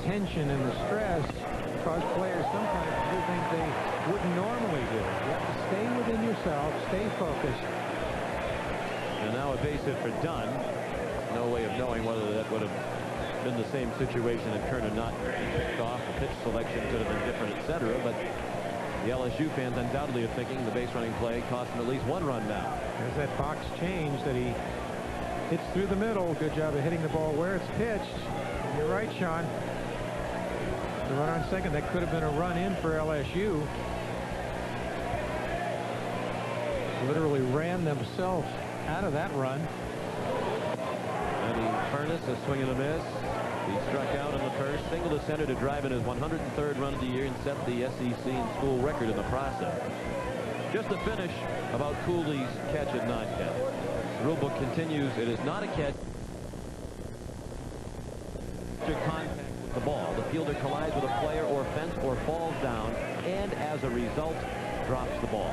tension and the stress cause players sometimes to do things they wouldn't normally do. You have to stay within yourself, stay focused. And now a base hit for Dunn. No way of knowing whether that would have been the same situation had Kerner not picked off. The pitch selection could have been different, etc. But the LSU fans undoubtedly are thinking the base running play cost him at least 1 run now. There's that box change that he hits through the middle. Good job of hitting the ball where it's pitched. You're right, Sean. The run on second, that could have been a run in for LSU. Literally ran themselves out of that run. Eddie Furness, a swing and a miss. He struck out in the first, single to center to drive in his 103rd run of the year and set the SEC and school record in the process. Just to finish about Cooley's catch at non-catch. The rule book continues, it is not a catch. Contact with the ball. The fielder collides with a player or fence or falls down and as a result drops the ball.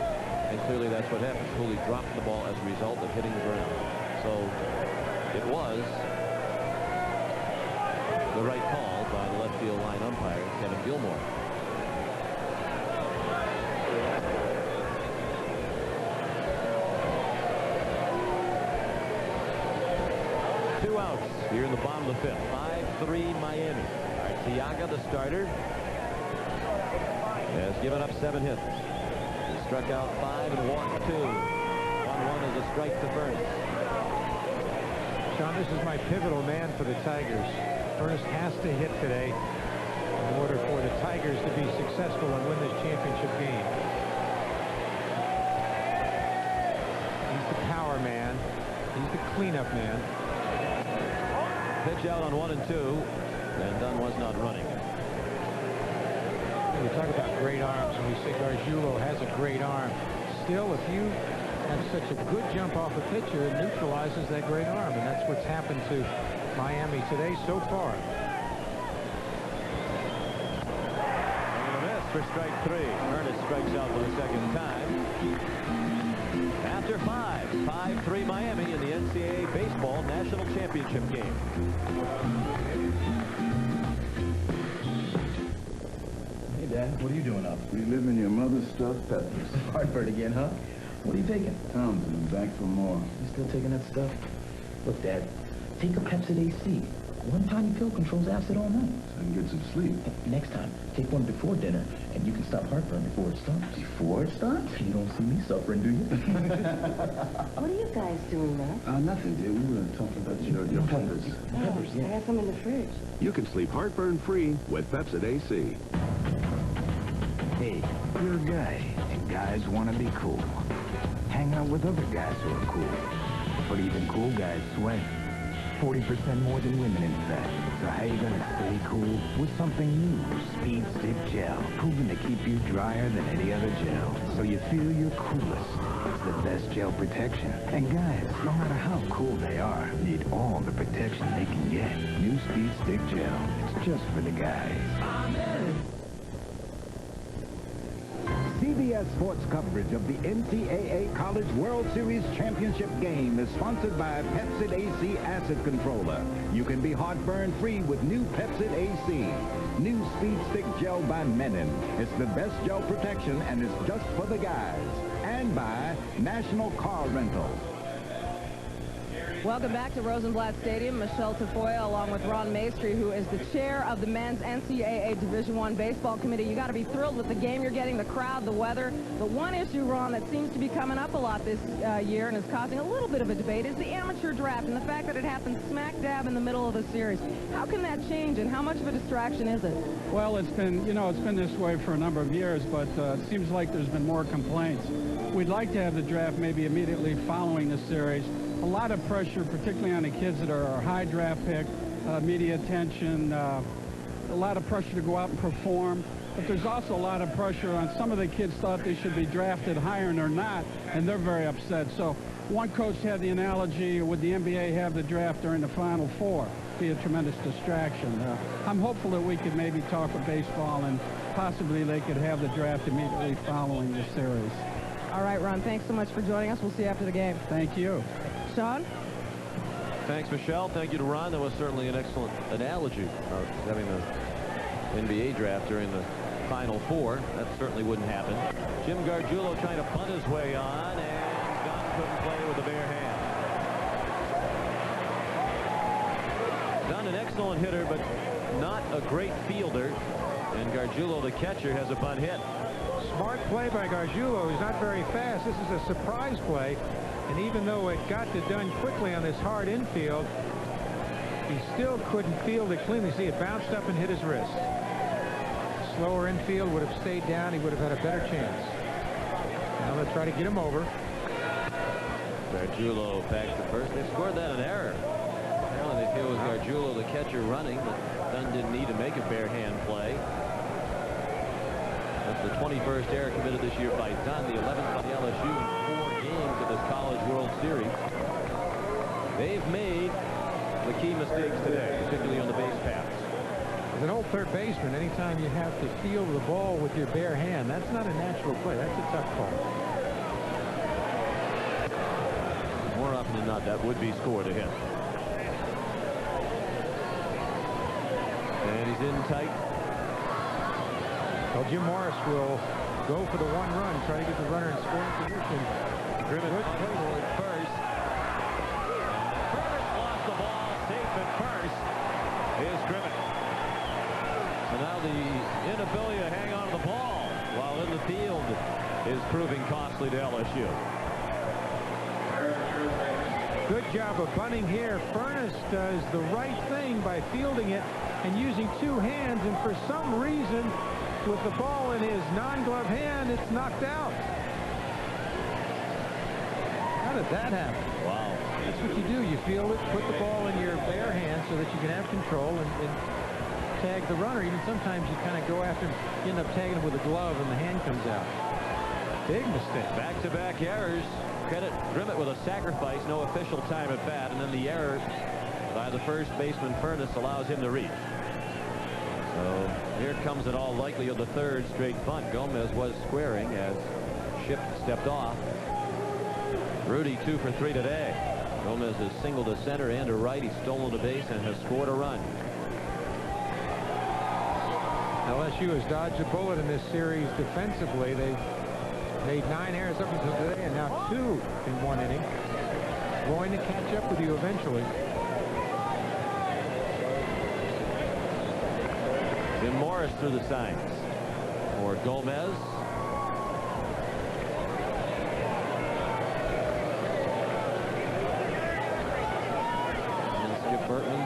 And clearly that's what happened. Cooley dropped the ball as a result of hitting the ground. So it was the right call by the left field line umpire, Kevin Gilmore. Two outs here in the bottom of the 5th. 5-3 Miami. Arteaga, the starter. has given up 7 hits. He struck out 5 and walked 2. 1-1 is a strike to Furness. Sean, this is my pivotal man for the Tigers. Furness has to hit today in order for the Tigers to be successful and win this championship game. He's the power man. He's the cleanup man. Pitch out on 1 and 2, and Dunn was not running. We talk about great arms, and we say Gargiulo has a great arm. Still, if you have such a good jump off a pitcher, it neutralizes that great arm, and that's what's happened to Miami today so far. And a miss for strike 3. Ernest strikes out for the second time. After 5-3 Miami in the NCAA Baseball National Championship game. Hey, Dad, what are you doing up? Reliving your mother's stuffed peppers. Heartburn again, huh? What are you taking? Tums and back for more. You still taking that stuff? Look, Dad, take a Pepsid AC. One tiny pill controls acid all night. So I can get some sleep. Next time, take one before dinner, and you can stop heartburn before it starts. Before it starts? You don't see me suffering, do you? What are you guys doing, Matt? Nothing, dear. We were talking about your peppers. Peppers, yeah. I have some in the fridge. You can sleep heartburn-free with Pepsid AC. Hey, you're a guy, and guys want to be cool. Hang out with other guys who are cool. But even cool guys sweat. 40% more than women, in fact. So how you gonna stay cool? With something new, Speed Stick Gel, proven to keep you drier than any other gel, so you feel your coolest. It's the best gel protection. And guys, no matter how cool they are, need all the protection they can get. New Speed Stick Gel. It's just for the guys. CBS Sports coverage of the NCAA College World Series Championship game is sponsored by Pepsid AC Acid Controller. You can be heartburn-free with new Pepsid AC. New Speed Stick Gel by Menon. It's the best gel protection, and it's just for the guys. And by National Car Rental. Welcome back to Rosenblatt Stadium. Michelle Tafoya along with Ron Maestri, who is the chair of the men's NCAA Division I Baseball Committee. You got to be thrilled with the game you're getting, the crowd, the weather. But one issue, Ron, that seems to be coming up a lot this year and is causing a little bit of a debate is the amateur draft and the fact that it happens smack dab in the middle of the series. How can that change, and how much of a distraction is it? Well, it's been this way for a number of years, but it seems like there's been more complaints. We'd like to have the draft maybe immediately following the series. A lot of pressure, particularly on the kids that are high draft pick, media attention, a lot of pressure to go out and perform. But there's also a lot of pressure on some of the kids thought they should be drafted higher and they're not, and they're very upset. So one coach had the analogy, would the NBA have the draft during the Final Four? Be a tremendous distraction. I'm hopeful that we could maybe talk with baseball and possibly they could have the draft immediately following the series. All right, Ron, thanks so much for joining us. We'll see you after the game. Thank you. Sean? Thanks, Michelle. Thank you to Ron. That was certainly an excellent analogy of having the NBA draft during the Final Four. That certainly wouldn't happen. Jim Gargiulo trying to punt his way on, and Dunn couldn't play with a bare hand. Dunn, an excellent hitter, but not a great fielder. And Gargiulo, the catcher, has a bunt hit. Smart play by Gargiulo. He's not very fast. This is a surprise play. And even though it got to Dunn quickly on this hard infield, he still couldn't field it cleanly. See, it bounced up and hit his wrist. Slower infield would have stayed down. He would have had a better chance. Now they'll try to get him over. Gargiulo back to first. They scored that an error. Apparently they feel it was Gargiulo, the catcher, running, but Dunn didn't need to make a bare hand play. That's the 21st error committed this year by Dunn, the 11th by the LSU in 4 games of this College World Series. They've made the key mistakes today, particularly on the base paths. As an old third baseman, anytime you have to field the ball with your bare hand, that's not a natural play. That's a tough call. More often than not, that would be scored a hit. And he's in tight. Well, Jim Morris will go for the 1 run, try to get the runner in scoring position. Driven toward first. Furness lost the ball, safe at first. Is driven. So now the inability to hang on to the ball LSU. Good job of bunting here. Furness does the right thing by fielding it and using two hands, and for some reason, with the ball in his non-glove hand, it's knocked out. How did that happen? Wow. That's what you do. You field it, put the ball in your bare hand so that you can have control and tag the runner. Even sometimes you kind of go after him, you end up tagging him with a glove, and the hand comes out. Big mistake. Back-to-back errors. Credit Grimmett with a sacrifice, no official time at bat, and then the error by the first baseman Furness allows him to reach. So here comes in all likelihood the third straight bunt. Gomez was squaring as Shipp stepped off. Rudy 2 for 3 today. Gomez has singled to center and to right. He's stolen a base and has scored a run. LSU has dodged a bullet in this series defensively. They've made 9 errors up until today, and now 2 in 1 inning. Going to catch up with you eventually. Jim Morris through the signs for Gomez. And Skip Bertman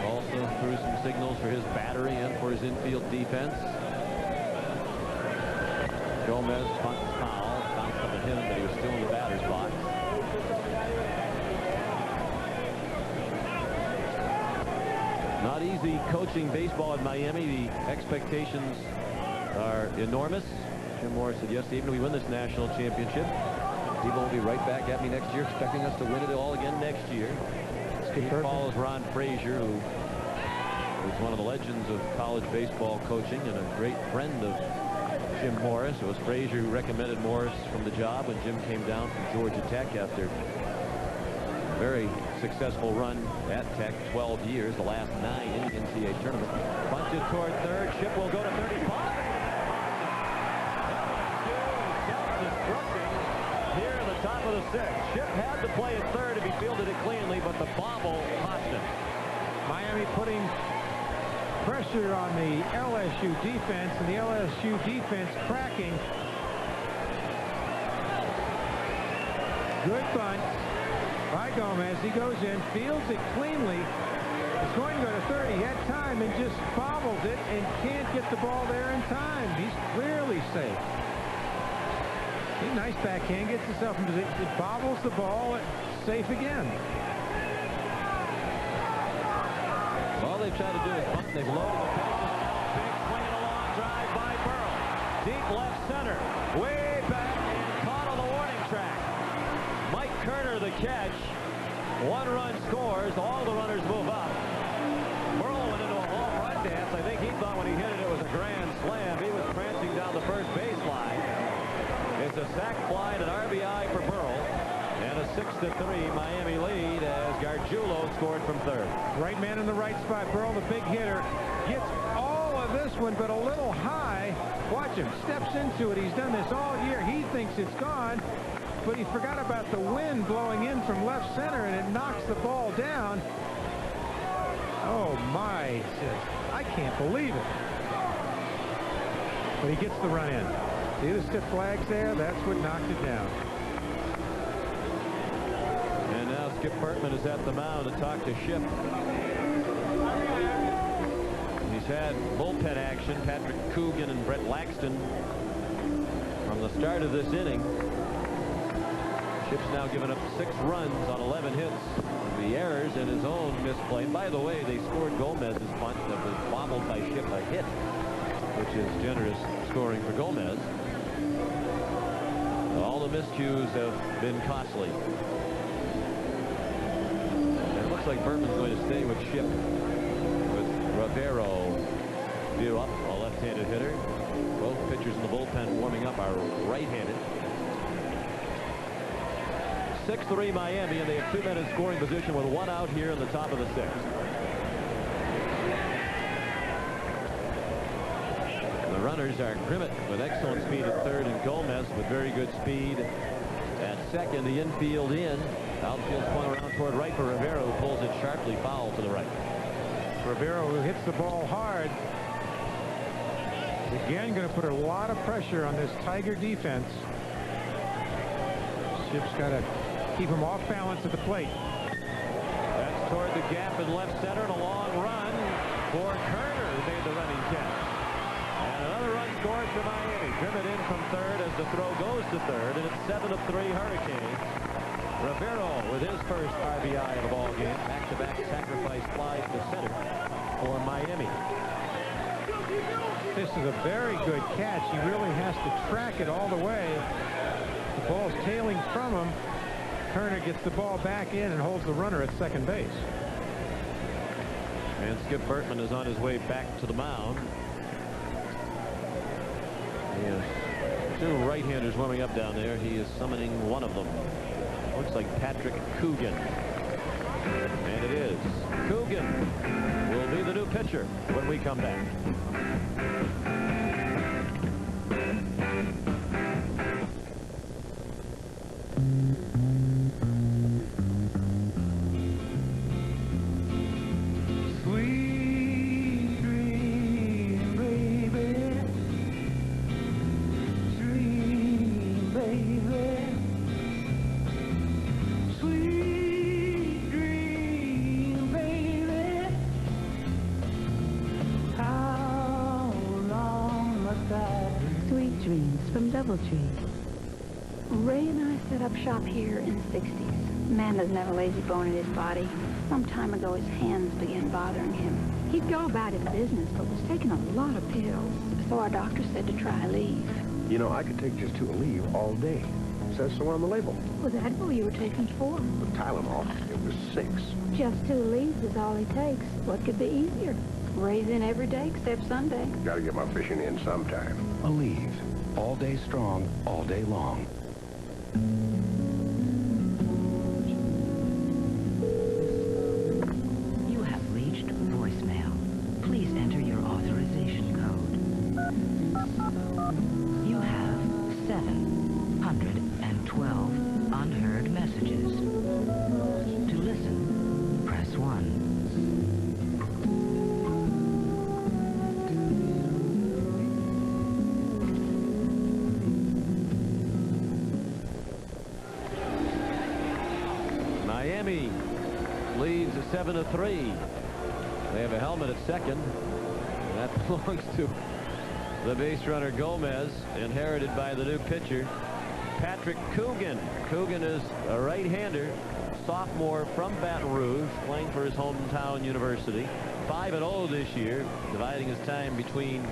also threw some signals for his battery and for his infield defense. Gomez punts foul, bounced up at him, but he was still in the batter's box. Not easy coaching baseball in Miami. The expectations are enormous. Jim Morris said yesterday, even if we win this national championship, people will be right back at me next year expecting us to win it all again next year. He follows Ron Frazier, who is one of the legends of college baseball coaching and a great friend of Jim Morris. It was Frazier who recommended Morris from the job when Jim came down from Georgia Tech after a very successful run at Tech, 12 years, the last 9 in the NCAA tournament. Bunted toward third. Shipp will go to 35. Self-destructing here in the top of the 6th. Shipp had to play at third if he fielded it cleanly, but the bobble cost him. Miami putting pressure on the LSU defense, and the LSU defense cracking. Good bunt by Gomez. He goes in, fields it cleanly. He's going to go to third. He had time and just bobbled it and can't get the ball there in time. He's clearly safe. A nice backhand, gets himself in position. It bobbles the ball. Safe again. All they've tried to do is bunt. They've loaded the bases. Big swing and a long drive by Burrow. Deep left center. Way back and caught on the warning track. Mike Kerner the catch. 1 run scores. All the runners move up. Burrow went into a home run dance. I think he thought when he hit it, it was a grand slam. He was prancing down the first baseline. It's a sac fly and an RBI for Burrow. And a 6-3 Miami lead as Gargiulo scored from third. Right man in the right spot. Burrow, the big hitter, gets all of this one, but a little high. Watch him. Steps into it. He's done this all year. He thinks it's gone, but he forgot about the wind blowing in from left center, and it knocks the ball down. Oh, my. He says, I can't believe it. But he gets the run in. See the stiff flags there? That's what knocked it down. And now Skip Bertman is at the mound to talk to Shipp. He's had bullpen action. Patrick Coogan and Brett Laxton from the start of this inning. Shipp's now given up 6 runs on 11 hits. The errors and his own misplay. And by the way, they scored Gomez's bunt that was bobbled by Shipp a hit, which is generous scoring for Gomez. All the miscues have been costly. It looks like Bertman's going to stay with Shipp, with Rivero due up, a left-handed hitter. Both pitchers in the bullpen warming up are right-handed. 6-3 Miami, and they have 2 men in scoring position with 1 out here in the top of the 6th. The runners are Grimmett with excellent speed at third, and Gomez with very good speed at second. The infield in. Outfield swung around toward right for Rivero, who pulls it sharply foul to the right. Rivero, who hits the ball hard, is again going to put a lot of pressure on this Tiger defense. Ship's got to keep him off balance at the plate. That's toward the gap in left center, and a long run for Kerner, who made the running catch. And another run scored for Miami. Driven in from third as the throw goes to third, and it's 7-3 Hurricanes. Rivero with his first RBI of the ball game. Back-to-back sacrifice flies to center for Miami. This is a very good catch. He really has to track it all the way. The ball's tailing from him. Kerner gets the ball back in and holds the runner at second base. And Skip Bertman is on his way back to the mound. He has two right-handers warming up down there. He is summoning one of them. Looks like Patrick Coogan. And it is. Coogan will be the new pitcher when we come back. Ray and I set up shop here in the 60s. Man doesn't have a lazy bone in his body. Some time ago, his hands began bothering him. He'd go about his business, but was taking a lot of pills. So our doctor said to try a leave. You know, I could take just 2 Aleve all day. Says so on the label. Was that what you were taking for? With Tylenol, it was 6. Just 2 leaves is all he takes. What could be easier? Ray's in every day except Sunday. Gotta get my fishing in sometime. Aleve. All day strong, all day long. You have reached voicemail. Please enter your authorization code. You have 712 unheard messages. To listen, press 1. Miami leads 7-3. They have a helmet at second. And that belongs to the base runner Gomez, inherited by the new pitcher, Patrick Coogan. Coogan is a right-hander, sophomore from Baton Rouge, playing for his hometown university. 5-0 this year, dividing his time between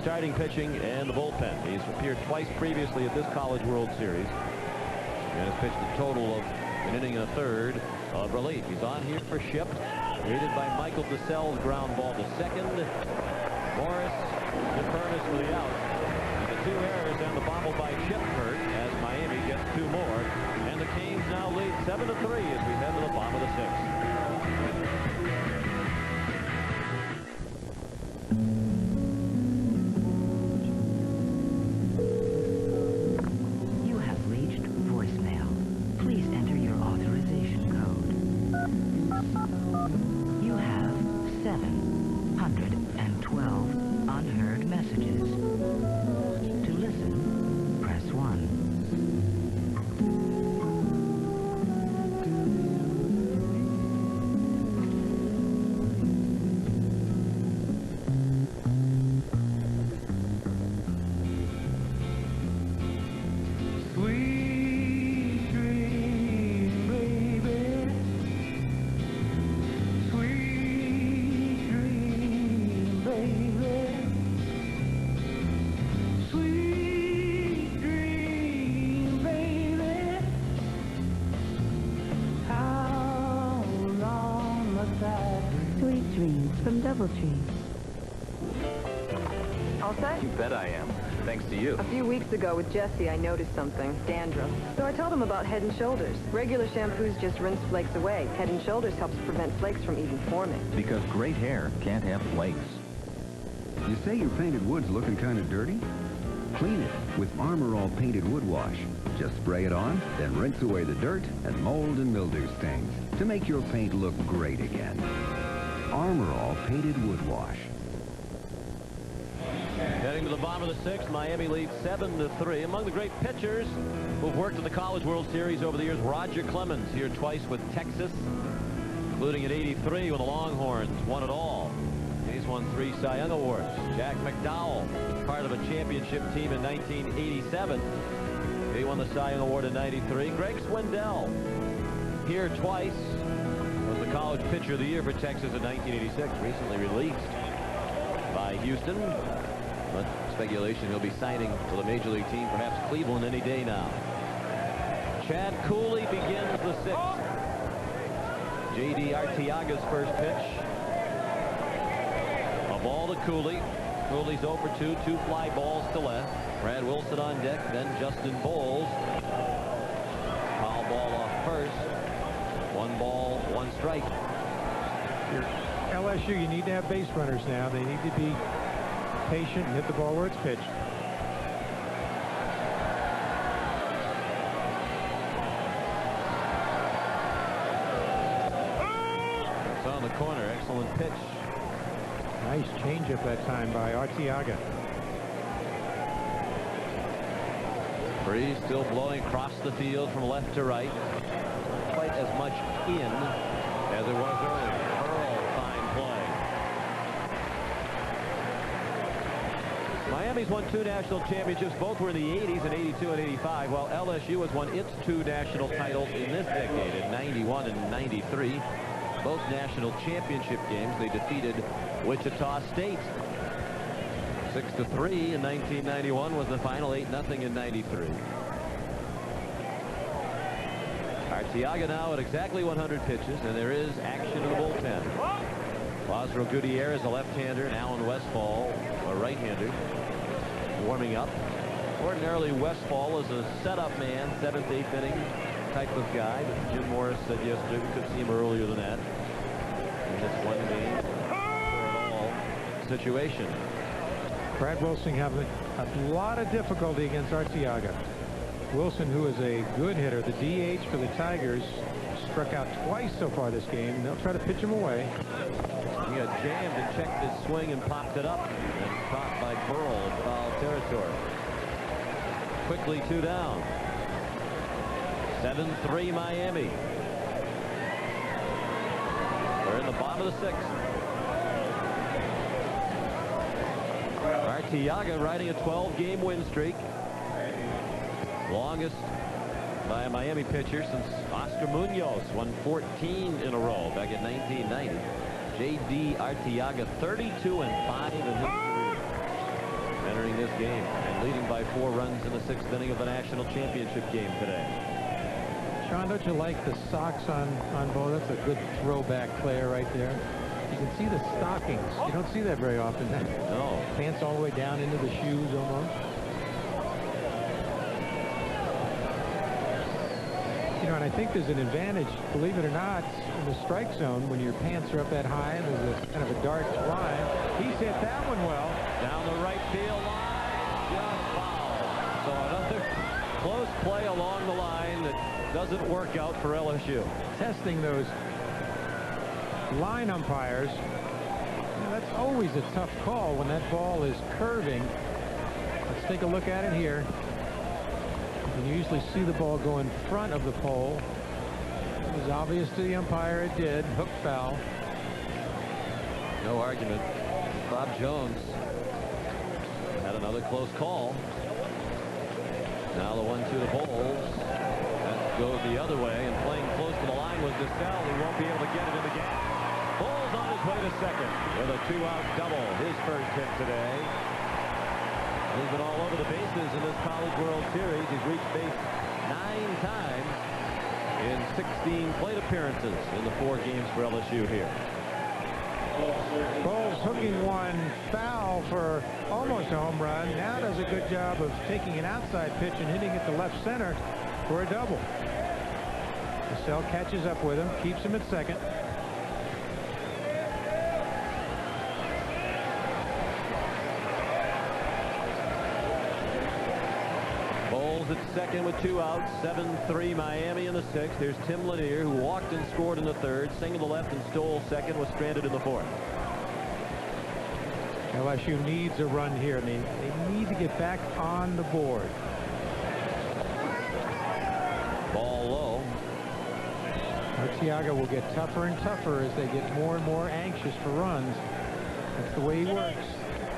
starting pitching and the bullpen. He's appeared twice previously at this College World Series and has pitched a total of an inning and a third of relief. He's on here for Ship, aided by Michael DeSelle's ground ball to second. Morris DeFurnace for the out. And the 2 errors and the bobble by Ship hurt as Miami gets 2 more. And the Canes now lead 7-3 as we head to the bottom of the 6th. You have reached voicemail. Please enter your authorization code. You have 712 unheard messages. To listen, press 1. Sweet dreams from Doubletree. All set? You bet I am. Thanks to you. A few weeks ago with Jesse, I noticed something. Dandruff. So I told him about Head & Shoulders. Regular shampoos just rinse flakes away. Head & Shoulders helps prevent flakes from even forming. Because great hair can't have flakes. You say your painted wood's looking kind of dirty? Clean it with Armor All Painted Wood Wash. Just spray it on, then rinse away the dirt and mold and mildew stains to make your paint look great again. Armor All Painted Wood Wash. Heading Going to the bottom of the sixth, Miami leads 7-3. Among the great pitchers who've worked in the College World Series over the years, Roger Clemens, here twice with Texas, including in '83 when the Longhorns won it all. He's won 3 Cy Young Awards. Jack McDowell, part of a championship team in 1987. He won the Cy Young Award in '93. Greg Swindell, here twice, was the College Pitcher of the Year for Texas in 1986. Recently released by Houston, but speculation he'll be signing to the Major League team, perhaps Cleveland, any day now. Chad Cooley begins the sixth. J.D. Arteaga's first pitch. A ball to Cooley. Cooley's 0 for 2, 2 fly balls to left. Brad Wilson on deck, then Justin Bowles. Foul ball off first. 1 ball, 1 strike. LSU, you need to have base runners now. They need to be patient and hit the ball where it's pitched. It's on the corner. Excellent pitch. Nice changeup that time by Arteaga. Breeze still blowing across the field from left to right. Quite as much in as it was earlier. Fine play. Miami's won 2 national championships. Both were in the 80s in '82 and '85, while LSU has won its 2 national titles in this decade in '91 and '93. Both national championship games they defeated Wichita State. 6-3 in 1991 was the final. 8-0 in '93. Arteaga now at exactly 100 pitches, and there is action in the bullpen. Lázaro Gutierrez, a left-hander, and Alan Westfall, a right-hander, warming up. Ordinarily, Westfall is a setup man, 7th, 8th inning type of guy, but Jim Morris said yesterday we could see him earlier than that in this one game all situation. Brad Wilson having a lot of difficulty against Arteaga. Wilson, who is a good hitter, the DH for the Tigers, struck out twice so far this game, and they'll try to pitch him away. He got jammed and checked his swing and popped it up, and caught by Burrell in foul territory. Quickly 2 down. 7-3 Miami. We're in the bottom of the 6th. Arteaga riding a 12-game win streak. Longest by a Miami pitcher since Oscar Munoz won 14 in a row back in 1990. J.D. Arteaga 32-5 in his career entering this game and leading by 4 runs in the 6th inning of the national championship game today. Sean, don't you like the socks on Bo? That's a good throwback player right there. You can see the stockings. You don't see that very often. No. Pants all the way down into the shoes almost. You know, and I think there's an advantage, believe it or not, in the strike zone when your pants are up that high and there's a kind of a dark line. He's hit that one well. Down the right field line. Just foul. So another close play along the line that doesn't work out for LSU. Testing those line umpires. You know, that's always a tough call when that ball is curving. Let's take a look at it here. You usually see the ball go in front of the pole. It was obvious to the umpire it did. Hook foul. No argument. Bob Jones had another close call. Now the 1-2 to Bowles. That goes the other way, and playing close to the line was Desell. He won't be able to get it in the gap. Bowles on his way to second with a 2-out double. His first hit today. He's been all over the bases in this College World Series. He's reached base 9 times in 16 plate appearances in the 4 games for LSU here. Bowles hooking one foul for almost a home run. Now does a good job of taking an outside pitch and hitting it to left center for a double. Desell catches up with him, keeps him at second. Bowles at second with 2 outs. 7-3 Miami in the 6th. Here's Tim Lanier, who walked and scored in the 3rd. Singled to left and stole second, was stranded in the 4th. LSU needs a run here, and they need to get back on the board. Ball low. Arteaga will get tougher and tougher as they get more and more anxious for runs. That's the way he works.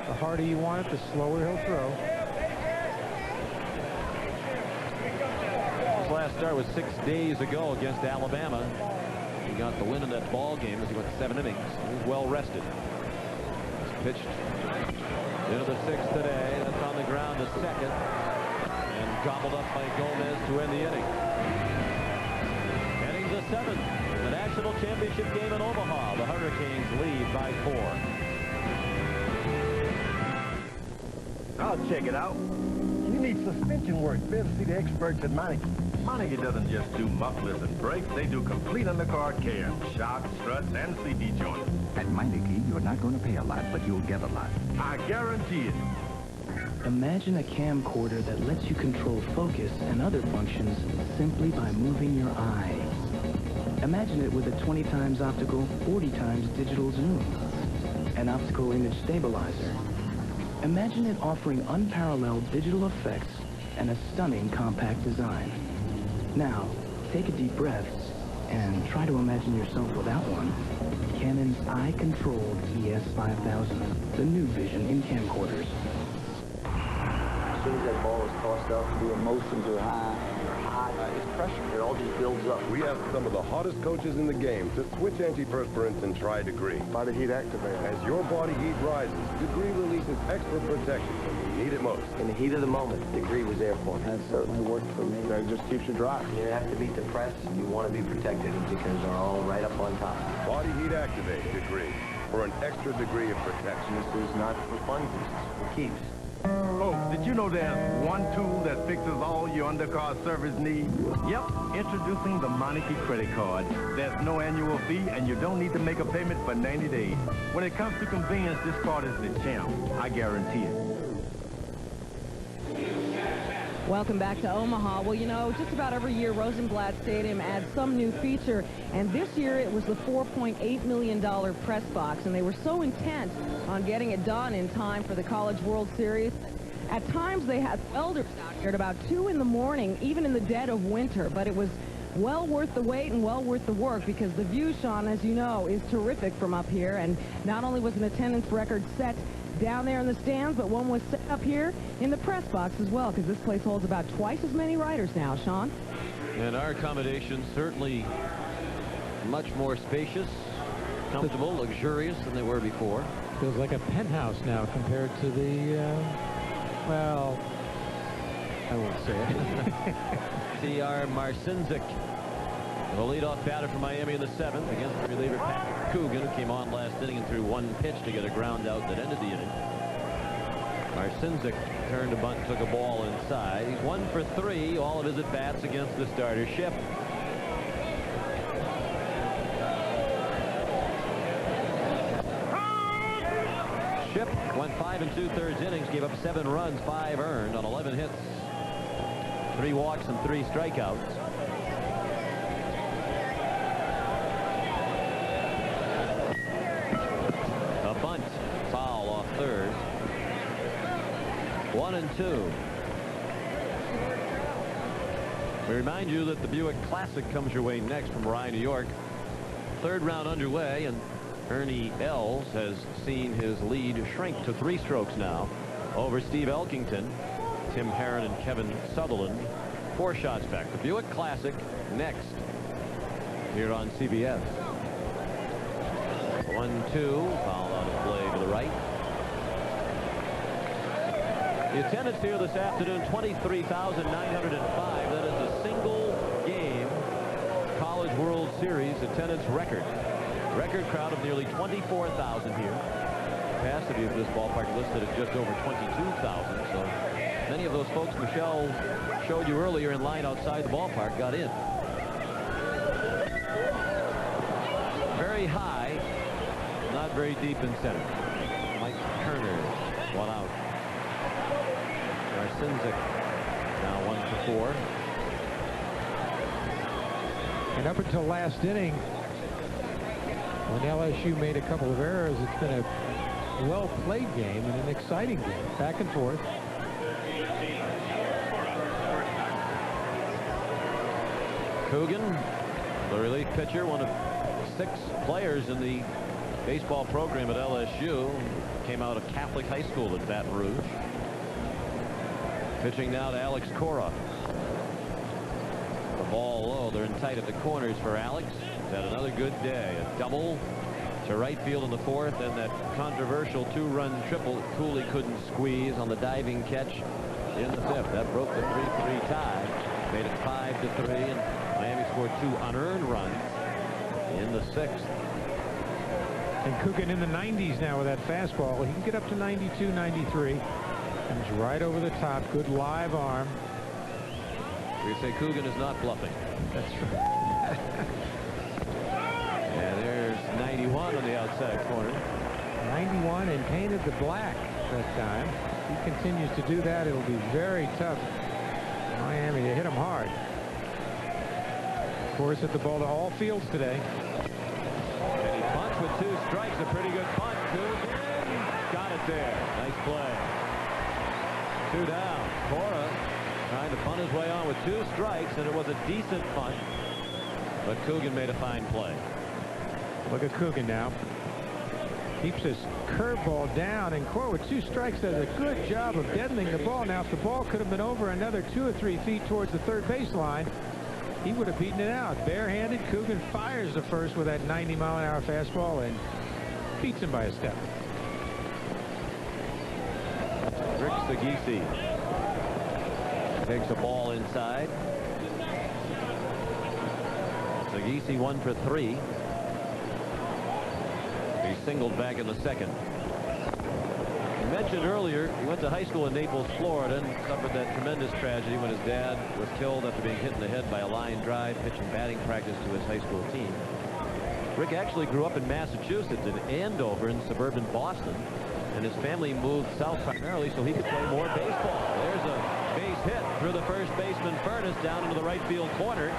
The harder you want it, the slower he'll throw. His last start was 6 days ago against Alabama. He got the win in that ball game as he went 7 innings. He was well rested. He's pitched into the 6th today. That's on the ground, the 2nd. And gobbled up by Gomez to end the inning. Heading to 7th. The national championship game in Omaha. The Hurricanes lead by 4. I'll check it out. You need suspension work. Better see the experts at Meineke. Meineke doesn't just do mufflers and brakes. They do complete undercar care. Shocks, struts, and CD joints. At Meineke, you're not going to pay a lot, but you'll get a lot. I guarantee it. Imagine a camcorder that lets you control focus and other functions simply by moving your eyes. Imagine it with a 20 times optical, 40 times digital zoom. An optical image stabilizer. Imagine it offering unparalleled digital effects and a stunning compact design. Now, take a deep breath and try to imagine yourself without one. Canon's eye-controlled ES5000, the new vision in camcorders. As soon as that ball is tossed up, the emotions are high. It's pressure. It all just builds up. We have some of the hottest coaches in the game to switch antiperspirants and try Degree. Body heat activator. As your body heat rises, Degree releases extra protection when you need it most. In the heat of the moment, Degree was there for me. That certainly worked for me. That just keeps you dry. You have to be depressed. You want to be protected because they're all right up on top. Body heat activate Degree for an extra degree of protection. This is not for funsies. It's for keeps. Folks, did you know there's one tool that fixes all your undercar service needs? Yep, introducing the Meineke credit card. There's no annual fee, and you don't need to make a payment for 90 days. When it comes to convenience, this card is the champ. I guarantee it. Welcome back to Omaha. Well, you know, just about every year, Rosenblatt Stadium adds some new feature, and this year it was the $4.8 million press box, and they were so intent on getting it done in time for the College World Series. At times, they had welders out here at about 2 in the morning, even in the dead of winter, but it was well worth the wait and well worth the work because the view, Sean, as you know, is terrific from up here, and not only was an attendance record set down there in the stands, but one was set up here in the press box as well, because this place holds about twice as many riders now, Sean. And our accommodations certainly much more spacious, comfortable, luxurious than they were before. Feels like a penthouse now compared to the, well, I won't say it. T.R. Marcinzik, the leadoff batter for Miami in the 7th against the reliever Pat Coogan, who came on last inning and threw one pitch to get a ground out that ended the inning. Marcinzik turned a bunt, took a ball inside. He's 1 for 3, all of his at-bats against the starter Ship. Ship went 5 2/3 innings, gave up 7 runs, 5 earned on 11 hits, 3 walks and 3 strikeouts. A bunt, foul off third. 1-2. We remind you that the Buick Classic comes your way next from Rye, New York. 3rd round underway, and Ernie Els has seen his lead shrink to 3 strokes now over Steve Elkington, Tim Herron, and Kevin Sutherland. 4 shots back. The Buick Classic next here on CBS. 1-2, foul out of play to the right. The attendance here this afternoon, 23,905. That is a single game College World Series attendance record. Record crowd of nearly 24,000 here. Capacity of this ballpark listed at just over 22,000. So many of those folks Michelle showed you earlier in line outside the ballpark got in. Very high, not very deep in center. Mike Turner, 1 out. Marcinzik now 1 for 4. And up until last inning, when LSU made a couple of errors, it's been a well-played game and an exciting game. Back and forth. Coogan, the relief pitcher, one of 6 players in the baseball program at LSU. Came out of Catholic High School at Baton Rouge. Pitching now to Alex Cora. The ball low. They're in tight at the corners for Alex. He's had another good day. A double to right field in the 4th, and that controversial 2-run triple that Cooley couldn't squeeze on the diving catch in the 5th. That broke the 3-3 tie. Made it 5-3, and Miami scored 2 unearned runs in the 6th. And Coogan in the 90s now with that fastball. He can get up to 92, 93. Comes right over the top. Good live arm. We say Coogan is not bluffing. That's right. And there's 91 on the outside corner. 91 and painted the black that time. If he continues to do that, it'll be very tough for Miami to hit him hard. Of course, hit the ball to all fields today. And he bunts with 2 strikes. A pretty good bunt. Coogan got it there. Nice play. 2 down. Cora trying to bunt his way on with 2 strikes, and it was a decent bunt. But Coogan made a fine play. Look at Coogan now. Keeps his curveball down, and Cora with 2 strikes does a good job of deadening the ball. Now, if the ball could have been over another 2 or 3 feet towards the third baseline, he would have beaten it out. Barehanded, Coogan fires the first with that 90-mile-an-hour fastball and beats him by a step. Rick Sagisi takes a ball inside. Sagisi 1 for 3. He singled back in the 2nd. You mentioned earlier he went to high school in Naples, Florida, and suffered that tremendous tragedy when his dad was killed after being hit in the head by a line drive pitching batting practice to his high school team. Rick actually grew up in Massachusetts, in Andover, in suburban Boston, and his family moved south primarily so he could play more baseball. There's a base hit through the first baseman Furness down into the right field corner.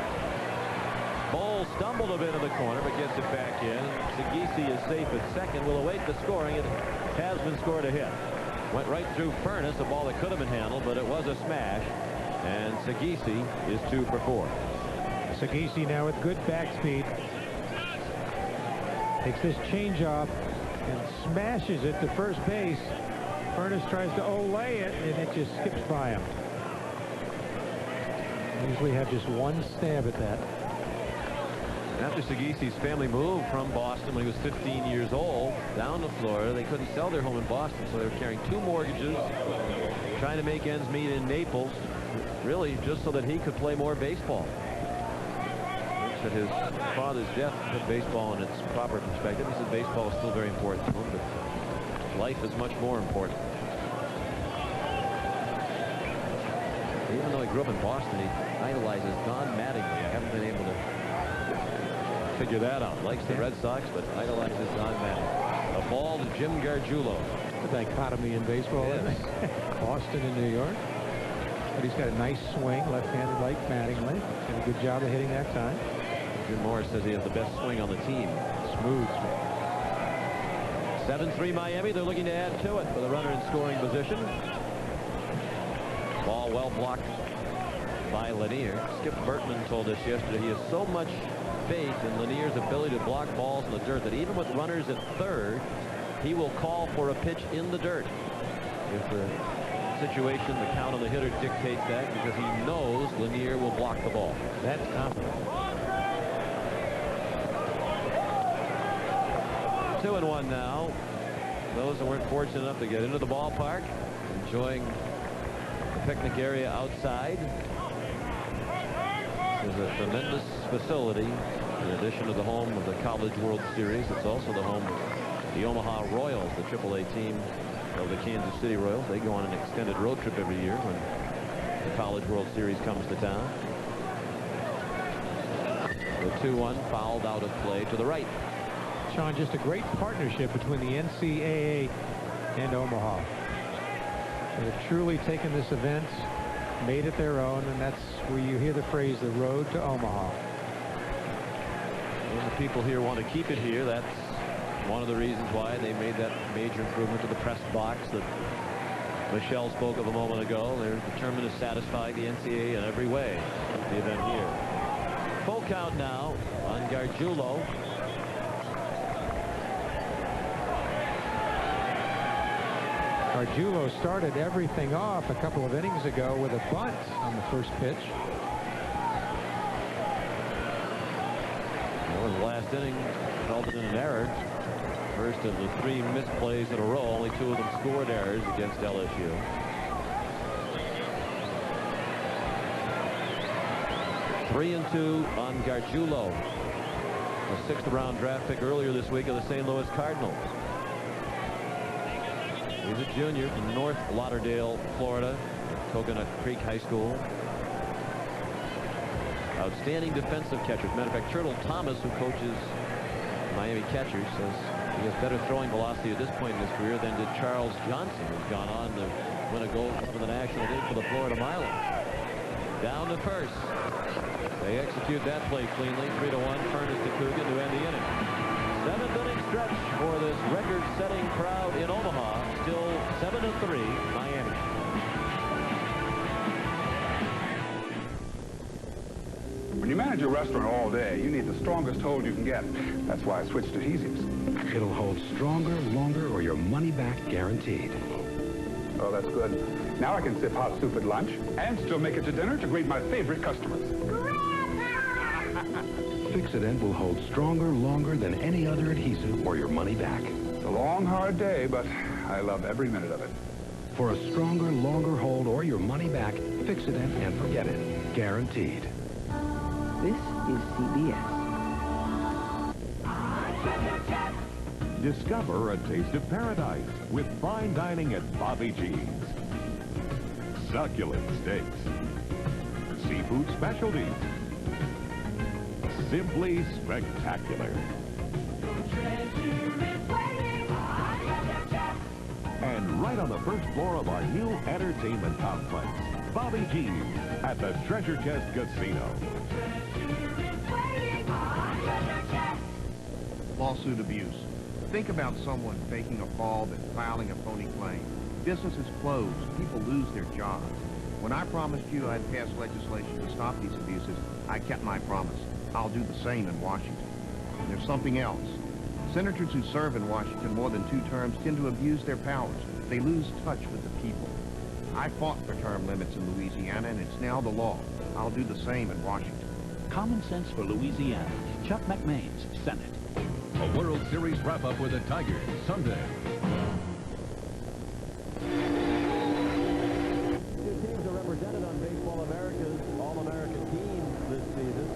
Bowles stumbled a bit in the corner, but gets it back in. Sagisi is safe at second. Will await the scoring. It has been scored a hit. Went right through Furness, a ball that could have been handled, but it was a smash. And Sagisi is 2 for 4. Sagisi now with good back speed. Takes this changeup and smashes it to first base. Furness tries to olay it, and it just skips by him. Usually have just one stab at that. After Sagisi's family moved from Boston when he was 15 years old down to Florida, they couldn't sell their home in Boston, so they were carrying 2 mortgages, trying to make ends meet in Naples, really just so that he could play more baseball. That his father's death put baseball in its proper perspective. He said baseball is still very important to him, but life is much more important. Even though he grew up in Boston, he idolizes Don Mattingly. I haven't been able to figure that out. Likes the Red Sox, but idolizes Don Mattingly. A ball to Jim Gargiulo. A dichotomy in baseball, isn't it? Boston and New York. But he's got a nice swing, left-handed like Mattingly. Did a good job of hitting that time. Jim Morris says he has the best swing on the team. Smooth. 7-3 Miami. They're looking to add to it with a runner in scoring position. Ball well blocked by Lanier. Skip Bertman told us yesterday he has so much faith in Lanier's ability to block balls in the dirt that even with runners at third, he will call for a pitch in the dirt. If the situation, the count on the hitter dictates that, because he knows Lanier will block the ball. That's confident. 2-1 now. Those that weren't fortunate enough to get into the ballpark, enjoying the picnic area outside. This is a tremendous facility. In addition to the home of the College World Series, it's also the home of the Omaha Royals, the AAA team of the Kansas City Royals. They go on an extended road trip every year when the College World Series comes to town. The 2-1 fouled out of play to the right. Sean, just a great partnership between the NCAA and Omaha. They've truly taken this event, made it their own, and that's where you hear the phrase, the road to Omaha. And the people here want to keep it here. That's one of the reasons why they made that major improvement to the press box that Michelle spoke of a moment ago. They're determined to satisfy the NCAA in every way at the event here. Full count now on Gargiulo. Gargiulo started everything off a couple of innings ago with a bunt on the first pitch. Well, the last inning resulted in an error. First of the 3 missed plays in a row. Only 2 of them scored errors against LSU. Three and 2 on Gargiulo, a 6th round draft pick earlier this week of the St. Louis Cardinals. He's a junior from North Lauderdale, Florida, at Coconut Creek High School. Outstanding defensive catcher. As a matter of fact, Turtle Thomas, who coaches Miami catchers, says he has better throwing velocity at this point in his career than did Charles Johnson, who's gone on to win a gold glove in the National League for the Florida Marlins. Down to first. They execute that play cleanly. 3-1. Furnace to Coogan to end the inning. 7th inning stretch for this record-setting crowd in Omaha. Still 7-3, Miami. When you manage a restaurant all day, you need the strongest hold you can get. That's why I switched adhesives. It'll hold stronger, longer, or your money back guaranteed. Oh, that's good. Now I can sip hot soup at lunch and still make it to dinner to greet my favorite customers. Fix-It-Dent will hold stronger, longer than any other adhesive or your money back. It's a long, hard day, but I love every minute of it. For a stronger, longer hold or your money back, Fix-It-Dent and forget it. Guaranteed. This is CBS. Discover a taste of paradise with fine dining at Bobby G's. Succulent steaks. Seafood specialties. Simply spectacular. And right on the first floor of our new entertainment complex, Bobby G's at the Treasure Chest Casino. Lawsuit abuse. Think about someone faking a fall then filing a phony claim. Businesses close. People lose their jobs. When I promised you I'd pass legislation to stop these abuses, I kept my promise. I'll do the same in Washington. And there's something else. Senators who serve in Washington more than 2 terms tend to abuse their powers. They lose touch with the people. I fought for term limits in Louisiana, and it's now the law. I'll do the same in Washington. Common sense for Louisiana. Chuck McMains, Senate. A World Series wrap-up with the Tigers Sunday. Two teams are represented on Baseball America's All-American team this season.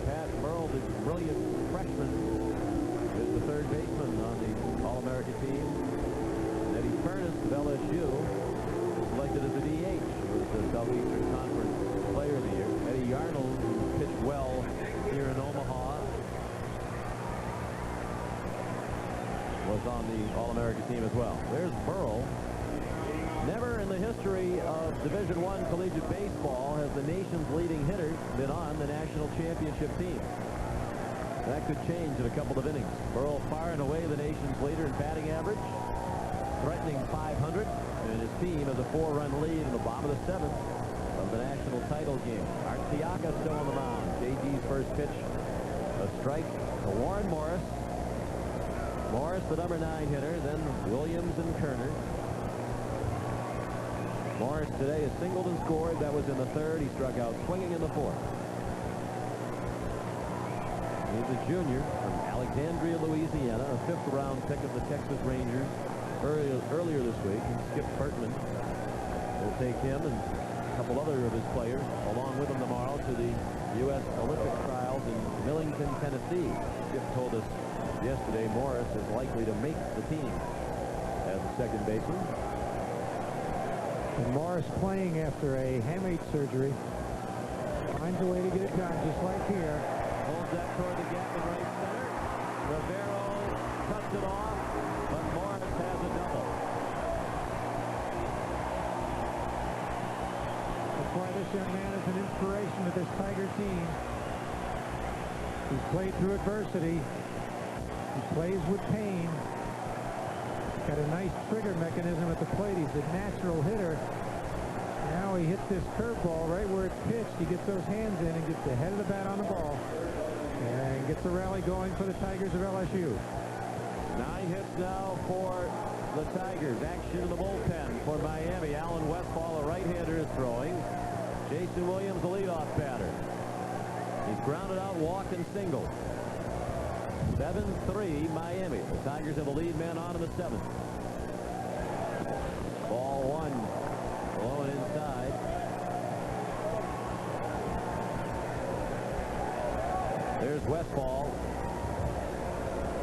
Pat Burrell, the brilliant freshman, is the 3rd baseman on the All-American team. Eddie Furnace of LSU was selected as a DH. He was the Southeastern Conference Player of the Year. Eddie Arnold, who pitched well here in Omaha, was on the All-American team as well. There's Burrell. Never in the history of Division I collegiate baseball has the nation's leading hitter been on the national championship team. That could change in a couple of innings. Burrell far and away the nation's leader in batting average, threatening .500, and his team has a 4-run lead in the bottom of the 7th of the national title game. Art Siaka still on the mound. JG's first pitch, a strike to Warren Morris. Morris, the number 9 hitter, then Williams and Kerner. Morris today has singled and scored. That was in the 3rd. He struck out swinging in the 4th. He's a junior from Alexandria, Louisiana, a 5th round pick of the Texas Rangers earlier this week. And Skip Bertman will take him and a couple other of his players along with him tomorrow to the U.S. Olympic trials in Millington, Tennessee. Skip told us yesterday Morris is likely to make the team as a 2nd baseman. And Morris playing after a hamate surgery. Finds a way to get it done, just like here. Holds that toward the gap in right center. Rivero cuts it off, but Morris has a double. That's why this young man is an inspiration to this Tiger team. He's played through adversity. He plays with pain. Got a nice trigger mechanism at the plate. He's a natural hitter. Now he hits this curveball right where it's pitched. He gets those hands in and gets the head of the bat on the ball. And gets the rally going for the Tigers of LSU. 9 hits now for the Tigers. Action in the bullpen for Miami. Alan Westfall, a right-hander, is throwing. Jason Williams, the leadoff batter. He's grounded out, walk, and single. 7-3 Miami. The Tigers have a lead man on in the 7th. Ball 1. Low and inside. There's Westfall.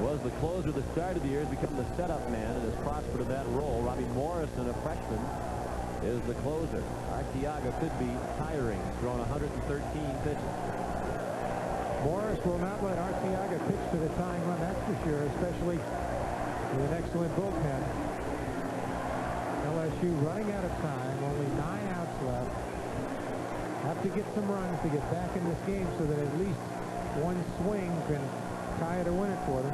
Was the closer at the start of the year, has become the setup man and has prospered in that role. Robbie Morrison, a freshman, is the closer. Arteaga could be tiring. He's thrown 113 pitches. Morris will not let Arteaga pitch to the tying run, that's for sure, especially with an excellent bullpen. LSU running out of time, only 9 outs left. Have to get some runs to get back in this game so that at least one swing can tie it or win it for them.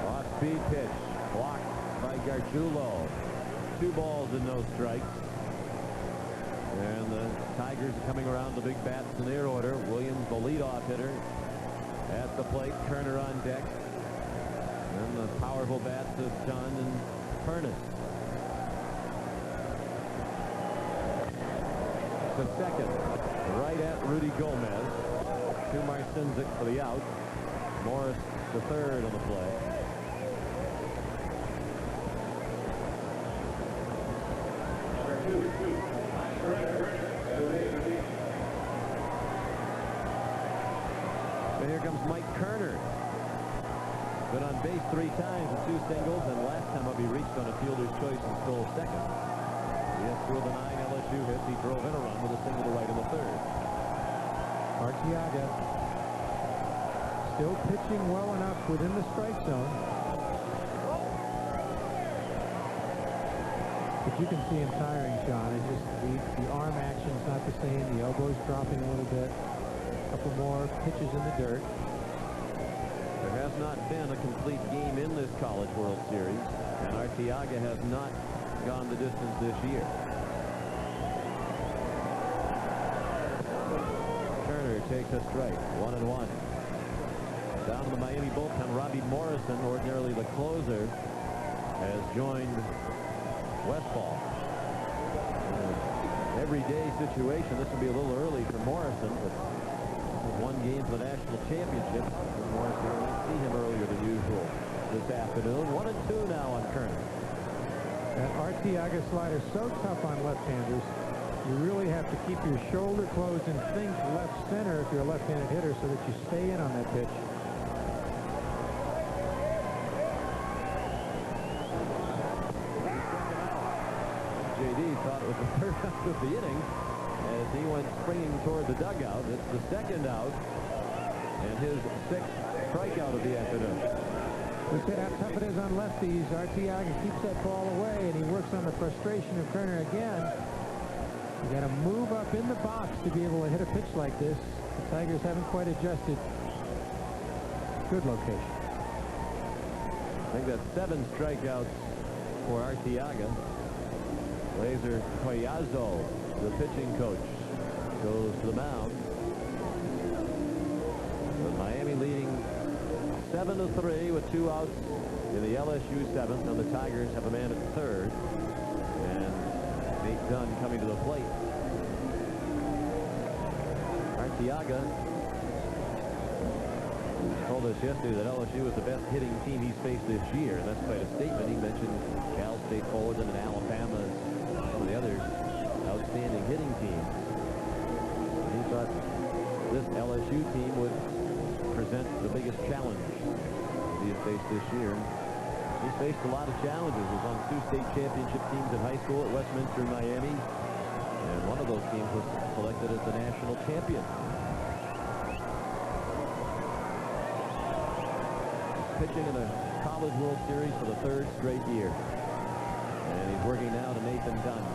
Off-speed pitch blocked by Gargiulo. 2 balls and no strikes. And the Tigers are coming around the big bats in their order. Williams, the leadoff hitter, at the plate. Turner on deck. And the powerful bats of John and Furness. The second, right at Rudy Gomez. Kumar Sinzik for the out. Morris the third on the play. And here comes Mike Kerner. Been on base 3 times with 2 singles, and last time up he reached on a fielder's choice and stole second. Yes, through the 9 LSU hits, he drove in a run with a single to right in the 3rd. Arteaga still pitching well enough within the strike zone. But you can see him tiring, Sean. It's just the arm action's not the same. The elbow's dropping a little bit. A couple more pitches in the dirt. There has not been a complete game in this College World Series, and Arteaga has not gone the distance this year. Turner takes a strike, 1-1. Down to the Miami bullpen, Robbie Morrison, ordinarily the closer, has joined Westfall. Everyday situation. This will be a little early for Morrison, but this is 1 game for the national championship. Morrison will see him earlier than usual this afternoon. 1-2 now on Kerner. That Arteaga slider so tough on left-handers. You really have to keep your shoulder closed and think left center if you're a left-handed hitter so that you stay in on that pitch. JD thought it was the 3rd out of the inning as he went springing toward the dugout. It's the 2nd out and his 6th strikeout of the afternoon. Look at how tough it is on lefties. Arteaga keeps that ball away, and he works on the frustration of Kerner again. You got to move up in the box to be able to hit a pitch like this. The Tigers haven't quite adjusted. Good location. I think that's 7 strikeouts for Arteaga. Laser Collazo, the pitching coach, goes to the mound. With Miami leading 7-3 with 2 outs in the LSU 7th, and the Tigers have a man at 3rd. And Nate Dunn coming to the plate. Arteaga told us yesterday that LSU was the best hitting team he's faced this year, and that's quite a statement. He mentioned Cal State Fullerton and Alabama, some of the other outstanding hitting teams. He thought this LSU team would present the biggest challenge he has faced this year. He's faced a lot of challenges. He was on 2 state championship teams in high school at Westminster, Miami, and one of those teams was selected as the national champion. Pitching in a College World Series for the 3rd straight year. And he's working now to Nathan Dunn.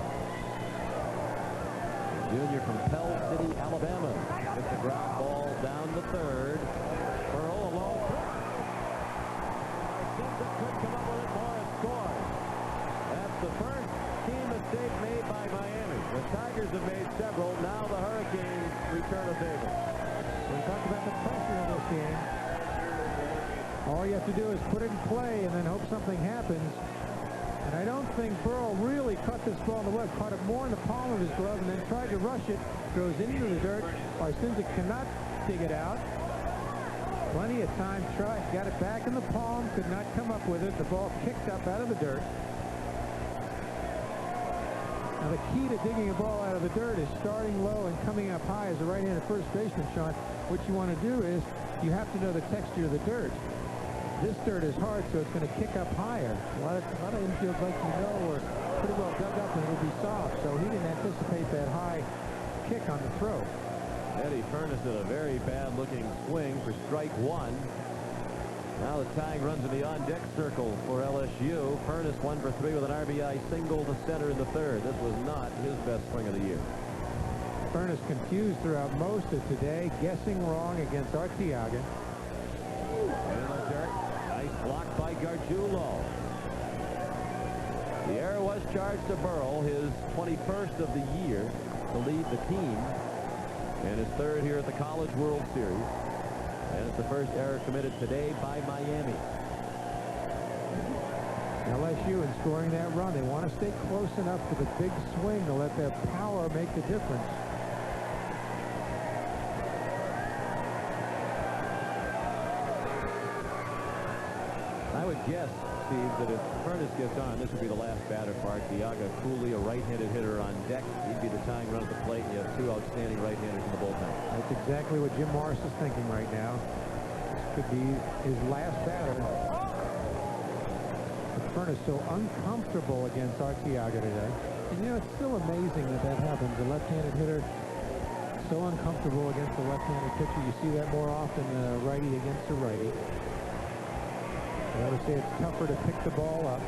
Junior from Pell City, Alabama. Gets the ground ball down the 3rd. Burl alone. Simpson could come up with it more and score. That's the first team mistake made by Miami. The Tigers have made several. Now the Hurricanes return a favor. We talked about the pressure in this game. All you have to do is put it in play and then hope something happens. And I don't think Burl really caught this ball in the web. Caught it more in the palm of his glove and then tried to rush it. Goes into the dirt. Arsensic cannot dig it out. Plenty of time. Tried. Got it back in the palm. Could not come up with it. The ball kicked up out of the dirt. Now the key to digging a ball out of the dirt is starting low and coming up high as a right-handed first baseman, Sean. What you want to do is you have to know the texture of the dirt. This dirt is hard, so it's going to kick up higher. A lot of infields, like you know, are pretty well dug up and it'll be soft. So he didn't anticipate that high kick on the throw. Eddie Furness did a very bad-looking swing for strike 1. Now the tying runs in the on-deck circle for LSU. Furness 1 for 3 with an RBI single to center in the 3rd. This was not his best swing of the year. Furness confused throughout most of today, guessing wrong against Arteaga. In the dirt. Nice block by Gargiulo. The error was charged to Burl, his 21st of the year to lead the team, and his 3rd here at the College World Series. And it's the first error committed today by Miami. LSU in scoring that run, they want to stay close enough to the big swing to let their power make the difference. I would guess, Steve, that if Furness gets on, this would be the last batter for Arteaga. Cooley, a right-handed hitter on deck. He'd be the tying run at the plate, and you have 2 outstanding right-handers in the bullpen. That's exactly what Jim Morris is thinking right now. This could be his last batter. But Furness so uncomfortable against Arteaga today. And you know, it's still amazing that that happens. A left-handed hitter so uncomfortable against the left-handed pitcher. You see that more often, righty against a righty. I would say it's tougher to pick the ball up.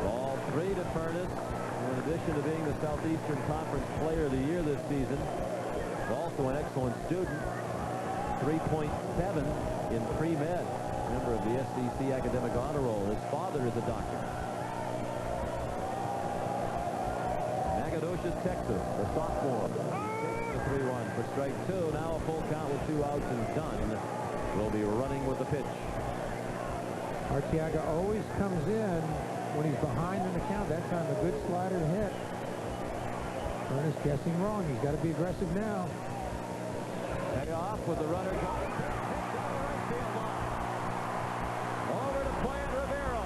Ball 3 to Furness. In addition to being the Southeastern Conference Player of the Year this season, he's also an excellent student. 3.7 in pre-med. Member of the SEC Academic Honor Roll. His father is a doctor. Nacogdoches, Texas, the sophomore. Takes the 3-1 for strike 2. Now a full count with 2 outs and Dunn will be running with the pitch. Arteaga always comes in when he's behind in the count. That time a good slider hit. Furness guessing wrong. He's got to be aggressive now. Take off with the runner going. Over to Plant Rivero.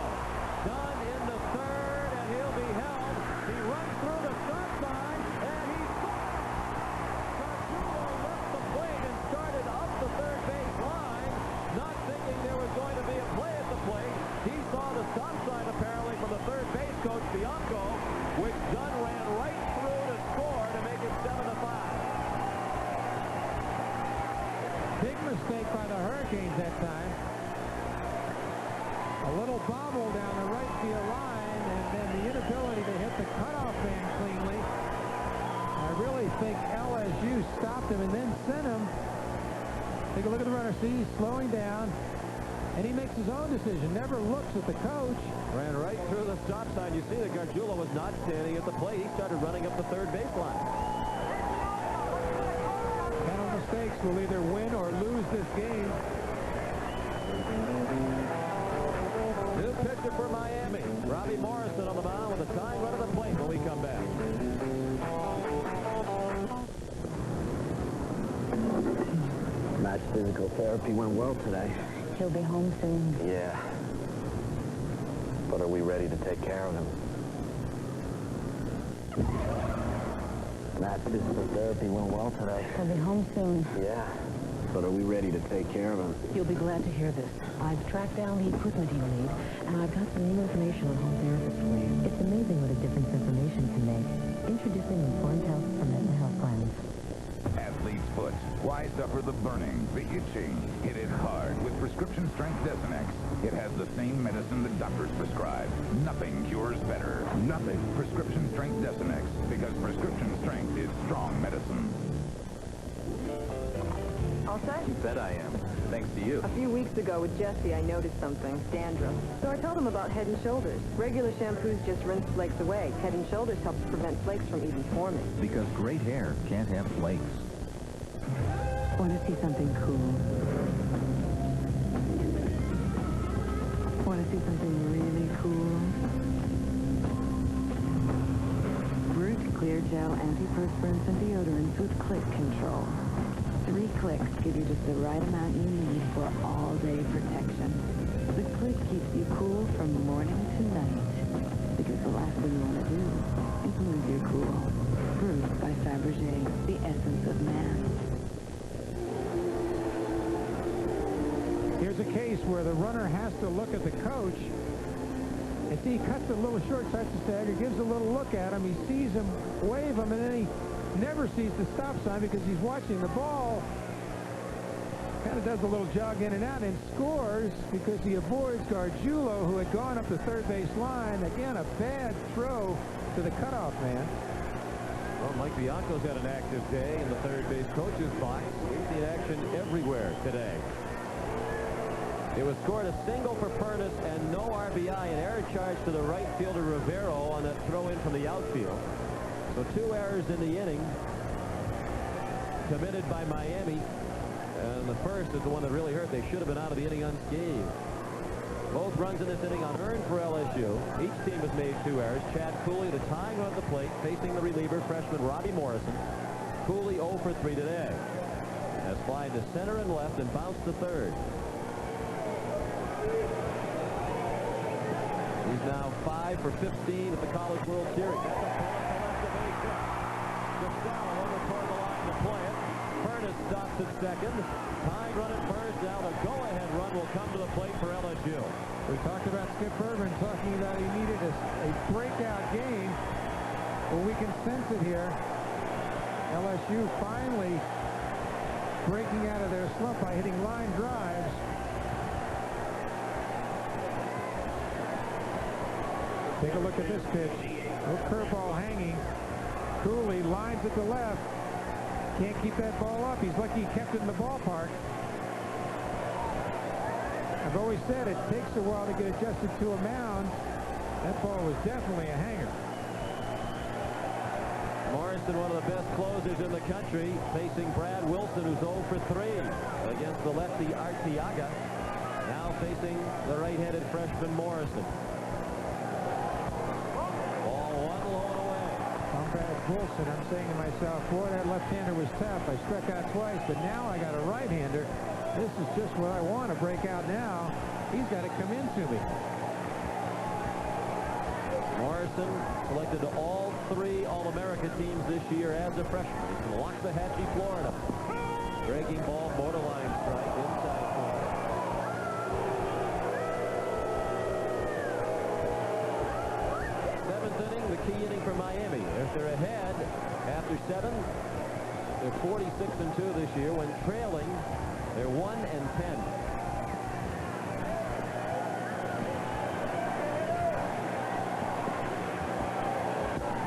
Dunn in the 3rd, and he'll be held. He runs through the stop sign, and he scores. Gargiulo left the plate and started up the 3rd base line, not thinking there was going to be a play at the plate. He saw the stop sign apparently from the 3rd base coach Bianco, which Dunn ran right through to score to make it 7-5. Big mistake by the Hurricanes that time. A little bobble down the right field line, and then the inability to hit the cutoff man cleanly. I really think LSU stopped him and then sent him. Take a look at the runner. See, he's slowing down, and he makes his own decision. Never looks at the coach. Ran right through the stop sign. You see that Gargiulo was not standing at the plate. He started running up the 3rd baseline. Mental mistakes will either win or lose this game. New pitcher for Miami. Robbie Morrison on the mound with a tying run at the plate when we come back. Matt's physical therapy went well today. He'll be home soon. Yeah. But are we ready to take care of him? Matt's physical therapy went well today. He'll be home soon. Yeah. But are we ready to take care of him? You'll be glad to hear this. I've tracked down the equipment he'll need, and I've got some new information on home therapists for you. It's amazing what a difference information can make. Introducing Informed Health for Mental Health Plans. Athletes foot. Why suffer the burning, the itching? Hit it hard with prescription strength Desonex. It has the same medicine that doctors prescribe. Nothing cures better. Nothing. Prescription strength Desonex, because prescription strength is strong medicine. All set? You bet I am. Thanks to you. A few weeks ago with Jesse, I noticed something. Dandruff. So I told him about Head & Shoulders. Regular shampoos just rinse flakes away. Head & Shoulders helps prevent flakes from even forming. Because great hair can't have flakes. Want to see something cool? Want to see something really cool? Brute Clear Gel antiperspirants and deodorants with click control. 3 clicks give you just the right amount you need for all-day protection. The click keeps you cool from morning to night. Because the last thing you want to do is lose your cool. Brewed by Fabergé, the essence of man. Here's a case where the runner has to look at the coach. And see, he cuts a little short side to stagger, gives a little look at him. He sees him wave him, and then he never sees the stop sign because he's watching the ball. Kind of does a little jog in and out and scores because he avoids Gargiulo, who had gone up the third base line. Again, a bad throw to the cutoff man. Well, Mike Bianco's had an active day in the third base coach's box. We've seen action everywhere today. It was scored a single for Pernis and no RBI. An error charge to the right fielder Rivero on that throw in from the outfield. So 2 errors in the inning committed by Miami. And the first is the one that really hurt. They should have been out of the inning unscathed. Both runs in this inning unearned for LSU. Each team has made 2 errors. Chad Cooley, the tying run at the plate, facing the reliever, freshman Robbie Morrison. Cooley 0 for 3 today. Has fly to center and left and bounced to third. He's now 5 for 15 at the College World Series. That's a pull to left of base hit. Gasell over toward the line to play it. Pernis stops at second. Tying run at first. Now the go-ahead run will come to the plate for LSU. We talked about Skip Urban talking about he needed a breakout game. Well, we can sense it here. LSU finally breaking out of their slump by hitting line drives. Take a look at this pitch. No curveball hanging. Cooley lines at the left. Can't keep that ball up. He's lucky he kept it in the ballpark. I've always said it takes a while to get adjusted to a mound. That ball was definitely a hanger. Morrison, one of the best closers in the country, facing Brad Wilson, who's 0 for 3 against the lefty Arteaga. Now facing the right-handed freshman Morrison. Wilson, I'm saying to myself, boy, that left-hander was tough. I struck out twice, but now I got a right-hander. This is just what I want to break out now. He's got to come into me. Morrison selected to all 3 All-America teams this year as a freshman. He's from Loxahatchee, Florida. Breaking ball, borderline strike, inside corner. The key inning for Miami. If they're ahead after 7, they're 46-2 this year. When trailing, they're 1-10.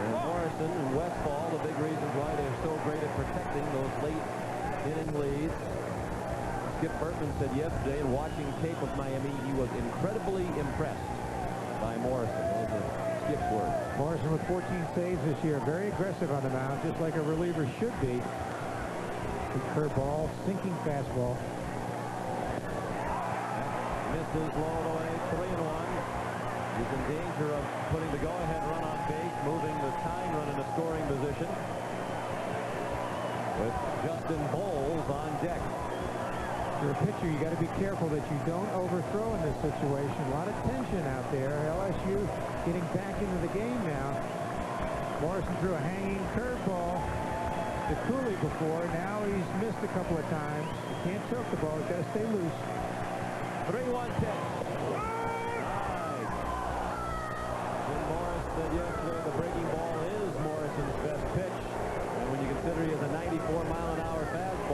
And Morrison and Westfall, the big reasons why they're so great at protecting those late inning leads. Skip Bertman said yesterday in watching tape of Miami, he was incredibly impressed by Morrison. Those are Skip's words. Morrison with 14 saves this year. Very aggressive on the mound, just like a reliever should be. Good curveball, sinking fastball. Misses low and away, 3-1. He's in danger of putting the go-ahead run on base, moving the tying run in a scoring position. With Justin Bowles on deck. If you're a pitcher, you got to be careful that you don't overthrow in this situation. A lot of tension out there. LSU getting back into the game now. Morrison threw a hanging curveball to Cooley before. Now he's missed a couple of times. You can't choke the ball. He's got to stay loose. 3-1 pitch. Nice. Jim Morris said yesterday the breaking ball is Morrison's best pitch. And when you consider he has a 94-mile-an-hour fastball,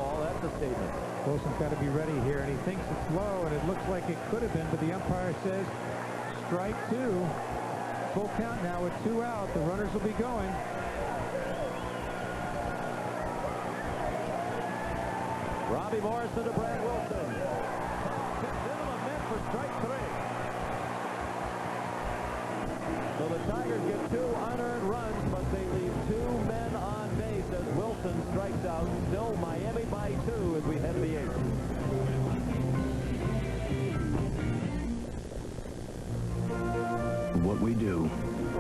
the statement. Wilson's got to be ready here, and he thinks it's low, and it looks like it could have been, but the umpire says strike two. Full count now with 2 out. The runners will be going. Robbie Morrison to Brad Wilson. Tipped into the net for strike 3. So the Tigers get 2 unearned runs, but they leave 2 men on base as Wilson strikes out. Still Miami by 2 as we head to the 8th. What we do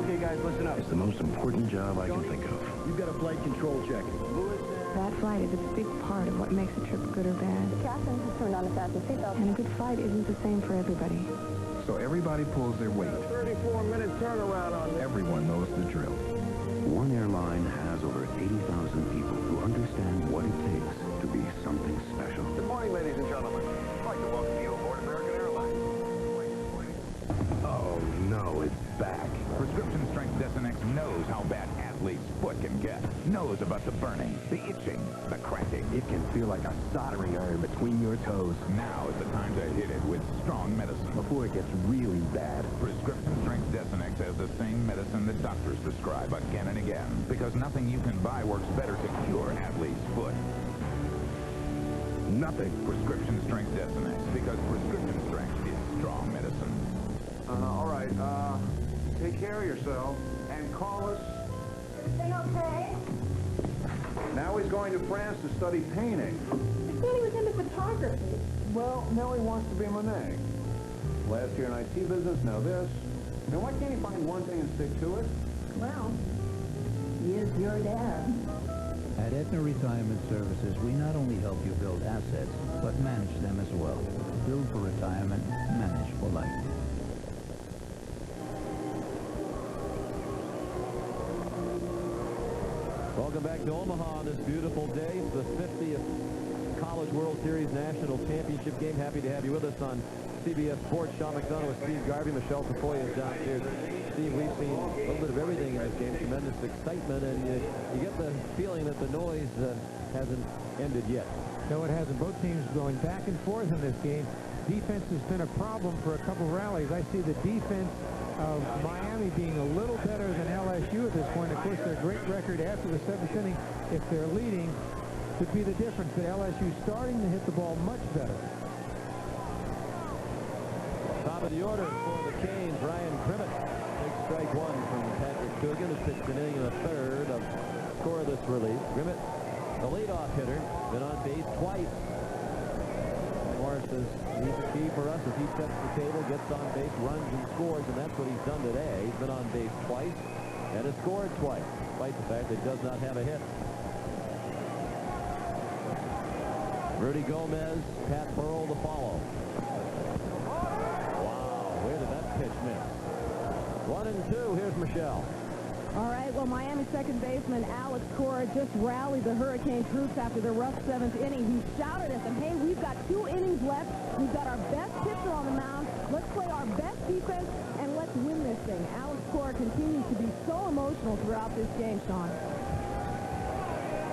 Okay, guys, listen up. is the most important job I can think of. You've got a flight control check. That flight is a big part of what makes a trip good or bad. The captain has turned on the fasten seatbelt. And a good flight isn't the same for everybody. So everybody pulls their weight. 34-minute turnaround on this. Everyone knows the drill. One airline has over 80,000 people who understand what it takes to be something special. Good morning, ladies and gentlemen. I'd like to welcome you aboard American Airlines. Oh, no, it's back. Prescription Strength Desonex knows how bad athlete's foot can get. Knows about the burning, the itching, the cracking. It can feel like a soldering iron between your toes. Now is the time to hit it with strong medicine. Before it gets really bad. Prescription Strength Desonex has the same medicine that doctors prescribe again and again. Because nothing you can buy works better to cure athlete's foot. Nothing. Prescription Strength Desonex. Because prescription strength is strong medicine. All right, take care of yourself and call us. Everything okay? Now he's going to France to study painting. I thought he was into photography. Well, now he wants to be Monet. Last year in IT business, now this. Now why can't he find one thing and stick to it? Well, he is your dad. At Aetna Retirement Services, we not only help you build assets, but manage them as well. Build for retirement, manage for life. Welcome back to Omaha on this beautiful day. It's the 50th College World Series National Championship game. Happy to have you with us on CBS Sports. Sean McDonough with Steve Garvey. Michelle Tafoya is downstairs. Steve, we've seen a little bit of everything in this game. Tremendous excitement, and you get the feeling that the noise hasn't ended yet. No, it hasn't. Both teams going back and forth in this game. Defense has been a problem for a couple rallies. I see the defense of Miami being a little better than LSU at this point. Of course, their great record after the 7th inning, if they're leading, could be the difference. But LSU starting to hit the ball much better. Top of the order for the Canes, Ryan Crimmett. Big strike 1 from Patrick Coogan, who pitched an inning and a third of scoreless relief. Crimmett, the leadoff hitter, been on base twice. Morris says he's the key for us as he sets the table, gets on base, runs and scores, and that's what he's done today. He's been on base twice and has scored twice, despite the fact that he does not have a hit. Rudy Gomez, Pat Burrell to follow. Wow, where did that pitch miss? 1 and 2, here's Michelle. All right, well, Miami second baseman Alex Cora just rallied the Hurricane troops after the rough 7th inning. He shouted at them, hey, we've got 2 innings left. We've got our best pitcher on the mound. Let's play our best defense, and let's win this thing. Alex Cora continues to be so emotional throughout this game, Sean.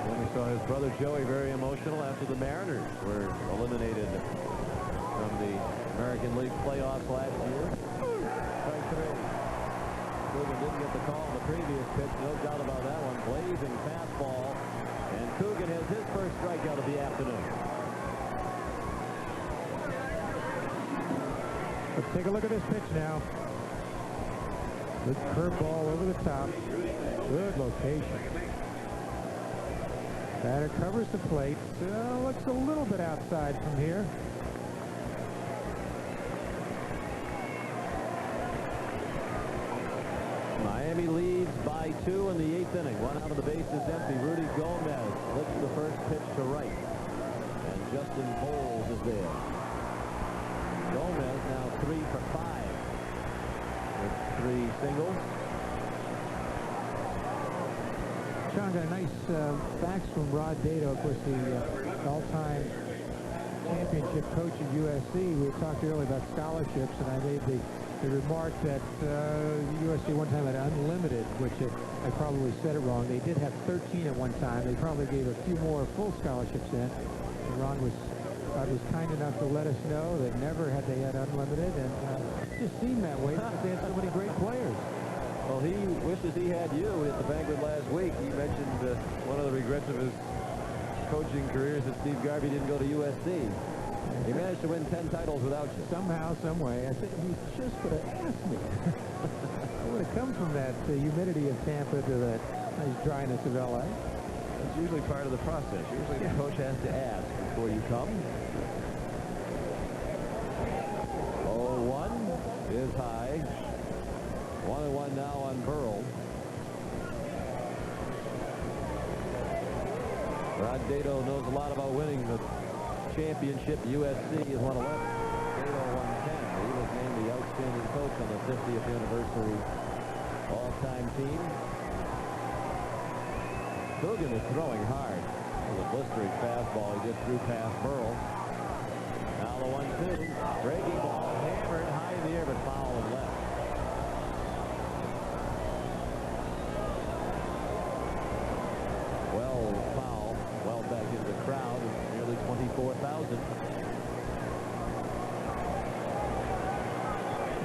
And we saw his brother Joey very emotional after the Mariners were eliminated from the American League playoffs last year. Strike 3. Coogan didn't get the call on the previous pitch, no doubt about that one. Blazing fastball, and Coogan has his first strikeout of the afternoon. Let's take a look at this pitch now. Good curveball over the top. Good location. Batter covers the plate. Looks a little bit outside from here. Miami leads by 2 in the 8th inning. 1 out of the base is empty. Rudy Gomez flips the first pitch to right. And Justin Bowles is there. Gomez now 3 for 5 with 3 singles. Sean, got a nice facts from Rod Dato, of course, the all-time championship coach at USC. We talked earlier about scholarships, and I made the He remarked that USC one time had unlimited, which I probably said it wrong. They did have 13 at one time. They probably gave a few more full scholarships in. And Ron was kind enough to let us know that never had they had unlimited, and it just seemed that way because they had so many great players. Well, he wishes he had you at the banquet last week. He mentioned one of the regrets of his coaching career is that Steve Garvey didn't go to USC. He managed to win 10 titles without you. Somehow, some way. I think he just would have asked me. I would have come from that humidity of Tampa to the nice dryness of L.A. That's usually part of the process. Usually the coach has to ask before you come. 0-1 is high. 1-1 now on Burrell. Rod Dado knows a lot about winning the championship. USC has won 11. Dado won 10. He was named the outstanding coach on the 50th anniversary all-time team. Coogan is throwing hard with a blistering fastball. He just threw past Burrell. Now the 1-2. Breaking ball hammered high in the air, but foul and left. Well, foul. Well back into the crowd. Nearly 24,000.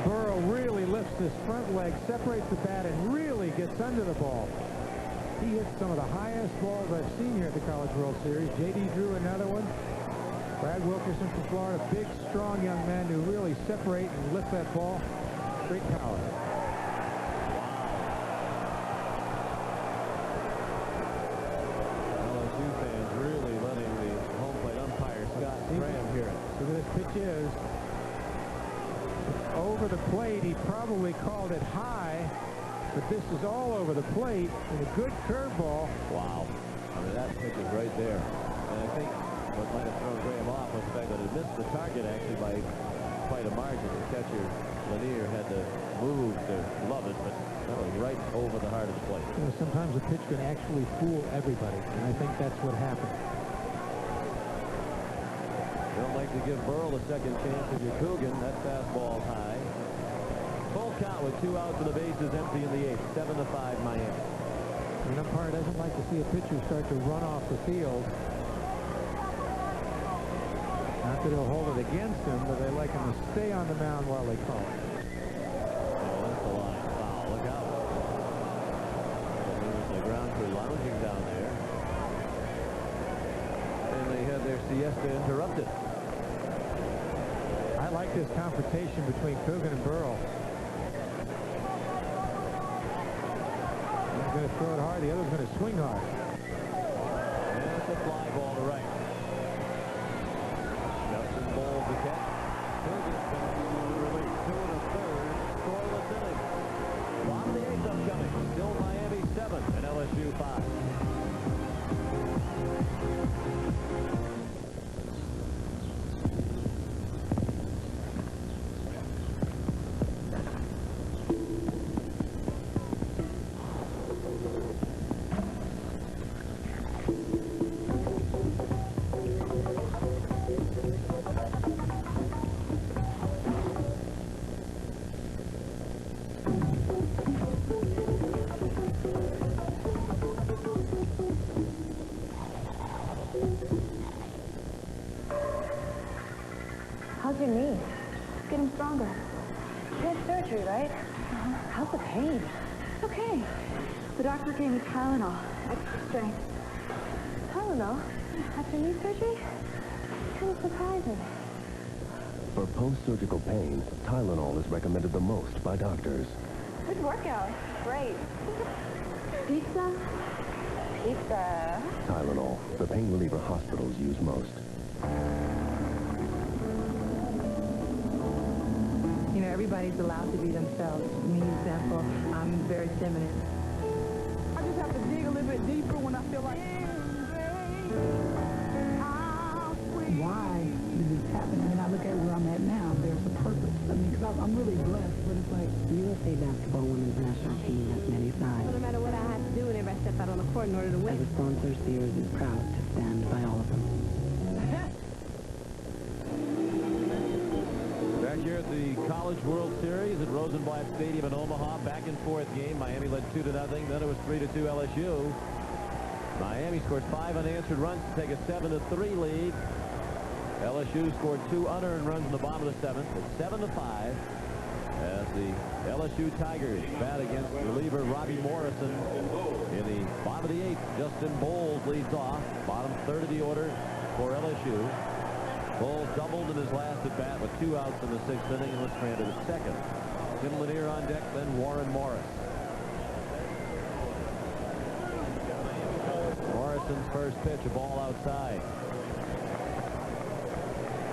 Burrell really lifts his front leg, separates the bat, and really gets under the ball. He hits some of the highest balls I've seen here at the College World Series. J.D. Drew, another one. Brad Wilkerson from Florida, big, strong young men who really separate and lift that ball. Great power. LSU fans really letting the home plate umpire, Scott Graham, hear it. See where this pitch is. It's over the plate. He probably called it high, but this is all over the plate and a good curveball. Wow. I mean, that pitch is right there. And I think what might have thrown Graham off was the fact that it missed the target actually by quite a margin. The catcher, Lanier, had to move to love it, but that was right over the heart of the plate. You know, sometimes a pitch can actually fool everybody, and I think that's what happened. You don't like to give Burrell a second chance if you're Coogan. That fastball high. Full count with 2 outs and the bases empty in the 8th. 7-5 Miami. An umpire doesn't like to see a pitcher start to run off the field. Not that he'll hold it against him, but they like him to stay on the mound while they call it. Oh, that's the line. Foul. Look out. There's the ground crew lounging down there. And they had their siesta interrupted. I like this confrontation between Coogan and Burrell. One's going to throw it hard, the other's going to swing hard. And it's a fly ball to right. Justin bowls the catch. Coogan comes to relief. 2 1/3, scoreless inning. Bottom of the 8th upcoming. Still Miami 7 and LSU 5. How's your knee? It's getting stronger. You had surgery, right? How's the pain? It's okay. The doctor gave me Tylenol, extra strength. Tylenol? After knee surgery? Kind of surprising. For post-surgical pain, Tylenol is recommended the most by doctors. Good workout. Great. Pizza? Pizza. Tylenol, the pain reliever hospitals use most. You know, everybody's allowed to be themselves. Me, example, I'm very feminine. I just have to dig a little bit deeper when I feel like... Why did this happen? I mean, I look at where I'm at now. There's a purpose. I mean, because I'm really blessed, but it's like... USA basketball women's national team has many sides. No matter what I have to do whenever I step out on the court in order to win. As a sponsor, Sears is proud to stand by all of them. Back here at the college College World Series at Rosenblatt Stadium in Omaha. Back and forth game. Miami led 2-0. Then it was 3-2 LSU. Miami scored 5 unanswered runs to take a 7-3 lead. LSU scored 2 unearned runs in the bottom of the 7th. It's 7-5 as the LSU Tigers bat against reliever Robbie Morrison. In the bottom of the 8th, Justin Bowles leads off. Bottom third of the order for LSU. Bowles doubled in his last at bat with 2 outs in the 6th inning and was stranded at second. Tim Lanier on deck, then Warren Morris. Morrison's first pitch, a ball outside.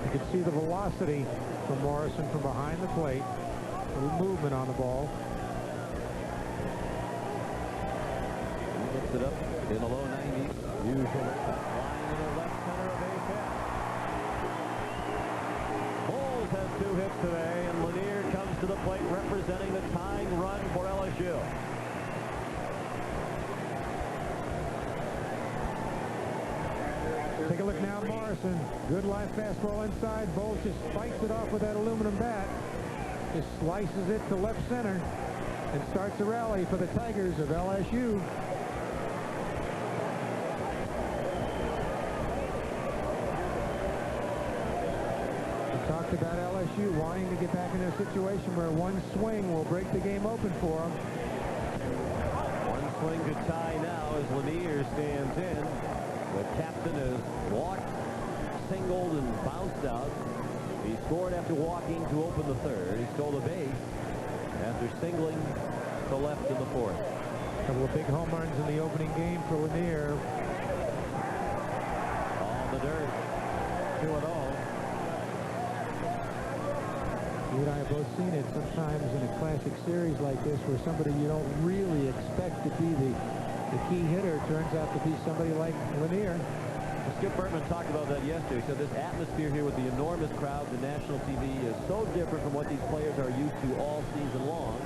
You can see the velocity from Morrison from behind the plate. A little movement on the ball. He lifts it up in the low 90s. Usually flying in the left center of base hit. Bowles has 2 hits today, and Lanier comes to the plate representing the tying run for LSU. Take a look now at Morrison. Good line fastball inside. Bowles just spikes it off with that aluminum bat. Just slices it to left center and starts a rally for the Tigers of LSU. We talked about LSU wanting to get back in a situation where one swing will break the game open for them. One swing to tie now as Lanier stands in. The captain has walked, singled, and bounced out. He scored after walking to open the 3rd. He stole a base after singling to left in the 4th. A couple of big home runs in the opening game for Lanier. On the dirt. 2-0. You and I have both seen it sometimes in a classic series like this where somebody you don't really expect to be the key hitter turns out to be somebody like Lanier. Skip Bertman talked about that yesterday. He said this atmosphere here with the enormous crowds and national TV is so different from what these players are used to all season long.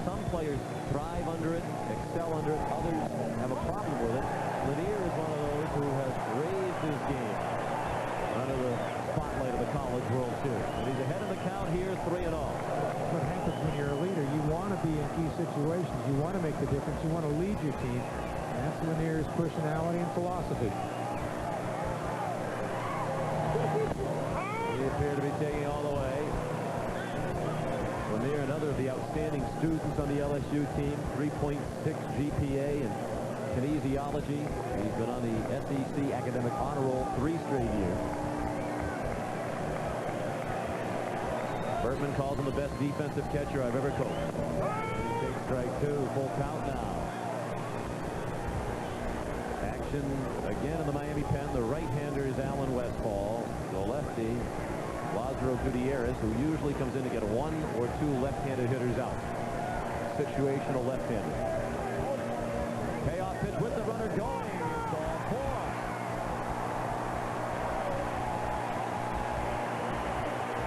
Some players thrive under it, excel under it. Others have a problem with it. Lanier is one of those who has raised his game under the spotlight of the College World Series. And he's ahead of the count here, 3-0. That's what happens when you're a leader. You want to be in key situations. You want to make the difference. You want to lead your team. That's Lanier's personality and philosophy. He appeared to be taking all the way. Lanier, another of the outstanding students on the LSU team, 3.6 GPA in kinesiology. He's been on the SEC academic honor roll 3 straight years. Bertman calls him the best defensive catcher I've ever coached. And he takes strike 2, full count now. Action again in the Miami pen. The right-hander is Alan Westfall. The lefty, Lázaro Gutierrez, who usually comes in to get 1 or 2 left-handed hitters out. Situational left-hander. Payoff pitch with the runner going. It's all 4.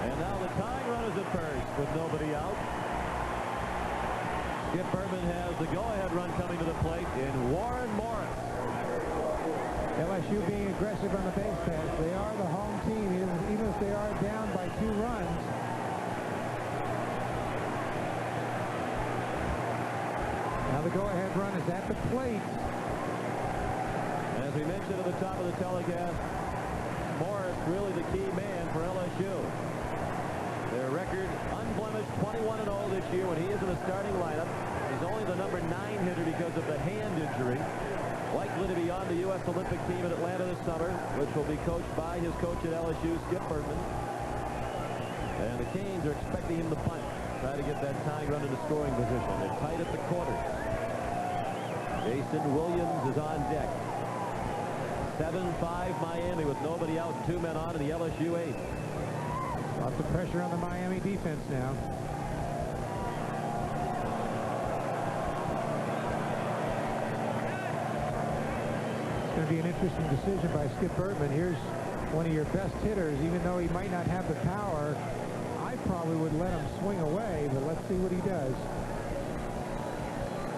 And now the tying run is at first with nobody out. Skip Bertman has the go-ahead run coming to the plate in Warren Morris. LSU being aggressive on the base pass. They are the home team, even if they are down by 2 runs. Now the go-ahead run is at the plate. As we mentioned at the top of the telecast, Morris really the key man for LSU. Their record unblemished 21-0 this year when he is in the starting lineup. He's only the number 9 hitter because of the hand injury. Likely to be on the U.S. Olympic team in Atlanta this summer, which will be coached by his coach at LSU, Skip Bertman. And the Canes are expecting him to punt, try to get that tying run into scoring position. They're tight at the corners. Jason Williams is on deck. 7-5 Miami with nobody out, 2 men on in the LSU 8th. Lots of pressure on the Miami defense now. It's going to be an interesting decision by Skip Bertman. Here's one of your best hitters, even though he might not have the power. I probably would let him swing away, but let's see what he does.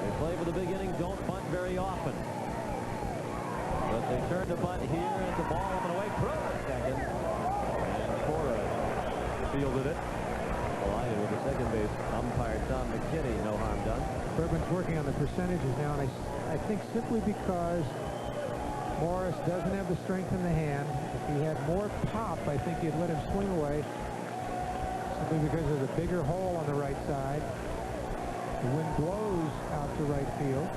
They play for the big inning, don't bunt very often. But they turn to bunt here at the ball up and away. Pro second. And Cora fielded it. Collided with the second McKinney, no harm done. Bourbon's working on the percentages now, and I think simply because Morris doesn't have the strength in the hand. If he had more pop, I think he'd let him swing away. Simply because of the bigger hole on the right side. The wind blows out to right field.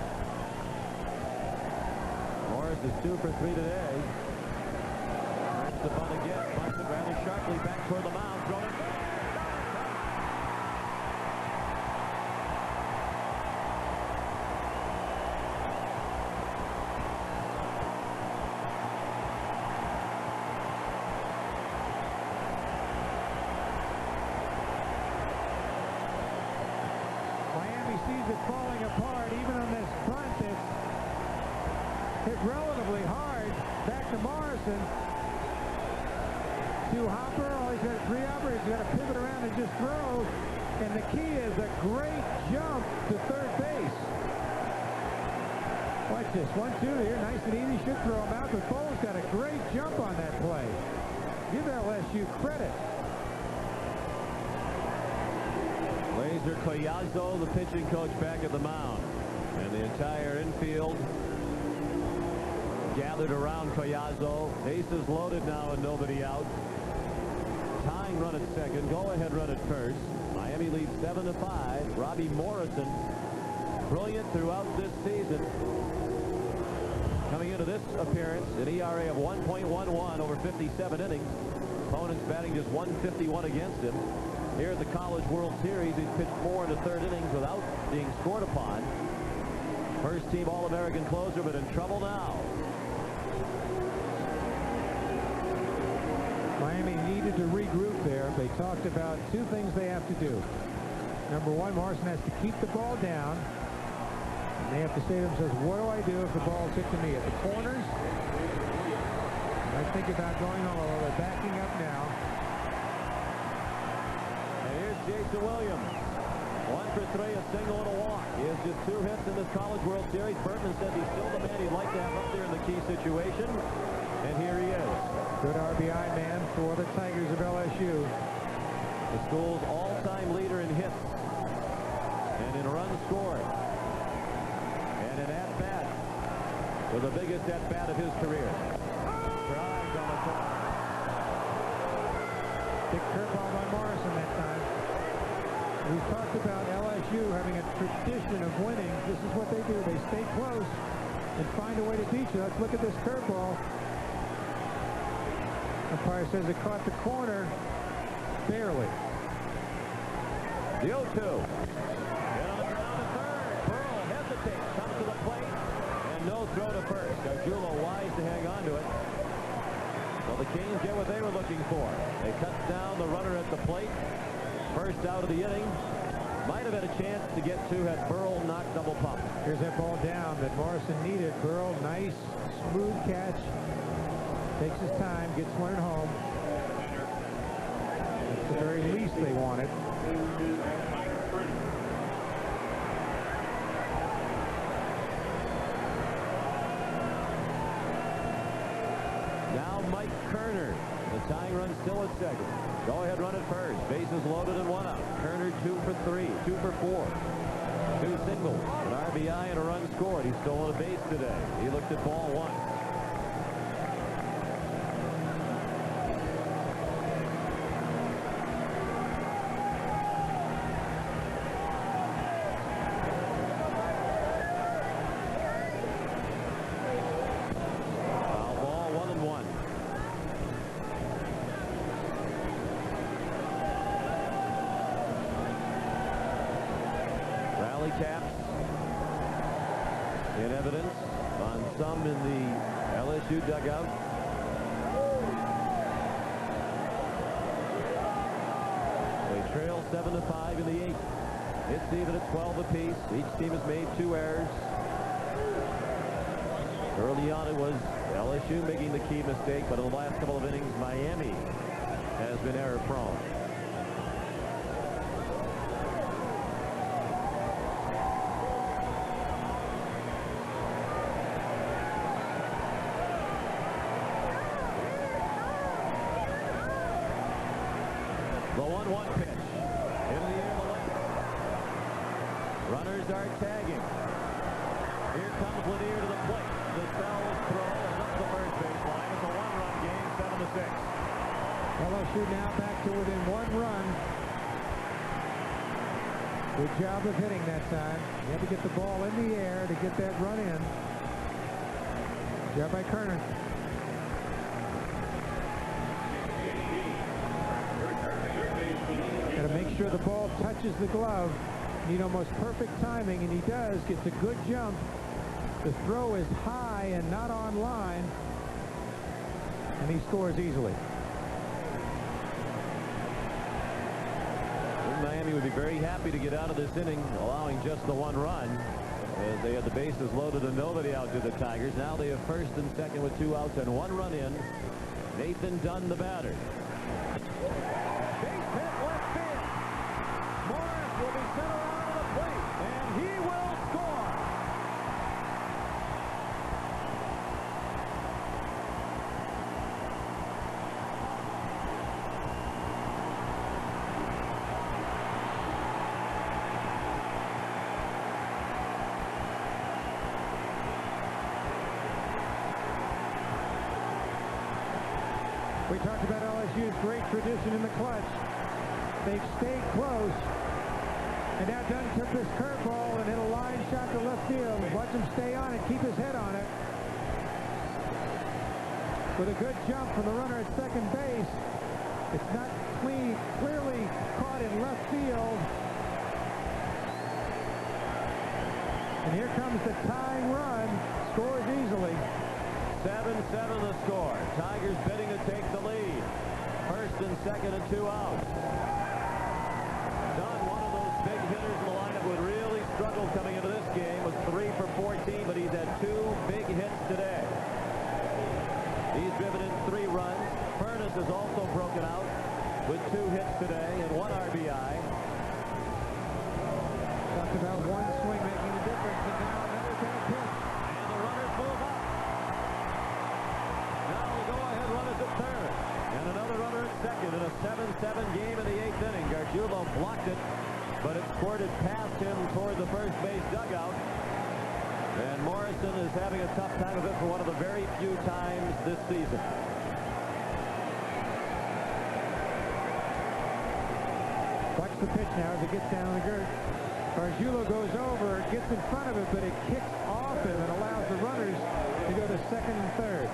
Morris is 2 for 3 today. Turns the bunt again. Bunts it rather sharply back toward the mound. Thrown it. Sees it falling apart, even on this front. It's hit relatively hard. Back to Morrison. To Hopper. Oh, he's got 3 Hopper. He's got to pivot around and just throw. And the key is a great jump to third base. Watch this. 1-2 here. Nice and easy. Should throw him out. But Bowe's got a great jump on that play. Give LSU credit. Laser Collazo, the pitching coach, back at the mound. And the entire infield gathered around Collazo. Bases loaded now and nobody out. Tying run at second. Go-ahead run at first. Miami leads 7-5. Robbie Morrison, brilliant throughout this season. Coming into this appearance, an ERA of 1.11 over 57 innings. Opponents batting just 151 against him. Here at the College World Series, he's pitched 4 in the 3rd innings without being scored upon. First team All-American closer, but in trouble now. Miami needed to regroup there. They talked about 2 things they have to do. Number 1, Morrison has to keep the ball down. And they have to say to themselves, what do I do if the ball's hit to me? At the corners, I think about going on, although they're backing up now. Jason Williams, 1 for 3, a single and a walk. He has just 2 hits in this College World Series. Bertman said he's still the man he'd like to have up there in the key situation. And here he is. Good RBI man for the Tigers of LSU. The school's all-time leader in hits and in runs scored. And an at-bat with the biggest at-bat of his career. Drives on the top. Big curveball by Morrison that time. We've talked about LSU having a tradition of winning. This is what they do. They stay close and find a way to beat you. Let's look at this curveball. Umpire says it caught the corner. Barely. The 0-2. Hit on the ground to third. Burl hesitates. Comes to the plate. And no throw to first. Gargiulo wise to hang on to it. Well, the Canes get what they were looking for. They cut down the runner at the plate. First out of the inning. Might have had a chance to get 2 had Burl knocked double pump. Here's that ball down that Morrison needed. Burl, nice, smooth catch. Takes his time, gets one at home. That's the very least they wanted. Now Mike Kerner. The tying run still at second. Go-ahead run at first. Bases loaded and 1 out. Kerner 2 for 3, 2 for 4. 2 singles, an RBI and a run scored. He's stolen a base today. He looked at ball 1. Caps in evidence on some in the LSU dugout. They trail 7-5 in the 8th. It's even at 12 apiece. Each team has made 2 errors. Early on it was LSU making the key mistake, but in the last couple of innings Miami has been error prone. The 1-1 pitch. In the air, the left. Runners are tagging. Here comes Lanier to the plate. The Sells throw is up the first baseline. It's a one-run game, 7-6. LSU now back to within 1 run. Good job of hitting that time. You had to get the ball in the air to get that run in. Good job by Kerner. Got to make sure the ball touches the glove. Need almost perfect timing, and he does. Gets a good jump. The throw is high and not on line, and he scores easily. Miami would be very happy to get out of this inning, allowing just the 1 run. As they had the bases loaded and nobody out to the Tigers. Now they have first and second with 2 outs and 1 run in. Nathan Dunn, the batter. Base hit left field. Morris will be sent around to the plate, and he will score. We talked about LSU's great tradition in the clutch. They've stayed close. And now Dunn took this curveball and hit a line shot to left field. Watch him stay on it, keep his head on it. With a good jump from the runner at second base. It's not clearly caught in left field. And here comes the tying run. Scores easily. 7-7 the score. Tigers bidding to take the lead. First and second and 2 outs. Dunn, one of those big hitters in the lineup, would really struggle coming into this game. Was 3 for 14, but he's had 2 big hits today. He's driven in 3 runs. Furness has also broken out with 2 hits today and 1 RBI. Talked about one swing making a difference, and now another bad pitch. And the runners move up. Now the go-ahead run is at third. And another runner at second in a 7-7 game in the 8th inning. Gargiulo blocked it, but it squirted past him toward the first base dugout. And Morrison is having a tough time of it for one of the very few times this season. Watch the pitch now as it gets down the girth. Gargiulo goes over, gets in front of it, but it kicks off him and allows the runners to go to second and third.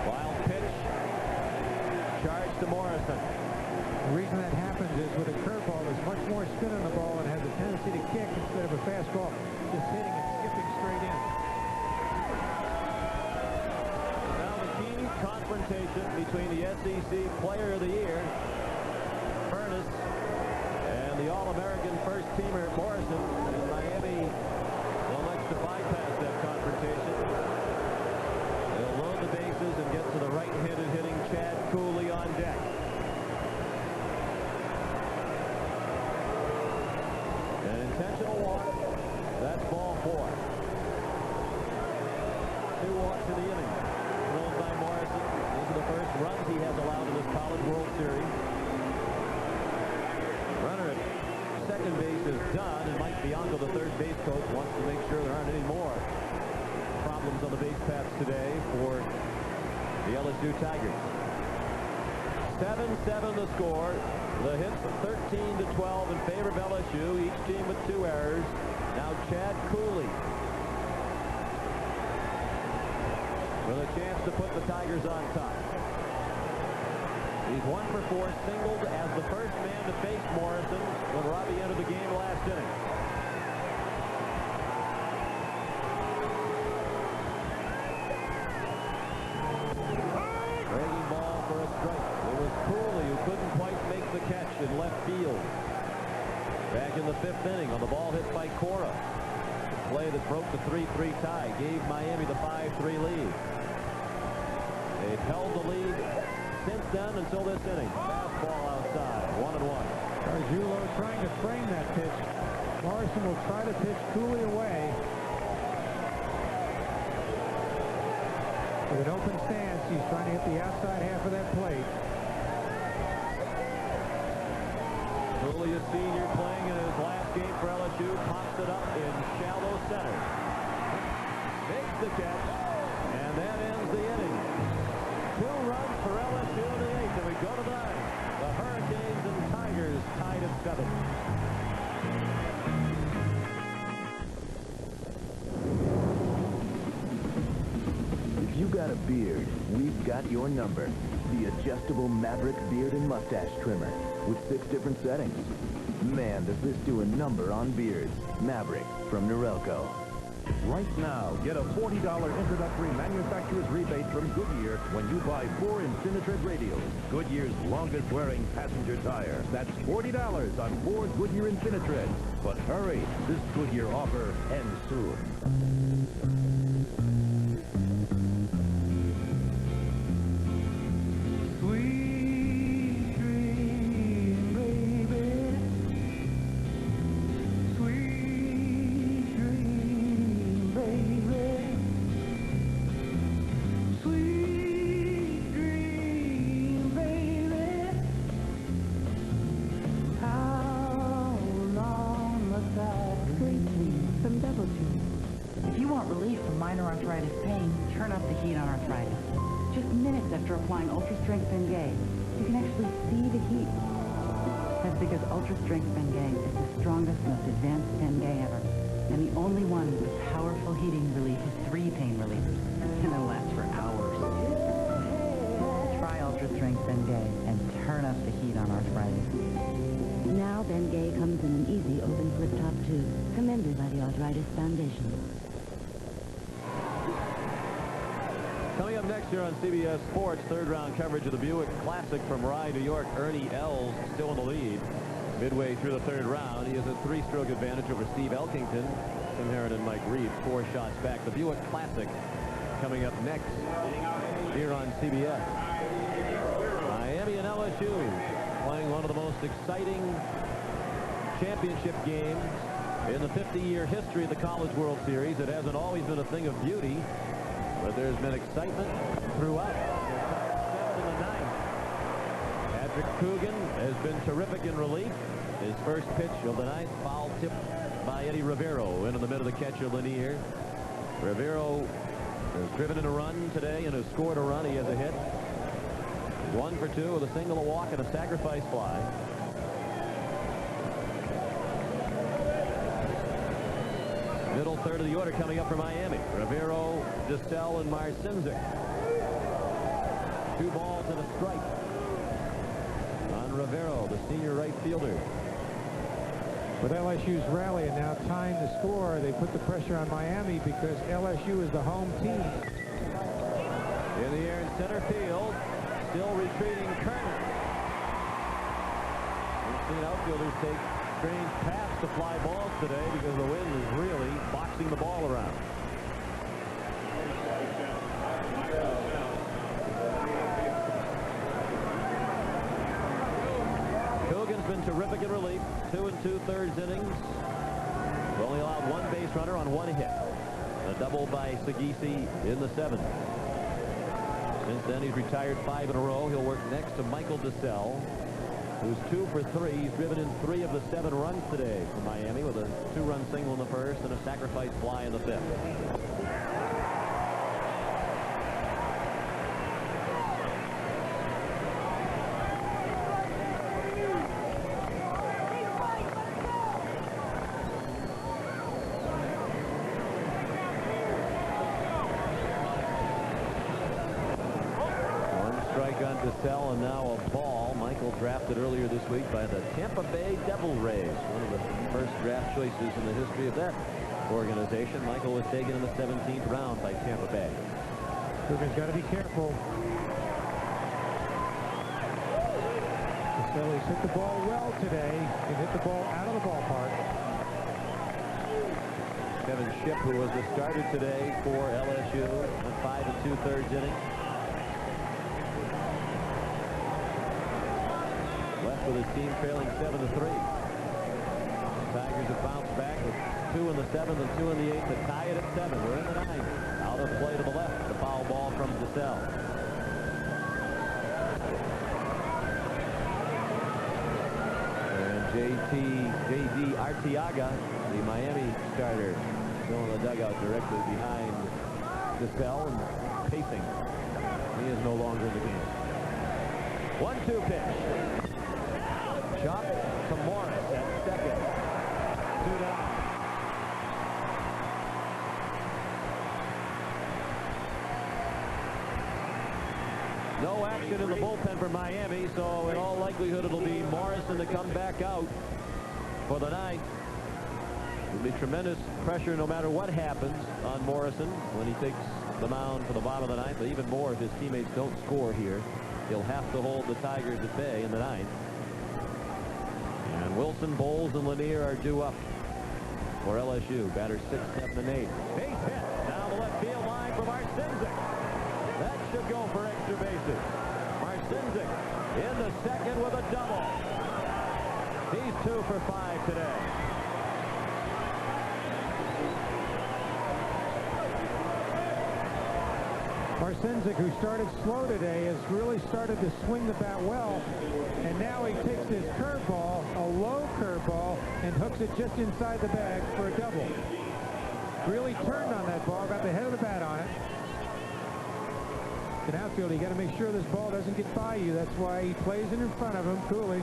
Wild pitch. Charge to Morrison. The reason that happens is with a curveball, there's much more spin on the ball and has a tendency to kick instead of a fastball just hitting and skipping straight in. Now the key confrontation between the SEC Player of the Year, Furness, and the All-American first-teamer Morrison. And Miami elects to bypass that confrontation. They'll load the bases and get to the right-handed hitting Chad Cooley on deck. An intentional walk. That's ball 4. 2 walks in the inning. Thrown by Morrison. These are the first runs he has allowed in this College World Series. Runner at second base is done, and Mike Bianco, the third base coach, wants to make sure there aren't any more problems on the base paths today for the LSU Tigers. 7-7 the score. The hits 13-12 in favor of LSU, each team with 2 errors. Now Chad Cooley with a chance to put the Tigers on top. He's 1 for 4, singled as the first man to face Morrison when Robbie entered the game last inning. Breaking ball for a strike. It was Cooley who couldn't quite make the catch in left field. Back in the 5th inning on the ball hit by Cora. The play that broke the 3-3 tie gave Miami the 5-3 lead. They've held the lead since then until this inning. Fastball outside, 1-1. Gargiulo trying to frame that pitch. Morrison will try to pitch Cooley away. With an open stance, he's trying to hit the outside half of that plate. Cooley, a senior, playing in his last game for LSU, pops it up in shallow center. Makes the catch, and that ends the inning. 2 runs for LSU in the 8th, and we go to the 9th. The Hurricanes and Tigers tied at 7. If you got a beard, we've got your number. The adjustable Maverick beard and mustache trimmer with 6 different settings. Man, does this do a number on beards. Maverick from Norelco. Right now, get a $40 introductory manufacturer's rebate from Goodyear when you buy 4 Infinitread radials. Goodyear's longest-wearing passenger tire. That's $40 on 4 Goodyear Infinitreads. But hurry, this Goodyear offer ends soon. After applying Ultra Strength Bengay, you can actually see the heat. That's because Ultra Strength Bengay is the strongest, most advanced Bengay ever, and the only one with powerful heating relief with 3 pain relievers, and they'll last for hours. Try Ultra Strength Bengay and turn up the heat on arthritis. Now Bengay comes in an easy open flip-top tube, commended by the Arthritis Foundation. Coming up next here on CBS Sports, 3rd round coverage of the Buick Classic from Rye, New York. Ernie Els still in the lead. Midway through the 3rd round, he has a 3-stroke advantage over Steve Elkington. Tim Herron and Mike Reed, 4 shots back. The Buick Classic coming up next here on CBS. Miami and LSU playing one of the most exciting championship games in the 50-year history of the College World Series. It hasn't always been a thing of beauty, but there's been excitement throughout. 7 in the 9th. Patrick Coogan has been terrific in relief. His first pitch of the 9th, foul tipped by Eddie Rivero into the middle of the catcher Lanier. Rivero has driven in a run today and has scored a run. He has a hit. 1 for 2 with a single, a walk, and a sacrifice fly. Middle third of the order coming up for Miami. Rivero, DeSalle, and Marcinzik. 2 balls and a strike on Rivero, the senior right fielder. With LSU's rally and now tying the score, they put the pressure on Miami because LSU is the home team. In the air in center field, still retreating Kerner. We've seen outfielders take strange paths to fly balls today because the wind is really boxing the ball around. Coogan's been terrific in relief. 2 2/3 innings. He's only allowed 1 base runner on 1 hit. A double by Sagisi in the 7th. Since then, he's retired 5 in a row. He'll work next to Michael DeSalle, who's 2 for 3. He's driven in 3 of the 7 runs today for Miami with a 2-run single in the 1st and a sacrifice fly in the 5th. On DeSalle, and now a ball. Michael drafted earlier this week by the Tampa Bay Devil Rays, one of the first draft choices in the history of that organization. Michael was taken in the 17th round by Tampa Bay. Coogan's got to be careful. DeSalle's hit the ball well today. He hit the ball out of the ballpark. Kevin Shipp, who was the starter today for LSU, went 5 2/3 innings. Left with his team trailing 7-3. Tigers have bounced back with 2 in the 7th and 2 in the 8th to tie it at 7. We're in the 9th. Out of play to the left. The foul ball from DeSalle. And J.D. Arteaga, the Miami starter, still in the dugout directly behind Giselle and pacing. He is no longer in the game. 1-2 pitch. Chop to Morris at second. 2 down. No action in the bullpen for Miami, so in all likelihood it'll be Morrison to come back out for the ninth. It'll be tremendous pressure no matter what happens on Morrison when he takes the mound for the bottom of the ninth, but even more if his teammates don't score here. He'll have to hold the Tigers at bay in the ninth. And Wilson, Bowles, and Lanier are due up for LSU. Batters 6, 7, and 8. Base hit down the left field line for Marcinzik. That should go for extra bases. Marcinzik in the second with a double. He's 2 for 5 today. Marcinzik, who started slow today, has really started to swing the bat well. And now he takes his curveball, a low curveball, and hooks it just inside the bag for a double. Really turned on that ball, got the head of the bat on it. In outfield, you got to make sure this ball doesn't get by you. That's why he plays it in front of him, coolly.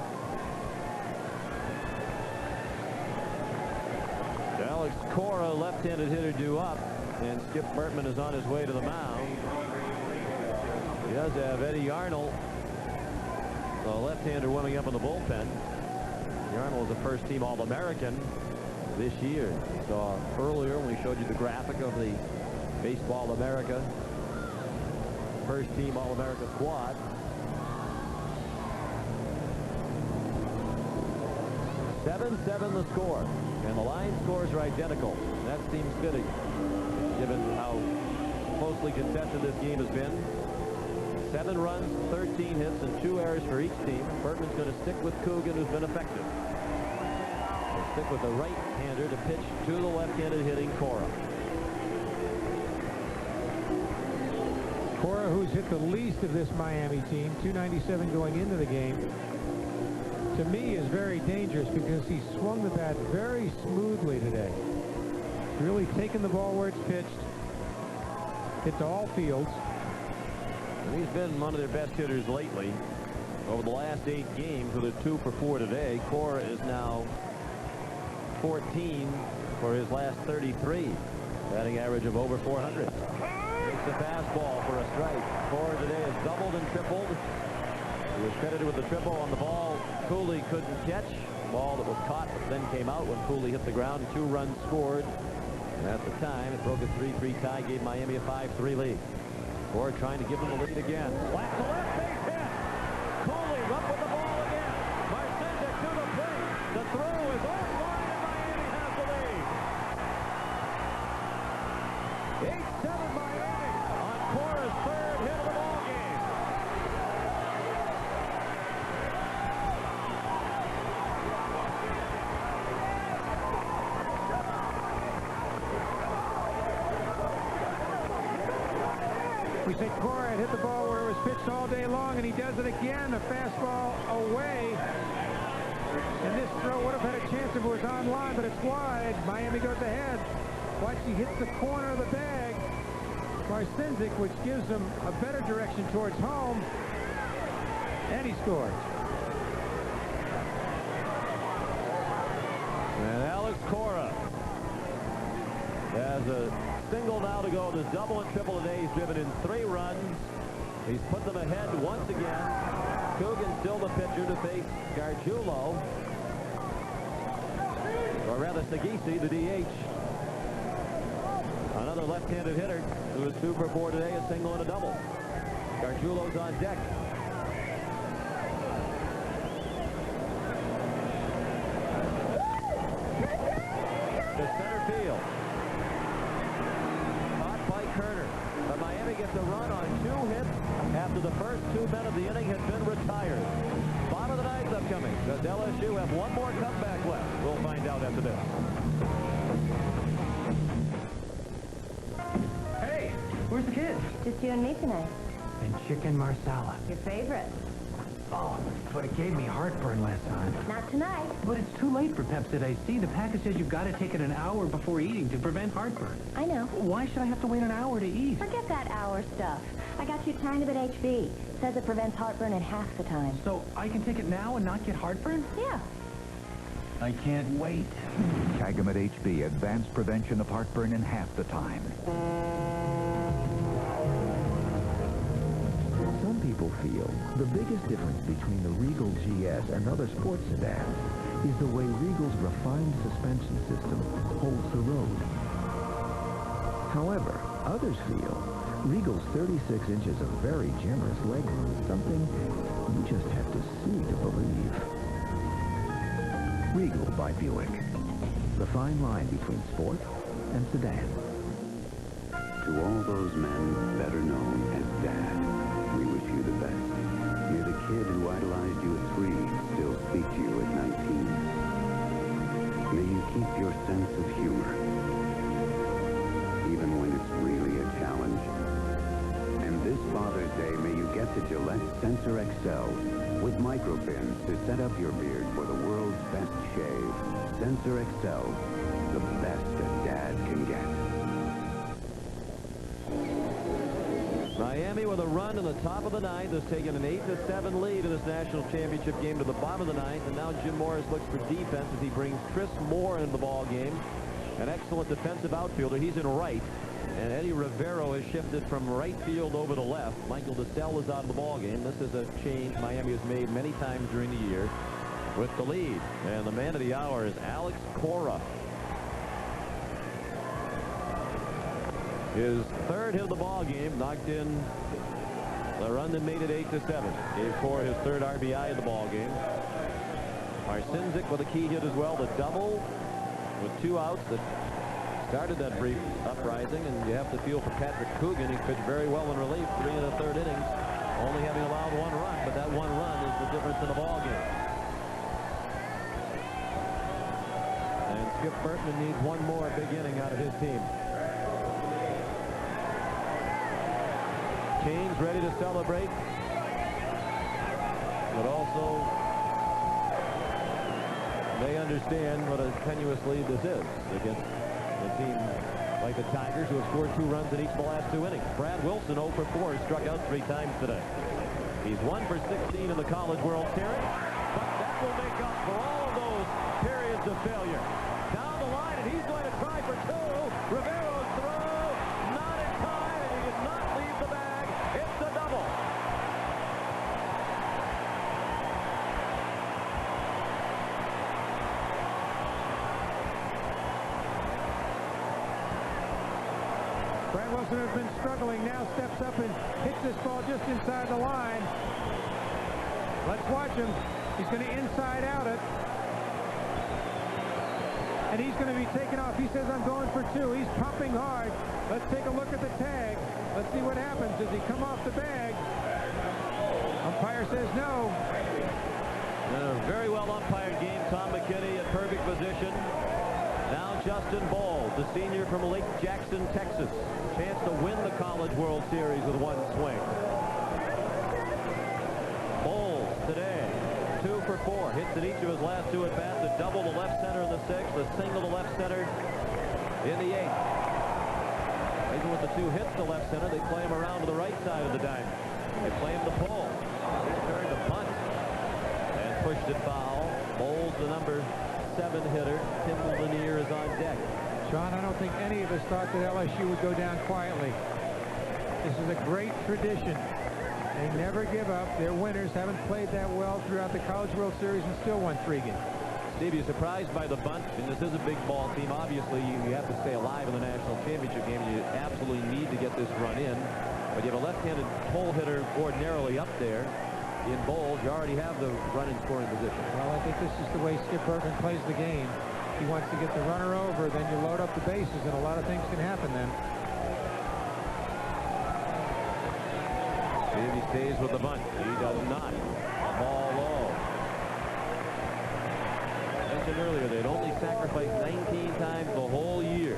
Alex Cora, left-handed hitter, due up, and Skip Bertman is on his way to the mound. He does have Eddie Arnold, the left-hander, warming up in the bullpen. Eddie Arnold was a first-team All-American this year. You saw earlier when we showed you the graphic of the Baseball America first-team All-America squad. 7-7 the score, and the line scores are identical. That seems fitting, given how closely contested this game has been. 7 runs, 13 hits, and 2 errors for each team. Bertman's going to stick with Coogan, who's been effective. He'll stick with the right-hander to pitch to the left-handed hitting Cora. Cora, who's hit the least of this Miami team, 297 going into the game, to me is very dangerous because he swung the bat very smoothly today. Really taking the ball where it's pitched. Hit to all fields. And he's been one of their best hitters lately. Over the last 8 games with a 2 for 4 today, Cora is now 14 for his last 33. Batting average of over 400. Takes a fastball for a strike. Cora today has doubled and tripled. He was credited with the triple on the ball Cooley couldn't catch. Ball that was caught but then came out when Cooley hit the ground. 2 runs scored. And at the time, it broke a 3-3 tie, gave Miami a 5-3 lead. Cora trying to give them the lead again. Flat to left, base hit. Cooley up with the ball again. Marcinzik to the plate. The throw is offline and Miami has the lead. 8-7 Miami on Cora's 3rd hit of the ball game. We said Cora had hit the ball where it was pitched all day long, and he does it again. A fastball away. And this throw would have had a chance if it was on line, but it's wide. Miami goes ahead. Watch, he hits the corner of the bag. Marcinzik, which gives him a better direction towards home. And he scores. And Alex Cora has a single now to go. This double and triple today. He's driven in 3 runs. He's put them ahead once again. Coogan still the pitcher to face Gargiulo. Or rather, Sagisi, the DH. Another left-handed hitter who was 2 for 4 today, a single and a double. Gargiulo's on deck. To center field. Caught by Kerner. But Miami gets a run on 2 hits after the first 2 men of the inning had been retired. Bottom of the ninth upcoming. Does LSU have one more comeback left? We'll find out after this. Where's the kids? Just you and me tonight. And chicken marsala. Your favorite. Oh, but it gave me heartburn last time. Not tonight. But it's too late for Pepsid AC. The package says you've got to take it an hour before eating to prevent heartburn. I know. Why should I have to wait an hour to eat? Forget that hour stuff. I got you tiny bit HB. It says it prevents heartburn in half the time. So I can take it now and not get heartburn? Yeah. I can't wait. Tagamet HB, advanced prevention of heartburn in half the time. Some people feel the biggest difference between the Regal GS and other sports sedans is the way Regal's refined suspension system holds the road. However, others feel Regal's 36 inches of very generous legroom is something you just have to see to believe. Regal by Buick. The fine line between sport and sedan. To all those men better known as Dad, we wish you the best. May the kid who idolized you at 3 still speak to you at 19. May you keep your sense of humor, even when it's really a challenge. And this Father's Day, may you get the Gillette Sensor XL with micropins to set up your beard for the world's best shave. Sensor XL, the best a dad can get. Miami with a run in the top of the ninth has taken an 8-7 lead in this national championship game to the bottom of the ninth, and now Jim Morris looks for defense as he brings Chris Moore into the ball game. An excellent defensive outfielder. He's in right, and Eddie Rivero has shifted from right field over to left. Michael DeStell is out of the ball game. This is a change Miami has made many times during the year with the lead, and the man of the hour is Alex Cora. His third hit of the ball game knocked in the run that made it 8-7. Gave Cora his third RBI in the ball game. Marcinzik with a key hit as well, the double with 2 outs that started that brief uprising, and you have to feel for Patrick Coogan. He pitched very well in relief, 3 1/3 innings, only having allowed 1 run, but that 1 run is the difference in the ball game. And Skip Bertman needs 1 more big inning out of his team. James ready to celebrate, but also they understand what a tenuous lead this is against a team like the Tigers, who have scored 2 runs in each of the last 2 innings. Brad Wilson 0 for 4, struck out 3 times today. He's 1 for 16 in the College World Series, but that will make up for all of those periods of failure. Down the line, and he's going to try for 2. Rivero's throw, not in time, and he did not leave the bag. It's a double. Brad Wilson has been struggling, now steps up and hits this ball just inside the line. Let's watch him. He's going to inside out it. And he's going to be taken off. He says, I'm going for 2. He's pumping hard. Let's take a look at the tag. Let's see what happens. Does he come off the bag? Umpire says no. A very well umpired game. Tom McKinney at perfect position. Now Justin Ball, the senior from Lake Jackson, Texas. Chance to win the College World Series with 1 swing. Bowles today, 2 for 4. Hits in each of his last 2 at-bats. A double to left center in the 6th. A single to left center in the 8th. Even with the 2 hits to left center, they play him around to the right side of the diamond. They play him to pull. His turn to punt. And pushed it foul. Bowles, the number 7 hitter. Tim Lanier is on deck. Sean, I don't think any of us thought that LSU would go down quietly. This is a great tradition. They never give up. Their winners haven't played that well throughout the College World Series and still won 3 games. Steve, you're surprised by the bunt, and this is a big ball team. Obviously, you have to stay alive in the national championship game. You absolutely need to get this run in. But you have a left-handed pull hitter ordinarily up there. In Bowles, you already have the run in scoring position. Well, I think this is the way Skip Bertman plays the game. He wants to get the runner over, then you load up the bases, and a lot of things can happen then. See if he stays with the bunt. He does not. Ball low. I mentioned earlier they'd only sacrificed 19 times the whole year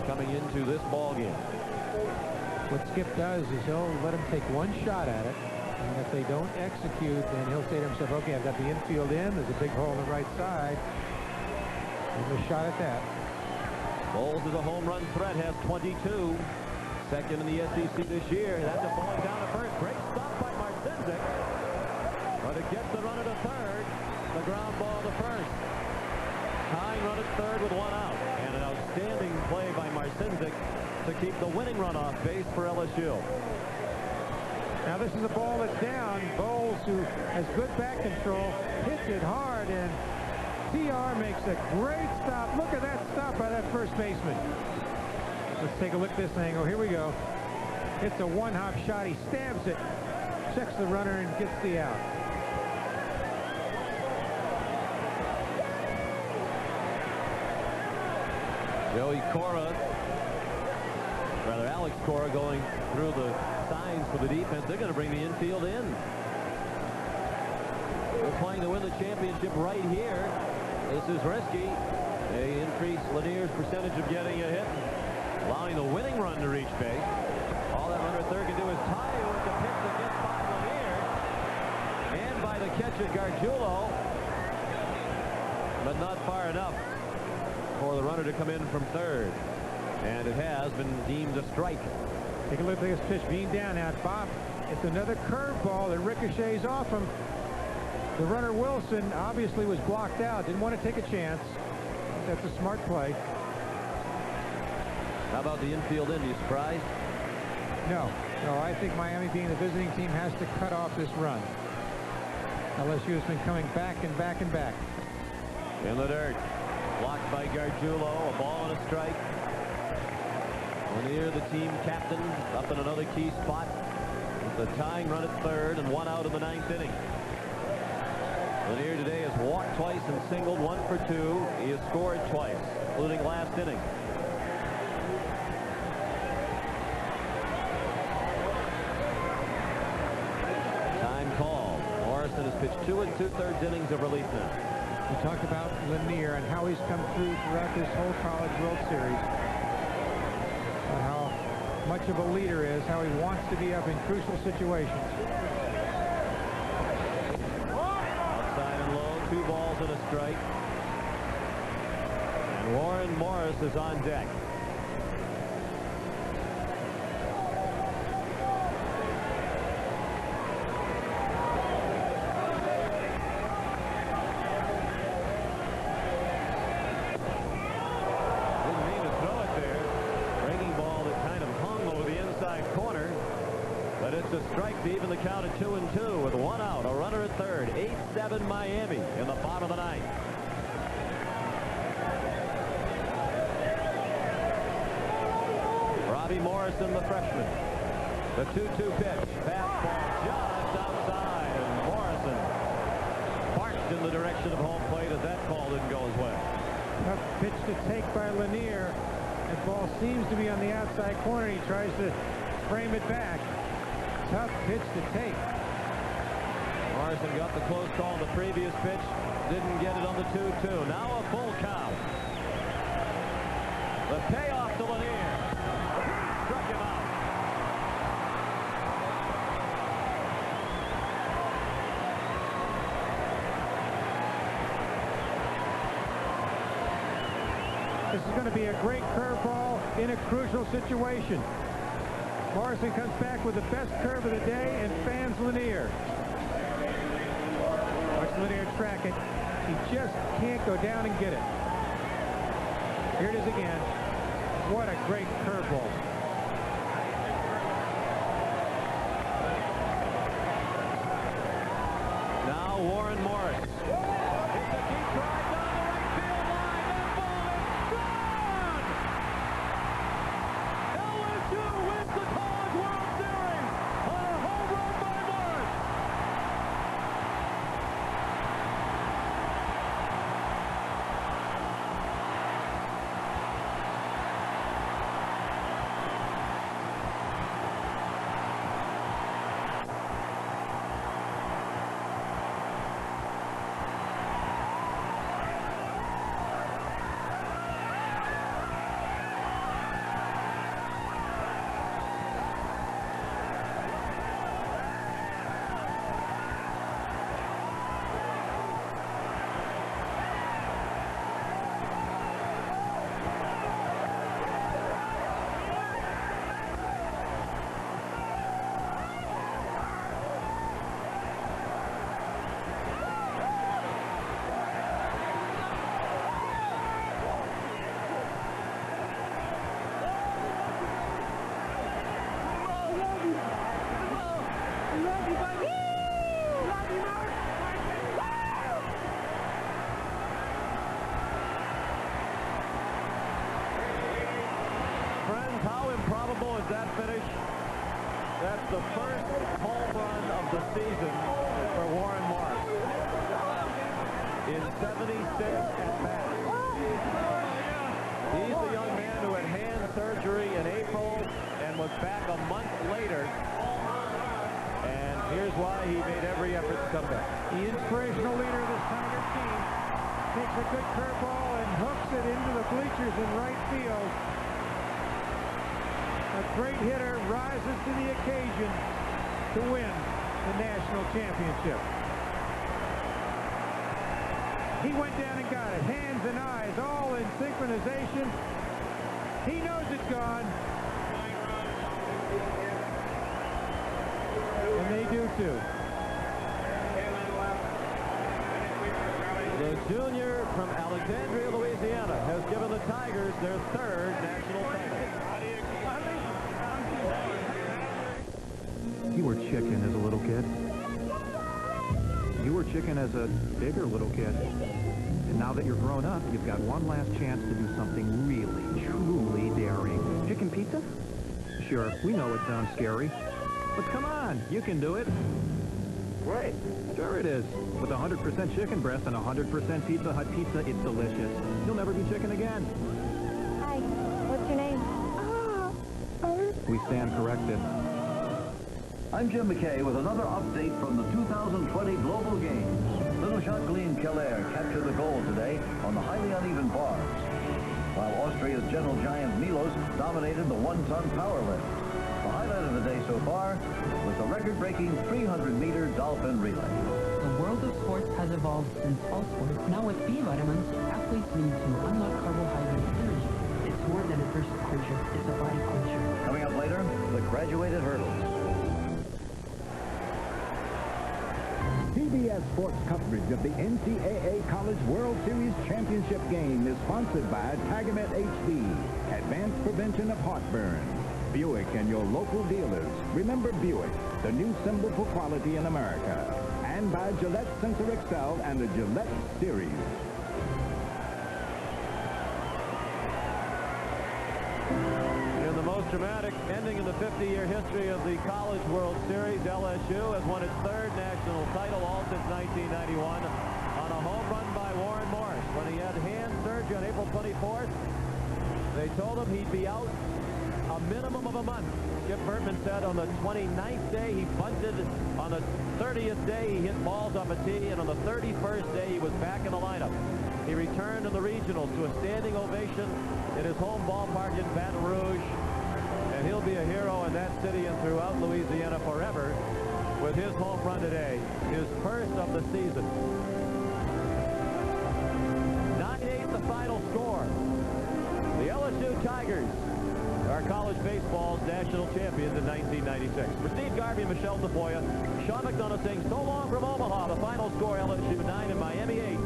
coming into this ball game. What Skip does is he'll let him take 1 shot at it, And if they don't execute, then he'll say to himself, okay, I've got the infield in. There's a big hole on the right side. There's a shot at that. Bowles is a home run threat, has 22. Second in the SEC this year. That's a ball down to first. Great stop by Marcinzik. But it gets the runner to third. The ground ball to first. Tying run at third with one out. And an outstanding play by Marcinzik to keep the winning run off base for LSU. Now this is a ball that's down. Bowles, who has good back control, hits it hard, and TR makes a great stop. Look at that stop by that first baseman. Let's take a look at this angle. Here we go. It's a one-hop shot. He stabs it, checks the runner, and gets the out. Joey Cora, rather Alex Cora, going through the signs for the defense. They're going to bring the infield in. They're playing to win the championship right here. This is risky. They increase Lanier's percentage of getting a hit, allowing the winning run to reach base. All that runner at third can do is tie with the pitch that gets by Lanier and by the catch at Gargiulo, but not far enough for the runner to come in from third. And it has been deemed a strike. Take a look at this pitch being down out. Bob, it's another curveball that ricochets off him. The runner Wilson obviously was blocked out. Didn't want to take a chance. That's a smart play. How about the infield in? Are you surprised? No. No, I think Miami, being the visiting team, has to cut off this run. LSU has been coming back and back and back. In the dirt. Blocked by Gargiulo. A ball and a strike. Lanier, the team captain, up in another key spot. With the tying run at third and one out in the ninth inning. Lanier today has walked twice and singled, 1 for 2. He has scored twice, including last inning. Time call. Morrison has pitched 2 2/3 innings of relief now. We talked about Lanier and how he's come through throughout this whole College World Series. And how much of a leader is, how he wants to be up in crucial situations. Outside and low, 2 balls and a strike. And Warren Morris is on deck. A strike to even the count at 2-2 with 1 out. A runner at third. 8-7 Miami in the bottom of the ninth. Robbie Morrison, the freshman. The 2-2 pitch. Fastball just outside. And Morrison barked in the direction of home plate as that call didn't go his way. Tough pitch to take by Lanier. That ball seems to be on the outside corner. He tries to frame it back. Tough pitch to take. Morrison got the close call on the previous pitch. Didn't get it on the 2-2. Now a full count. The payoff to Lanier. Struck him out. This is going to be a great curveball in a crucial situation. Morrison comes back with the best curve of the day and fans Lanier. Watch Lanier track it. He just can't go down and get it. Here it is again. What a great curveball. Now Warren Morris. It's a deep drive down the right field line. That ball is gone. LSU wins the College World Series on a home run by Morris. that finish. That's the first home run of the season for Warren Morris in 76 at-bats. He's the young man who had hand surgery in April and was back a month later. And here's why he made every effort to come back. The inspirational leader of this Tiger team takes a good curveball and hooks it into the bleachers in right field. A great hitter rises to the occasion to win the national championship. He went down and got it. Hands and eyes all in synchronization. He knows it's gone. And they do too. The junior from Alexandria, Louisiana, has given the Tigers their third national title. You were chicken as a little kid. You were chicken as a bigger little kid. And now that you're grown up, you've got one last chance to do something really, truly daring. Chicken pizza? Sure, we know it sounds scary. But come on, you can do it. Right. Sure it is. With 100% chicken breast and 100% Pizza Hut pizza, it's delicious. You'll never be chicken again. Hi, what's your name? We stand corrected. I'm Jim McKay with another update from the 2020 Global Games. Little Jacqueline Keller captured the gold today on the highly uneven bars, while Austria's gentle giant Milos dominated the one-ton power lift. The highlight of the day so far was the record-breaking 300-meter dolphin relay. The world of sports has evolved since all sports. Now with B vitamins, athletes need to unlock carbohydrate energy. It's more than a thirst quencher, it's a body quencher. Coming up later, the graduated hurdles. CBS Sports coverage of the NCAA College World Series Championship game is sponsored by Tigermet HB, Advanced Prevention of Heartburn. Buick and your local dealers. Remember Buick, the new symbol for quality in America. And by Gillette Sensor XL and the Gillette Series. In the most dramatic ending in the 50-year history of the College World Series, LSU has won its third national title, all since 1991, on a home run by Warren Morris. When he had hand surgery on April 24th, they told him he'd be out a minimum of a month. Skip Bertman said on the 29th day he bunted. On the 30th day he hit balls off a tee, and on the 31st day he was back in the lineup. He returned in the regionals to a standing ovation in his home ballpark in Baton Rouge, and he'll be a hero in that city and throughout Louisiana forever with his home run today, his first of the season. 9-8 the final score. The LSU Tigers are college baseball's national champions in 1996. For Steve Garvey and Michelle Tafoya, Sean McDonough saying so long from Omaha. The final score, LSU 9 and Miami 8.